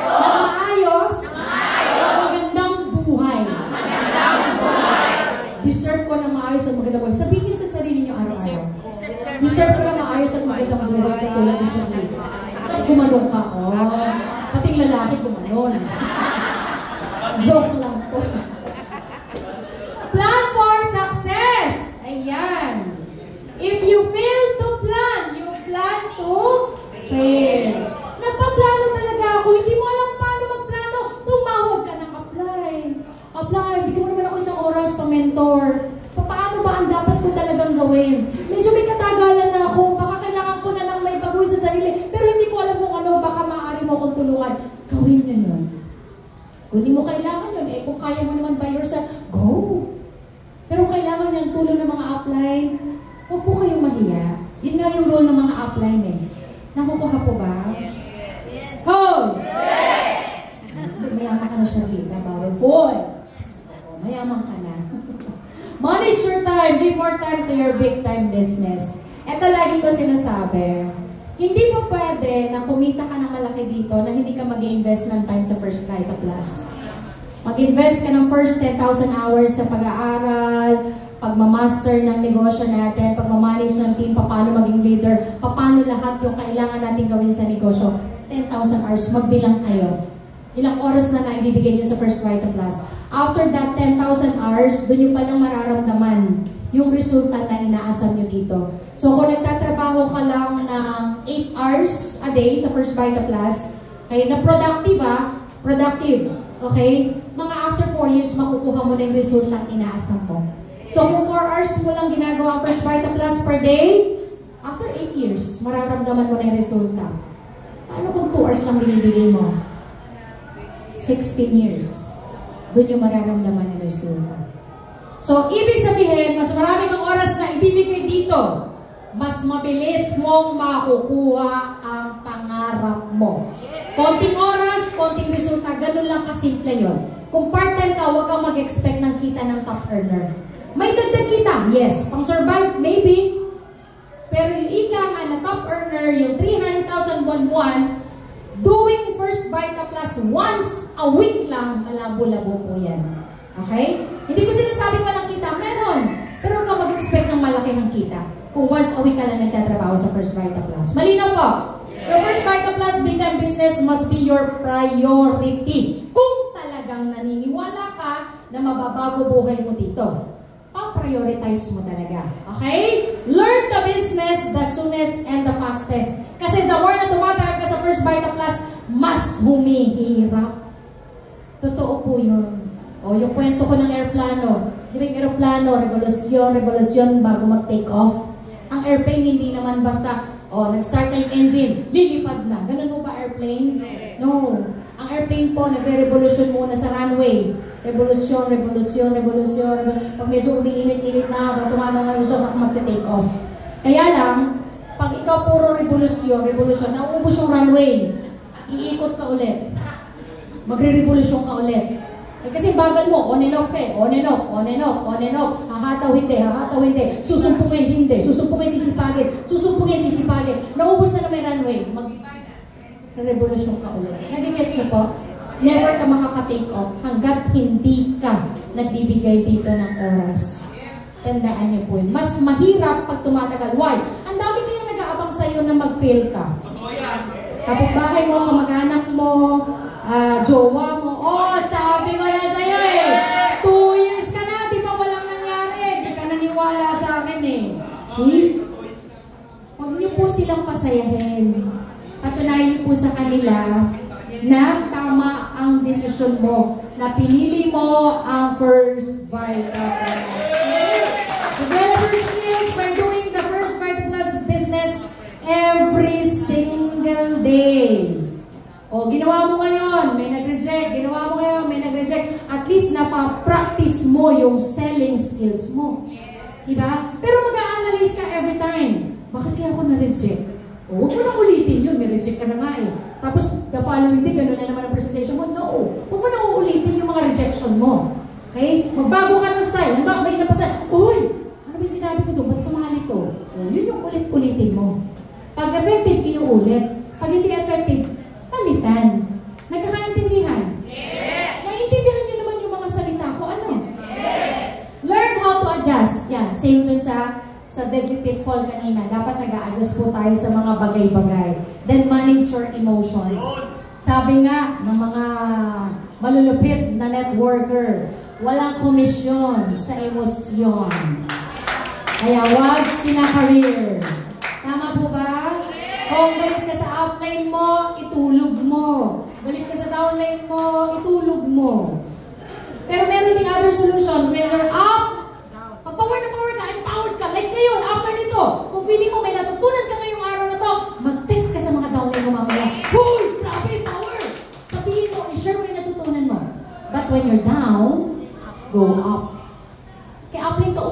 na maayos at magandang buhay. Deserve ko na maayos at magandang buhay. Sabihin niyo sa sarili niyo araw-araw. Deserve ko na maayos at magandang buhay katulad ni Shirley. Tapos gumanong ka. Oh, pating lalaki gumanon. Joke lang po. oras pa-mentor. Paano ba ang dapat ko talagang gawin? Medyo may katagalan na ako, baka kailangan ko na lang may baguhin sa sarili, pero hindi ko alam kung ano, baka maaari mo akong tulungan. Gawin nyo yun. Kung hindi mo kailangan yun, kung kaya mo naman by yourself, go! Pero kailangan niyang tulong ng mga upline, huwag po kayong mahiya. Yun nga yung role ng mga upline eh. Nakukuha po ba? Yes! Hold! Yes! Mayaman ka na siya kita, bawal. Boy! Mayaman ka na. Manage your time. Give more time to your big time business. Ito lagi ko sinasabi. Hindi po pwede na kumita ka ng malaki dito na hindi ka mag-invest ng time sa First Vita Plus. Mag-invest ka ng first 10,000 hours sa pag-aaral, pagmamaster ng negosyo natin, pagmamanage ng team, paano maging leader, paano lahat yung kailangan natin gawin sa negosyo. 10,000 hours, magbilang kayo. Ilang oras na ibibigay nyo sa First Vita Plus. After that 10,000 hours, doon yung palang mararamdaman yung resulta na inaasam nyo dito. So kung nagtatrabaho ka lang ng 8 hours a day sa First Vita Plus, kayo na productive productive, okay? Mga after 4 years, makukuha mo na yung resulta na inaasam mo. So kung 4 hours mo lang ginagawa ang First Vita Plus per day, after 8 years, mararamdaman mo na yung resulta. Paano kung 2 hours lang binibigay mo? 16 years. Doon yung mararamdaman ng resulta. So, ibig sabihin, mas marami kang oras na ibibigay dito, mas mabilis mong makukuha ang pangarap mo. Konting oras, konting resulta, ganun lang kasimple yun. Kung part-time ka, huwag kang mag-expect ng kita ng top earner. May dagdag kita, yes. Pang-survive, maybe. Pero yung ika nga na top earner, yung 300,000 buwan-buwan, doing First Vita Plus once a week lang, malabo-labo po yan. Okay? Hindi ko sinasabing walang kita, meron. Pero huwag kang mag-expect ng malaki ng kita kung once a week ka lang nagtatrabaho sa First Vita Plus. Malinaw po? Your First Vita Plus big time business must be your priority. Kung talagang naniniwala ka na mababago buhay mo dito, pa-prioritize mo talaga. Okay? Learn the business the soonest and the fastest. Kasi the more na tumatagal ka sa First Vita Plus, mas humihirap. Totoo po yun. O, yung kwento ko ng airplano. Di ba yung aeroplano, revolusyon bago mag-take off? Ang airplane hindi naman basta, nag-start na yung engine, lilipad na. Ganun mo ba airplane? No. Ang airplane po, nagre-revolution muna sa runway. Revolusyon. Pag medyo umiinit-init na, tumagal na siya, mag-take off. Kaya lang, pag ikaw puro revolusyon, nauubos yung runway. Iikot ka ulit. Magre-revolusyon ka ulit. Kasi bagal mo, on and off eh. On and off. Hahataw hindi. Susumpungin, sisipagin. Naubos na may runway. Mag-revolusyon ka ulit. Nag-gets niyo po? Never ka makaka-take off hanggat hindi ka nagbibigay dito ng oras. Tandaan niyo po yun. Mas mahirap pag tumatagal. Why? Ang dami kayong nag-aabang sa'yo na mag-fail ka. Kapag-bahay mo, kamag-anak mo, jowa mo, sabi ko yan sa'yo eh. 2 years ka na, di ba walang nangyari? Di ka naniwala sa akin eh. See? Huwag niyo po silang pasayahin. Patunayan niyo po sa kanila na tama ang desisyon mo, na pinili mo ang First Vita Plus. Develop your skills by doing the First Vita Plus business every single day. O, ginawa mo ngayon, may nag-reject. At least napapractice mo yung selling skills mo. Diba? Pero mag-a-analyze ka every time. Bakit kaya ako na-reject? O, huwag mo nang ulitin yun. May reject ka na nga eh. Tapos, the following day, gano'n na naman ang presentation mo. No. Huwag mo nang uulitin yung mga rejection mo. Okay? Magbago ka ng style. Halimbawa, may napasa, uy! Ano ba yung sinabi ko doon? Ba't sumali to? O, yun yung ulit-ulitin mo. Pag effective, inuulit. Pag hindi effective, palitan. Nagkakaintindihan? Yes! Naiintindihan nyo naman yung mga salita ko. Ano? Yes! Learn how to adjust. Yan. Same dun sa deadly pitfall kanina. Dapat nag-a-adjust po tayo sa mga bagay-bagay. Then manage your emotions. Sabi nga ng mga malulupit na networker, walang komisyon sa emosyon. Kaya wag kina-career. Tama po ba? Kung galit ka sa upline mo, itulog mo. Galit ka sa downline mo, itulog mo. Pero meron ding other solution. When you're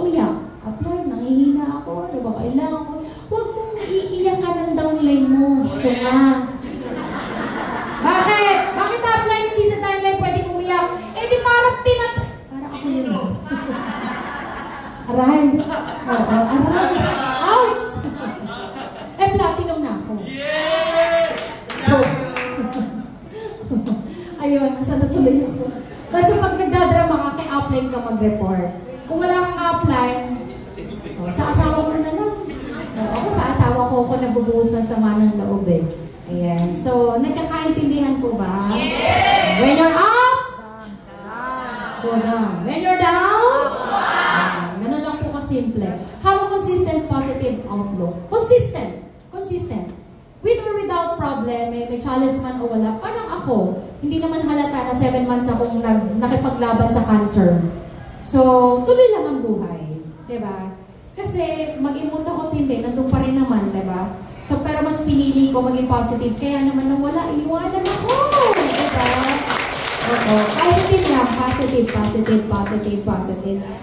umiyak. Apply, nangihina ako. Ano ba kailangan ko? Huwag mong iiyakan ng downline mo. Syunga. Bakit? Bakit upline hindi sa downline pwedeng umiyak? Eh di parang para ako yun. Aray. Oo, aray. Ouch! Eh, platinum na ako. So, ayun, nasa natuloy ako. Basta pag nagdadrama ka, kay upline ka mag-report. Kung wala kang upline, sa asawa mo na lang. Ako sa asawa ko, ako nabubuhos ng sama ng loob eh. Ayan. So, nagkakaintindihan po ba? Yes! When you're up, go down. When you're down, ganun lang po kasimple. Have a consistent positive outlook. Consistent. With or without problem, may challenge man o wala. Parang ako, hindi naman halata na 7 months akong nakipaglaban sa cancer. So, tuloy lang ang buhay. Diba? Kasi mag-emote ako hindi, nandun pa rin naman, diba? So, pero mas pinili ko maging positive. Kaya naman nang wala, iiwanan ako! Diba? Oo. Positive lang. Positive.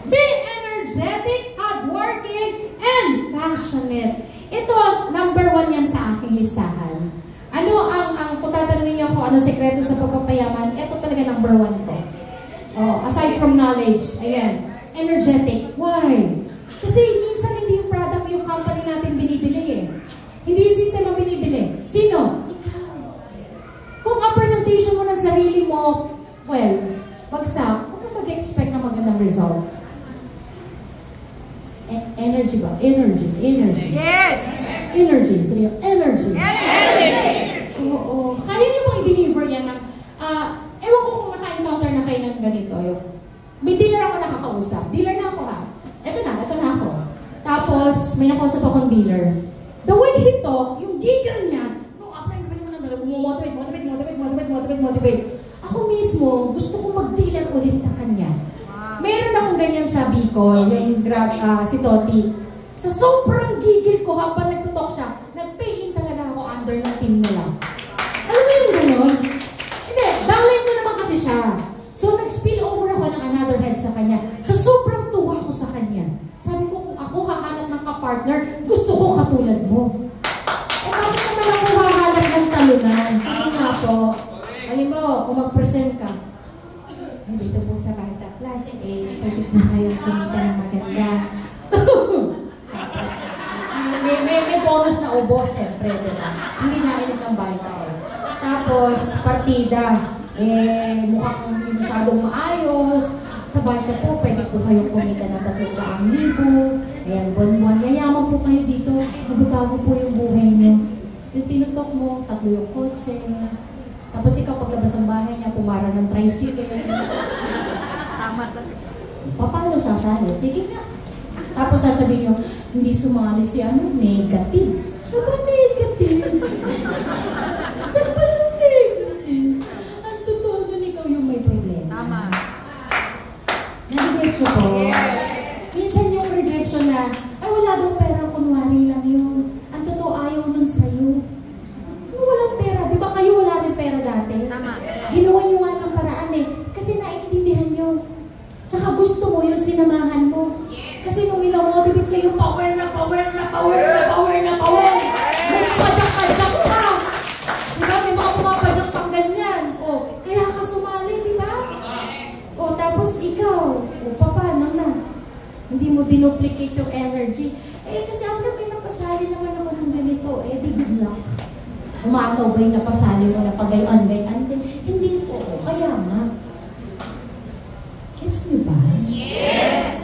Be energetic, hardworking, and passionate. Ito, number 1 yan sa aking listahan. Ano kung tatanungin niyo ako, ano sekreto sa pagpapayaman, ito talaga number 1 ko. Oh, aside from knowledge, ayan, energetic. Why? Kasi minsan hindi yung product yung company natin binibili eh. Hindi yung system ang binibili. Sino? Ikaw. Kung ang presentation mo ng sarili mo, well, bagsak, huwag kang mag-expect na magandang result. Energy ba? Energy. Yes! Energy. Sabi niyo, energy. Energy! Oo. Kaya niyo bang i-deliver yan ng, ewan ko kung naka-encounter na kayo ng ganito. May dealer ako nakakausap. Dealer na ako ha. Ito na ako. Tapos, may nakausap akong dealer. The way he talk, yung giggle niya, apply ka ba naman, motivate. Ako mismo, gusto kong mag-dealer ulit sa kanya. Meron akong ganyan sa Bicol, yung si Toti. So, sobrang gigil ko habang nagtutok siya, nag-pay-in talaga ako under ng team nila. Alam mo yung gano'n? Hindi, downline ko naman kasi siya. So, nag-spill over ako ng another head sa kanya. So, sobrang tuwa ko sa kanya. Sabi ko, kung ako hahanap ng ka-partner, gusto ko katulad mo. Eh, bakit naman ako hahanap ng talunan? Sige nga po. Alam mo, kung mag-present ka, dito po sa Bata Plus, pwede po kayong kumita ng maganda. Tapos, may bonus na ubo, syempre, diba? Hindi nainom ng Bata eh. Tapos, partida, mukhang hindi masyadong maayos. Sa Bata po, pwede po kayong kumita ng 300,000. Ayan, buwan-buwan. Yayaman po kayo dito. Mababago po yung buhay niyo. Yung tinutok mo, 3 yung kotse. Tapos ikaw paglabas ng bahay niya, pumara ng tricycle. Tama. Paano sasali? Sige nga. Tapos sasabihin niyo, hindi sumali si negative. Siya ba negative? Siya ba negative? Ang totoo nun, ikaw yung may problema. Tama. Nabigay siya po? Yes. Minsan yung rejection na, ay wala daw pera, kunwari lang yun. Ang totoo ayaw nun sa'yo. Walang pera. Di ba kayo wala rin pera dati? Tama. Ginawa nyo nga ng paraan eh. Kasi naiintindihan nyo. Tsaka gusto mo yung sinamahan mo. Kasi nung minamotivate kayo, power na power. May pajak-pajak pa. Diba? May mga pumapajak pang ganyan. O, kaya ka sumali, diba? O, tapos ikaw, paano na? Hindi mo dinuplicate yung energy. Kasi ako napasali naman ako ng ganito. Di good luck. Umataw ba yung napasali mo na pagayon? Hindi po. Kaya nga. Catch niyo ba? Yes!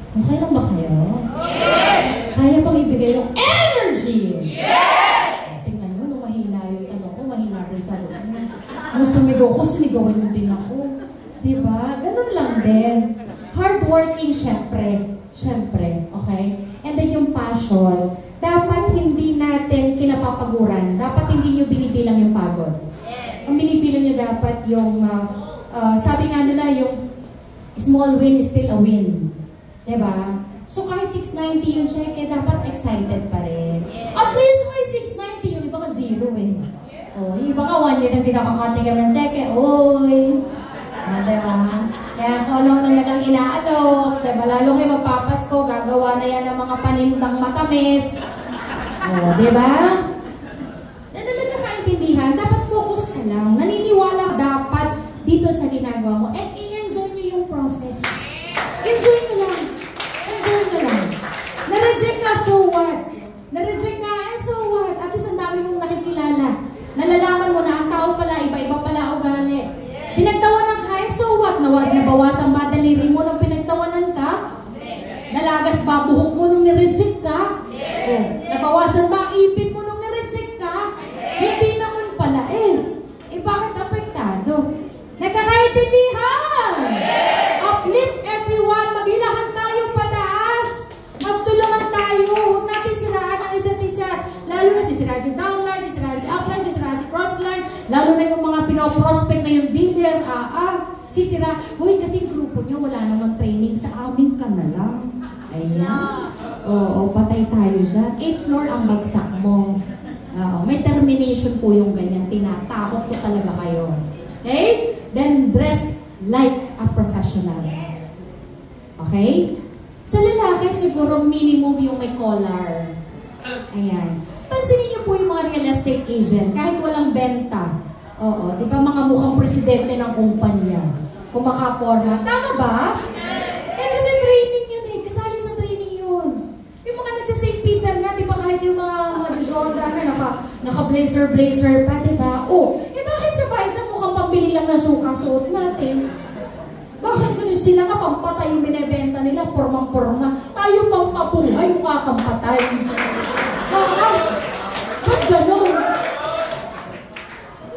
Okay lang ba kayo? Yes! Kaya pang ibigay yung energy! Yes! Tingnan nyo, nung mahina yung ko, mahina rin sa loob. Nung sumigaw ko, sumigawan nyo din ako. Diba? Ganun lang din. Hardworking, syempre. Okay? And then yung passion, dapat hindi natin kinapapaguran. Dapat hindi nyo binibilang yung pagod. Ang binibilang nyo dapat yung, sabi nga nila, yung small win is still a win. Diba? So kahit 690 yung cheque, dapat excited pa rin. At least may 690 yung iba ka 0 eh. Yung iba ka 1 year na hindi nakakatingin ng cheque. Oy! Diba? Kaya kung ano-ano na lang inaalok, diba? Lalo kayo magpapasko, gagawa na yan ng mga panindang matamis. O, diba? Na nagkakaintindihan, dapat focus ka lang. Naniniwala dapat dito sa ginagawa mo. And i-enjoy nyo yung process. Enjoy nyo lang. Enjoy nyo lang. Na-reject ka, so what? Na-reject ka, so what? At least ang dami mong nakikilala. Nalalaman mo na ang tao pala, iba-iba pala ugali. Pinagtawanan ka, so what? Nabawasan ba daliri mo nung pinagtawanan ka? Nalagas ba buhok mo nung nireject ka? Oh. Nabawasan ba ipin mo nung nireject ka? Hindi naman pala bakit apektado? Nagkakaintindihan! Uplift everyone! Maghilahan tayo pataas! Magtulungan tayo! Huwag natin siraan ang isa't isa. Lalo na sisiraan si downline, sisiraan si upline, sisiraan si crossline, lalo na yung mga pinoprospect na yung dealer, sisira. Uy, kasi grupo nyo, wala namang training sa amin ka na lang. Ayan. Oo, patay tayo dyan. 8th floor ang bagsak mo. May termination po yung ganyan. Tinatakot ko talaga kayo. Okay? Then, dress like a professional. Okay? Sa lalaki, siguro minimum yung may collar. Ayan. Pansinin niyo po yung mga real estate agent, kahit walang benta. Oo, di ba mga mukhang presidente ng kumpanya? Kumakaporma. Tama ba? Kasi training yun kasali sa training yun. Yung mga nagsa-St. Peter nga, di ba kahit yung mga Joda na naka-blazer pa, di ba? Bakit sa bahay na mukhang pambili lang na suka suot natin? Bakit ganun sila nga pampatay yung binibenta nila, pormang-porma? Tayo pampabuhay, mukha kang patay. Ba't ganun?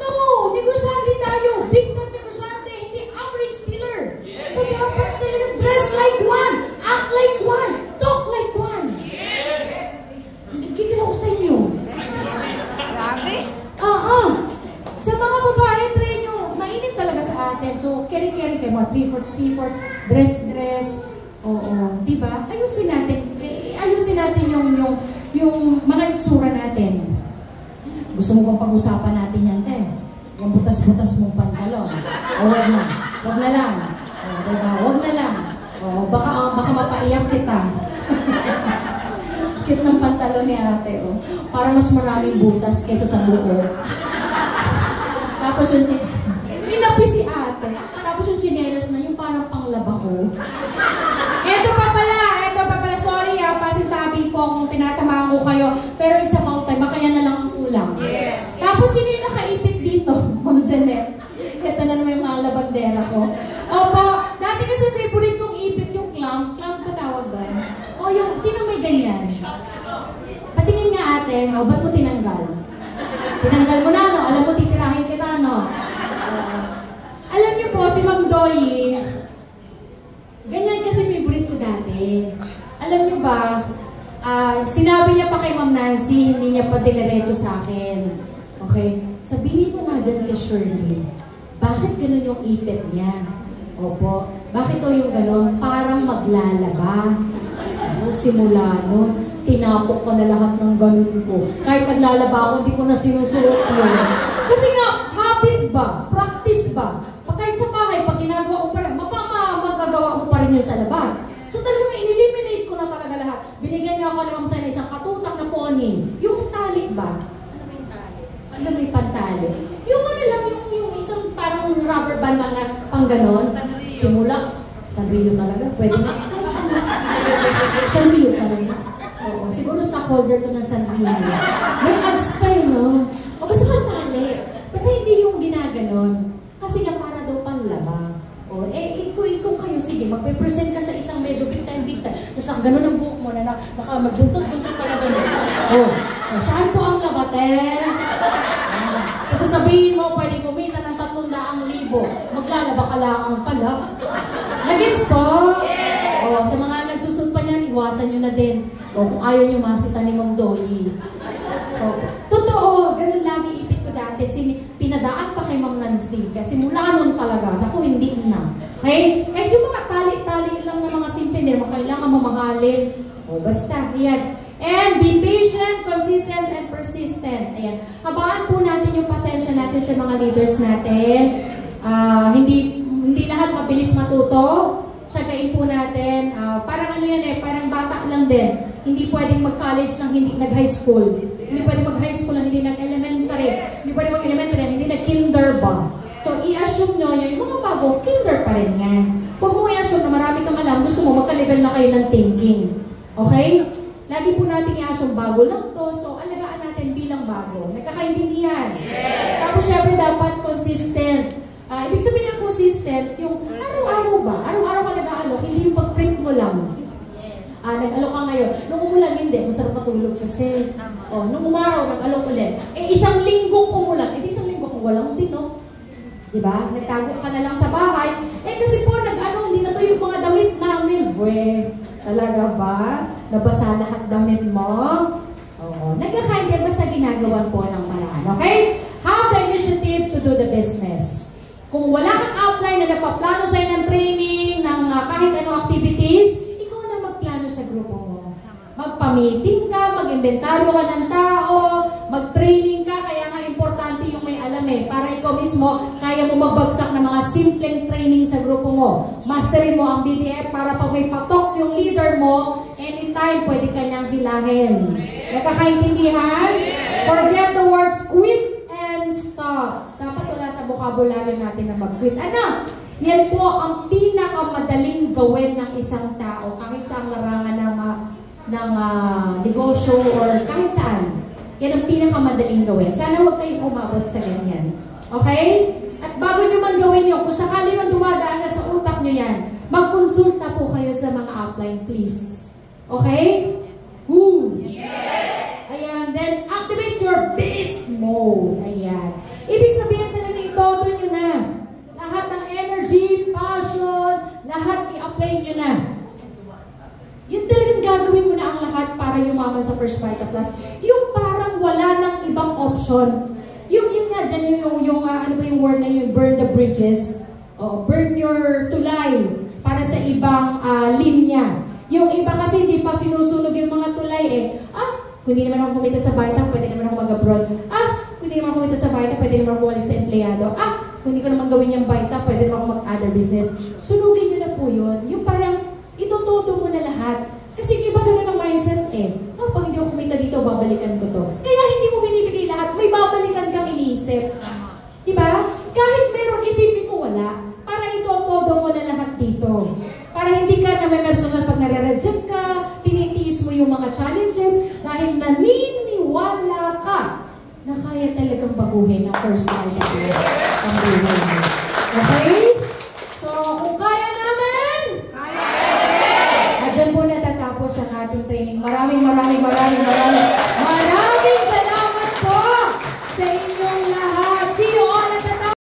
No, negosyante tayo. Big time negosyante, hindi average dealer. So dapat talaga dress like one, act like one, talk like one. Kikita ko sa inyo. Grabe. Sa mga babae, try nyo. Mainit talaga sa atin. So, carry-carry kayo. Mga 3/4, dress. Oo. Diba? Ayusin natin. Ayusin natin yung mga itsura natin. Gusto mo bang pag-usapan natin yan, te? Yung butas-butas mong pantalon. O, wag na. Wag na lang. O, diba? Wag na lang. O, baka mapaiyak kita. Cute ng pantalon ni ate, Parang mas maraming butas kaysa sa buo. Tapos yung inapi si ate. Tapos yung chinelas na yung parang panglaba ko. Ito pa pala. Sorry pasintabi po kung tinatamaan ko kayo. Pero it's about time. Baka yan na lang ang kulang. Yes. Tapos sino yung nakaipit dito? Ma'am Janet. Ito na naman yung mga labandera ko. Opo, dati kasi favorite kong ipit yung clown. Clown ba tawag ba? Yung, sino may ganyan? Patingin nga ate, ba't mo tinanggal? Tinanggal mo na, Alam mo, titirahin kita, alam niyo po, si Ma'am Doy, ganyan kasi favorite ko dati. Alam niyo ba, sinabi niya pa kay Ma'am Nancy, hindi niya pa dinerecho sa akin. Okay? Sabihin mo nga dyan kay Shirley, bakit ganun yung ipit niya? Opo. Bakit yung ganun? Parang maglalaba. Simula nun, tinapok ko na lahat ng ganun ko. Kahit naglalaba ako, hindi ko na sinusuot yun. Kasi nga, habit ba? Practice ba? Kahit sa bahay, pag ginagawa mo pa rin, magagawa mo pa rin yun sa labas. So talagang in-eliminate ko na talaga lahat. Binigyan niya ako ni Ma'am Sana isang katutak na pony. Yung tali ba? Ano ba yung tali? Ano ba yung pantali? Yung ano lang, yung isang parang rubber band lang na pang ganon. Simula. Sanrio talaga. Pwede na. Sanrio talaga. Oo. Siguro stockholder to ng Sanrio. May ads pa no? O basta pantali. Basta hindi yung ginaganon. Kasi nga para daw panlaba. O, kung kayo, sige, magpe-present ka sa isang medyo big time. Tapos nakaganon ang buhok mo na baka magbuntot-buntot pa na gano'n. Saan po ang labate? Tapos sasabihin mo, pwede kumita ng 300,000. Maglalaba ka lang pala. Nagets po? Sa mga nagsusot pa niyan, iwasan nyo na din. Kung ayaw nyo masita ni Ma'am Doy. Totoo, ganun lagi ipit ko dati. Pinadaan pa kay Ma'am Nancy. Kasi mula nun talaga, naku, hindi na. Okay? Kahit yung mga tali-tali lang na mga simple, hindi naman kailangan mamahalin. Basta, yan. And be patient, consistent, and persistent. Ayan. Habaan po natin yung pasensya natin sa mga leaders natin. Hindi hindi lahat mabilis matuto. Tsagain po natin. Parang ano yan parang bata lang din. Hindi pwedeng mag-college nang hindi nag-high school. Hindi pwedeng mag-high school nang hindi nag-elementary. Hindi pwedeng mag-elementary nang hindi nag-kinder ba. So, i-assume nyo yung mga bago, kinder pa rin yan. Huwag mo i-assume na marami kang alam, gusto mo magka-level na kayo ng thinking. Okay? Lagi po natin i-assume bago lang to, so alagaan natin bilang bago. Nagkakaintindihan? Yes. Tapos syempre dapat consistent. Ibig sabihin ng consistent, yung araw-araw ba? Araw-araw ka nag-aalok, hindi yung pag-trip mo lang. Nag-alok ka ngayon. Nung umulan, hindi. Masarap matulog kasi. Nung umaraw, nag-alok ulit. Isang linggong umulan. Isang linggo kung walang tino. Diba? Nagtago ka na lang sa bahay. Kasi po, hindi na to yung mga damit namin. Talaga ba? Nabasa lahat damit mo? Oo. Nagkakaintindihan ba sa ginagawa po ng paraan? Okay? Have the initiative to do the business. Kung wala kang outline na nagpaplano sa'yo ng training, ng kahit anong activities, ikaw na magplano sa grupo mo. Magpa-meeting ka, mag-inventaryo ka ng tao, mag-training ka, kaya nga importante yung may alam para ikaw mismo, kaya mo magbagsak ng mga simpleng training sa grupo mo. Masterin mo ang BDF para pag may patok yung leader mo, anytime pwede kanyang hilahin. Nakakaintindihan? Forget the words quit and stop. Dapat wala sa vocabulary natin na mag-quit. Yan po ang pinakamadaling gawin ng isang tao kahit sa larangan ng negosyo or kahit saan. Yan ang pinakamadaling gawin. Sana huwag kayong umabot sa ganyan. Okay? At bago nyo man gawin yun, kung sakali man dumadaan na sa utak nyo yan, mag-consulta po kayo sa mga upline, please. Okay? Woo! Yes! Ayan. Then, activate your beast mode. Ayan. Ibig sabihin talaga yung todo nyo na. Lahat ng energy, passion, lahat i-apply nyo na. Yun talagang gagawin mo na ang lahat para yumaman sa First Vita Plus. Yung parang wala ng ibang option. Yung nga dyan, ano ba yung word na yun? Burn the bridges. Burn your tulay para sa ibang linya. Yung iba kasi hindi pa sinusunog yung mga tulay kung hindi naman ako kumita sa Vita, pwede naman ako mag-abroad. Kung hindi naman ako kumita sa Vita, pwede naman ako bumalik sa empleyado. Kung hindi ko naman gawin yung Vita, pwede naman ako mag-other business. Sunugin nyo na po yun. Yung parang itututo mo na lahat. Kasi iba ganun ang mindset pag hindi ako kumita dito, babalikan ko to. Kaya hindi mo binibigay lahat, may babalikan kang iniisip. Diba? Kahit meron, isipin mo wala. Para itututo mo na lahat dito. Para hindi ka na may personal pag nare-resume ka, tinitiis mo yung mga challenges dahil naniniwala ka na kaya talagang baguhin ang First Vita Plus ang buhay mo. Okay? So, kung kaya namin, dyan po natatapos ang ating training. Maraming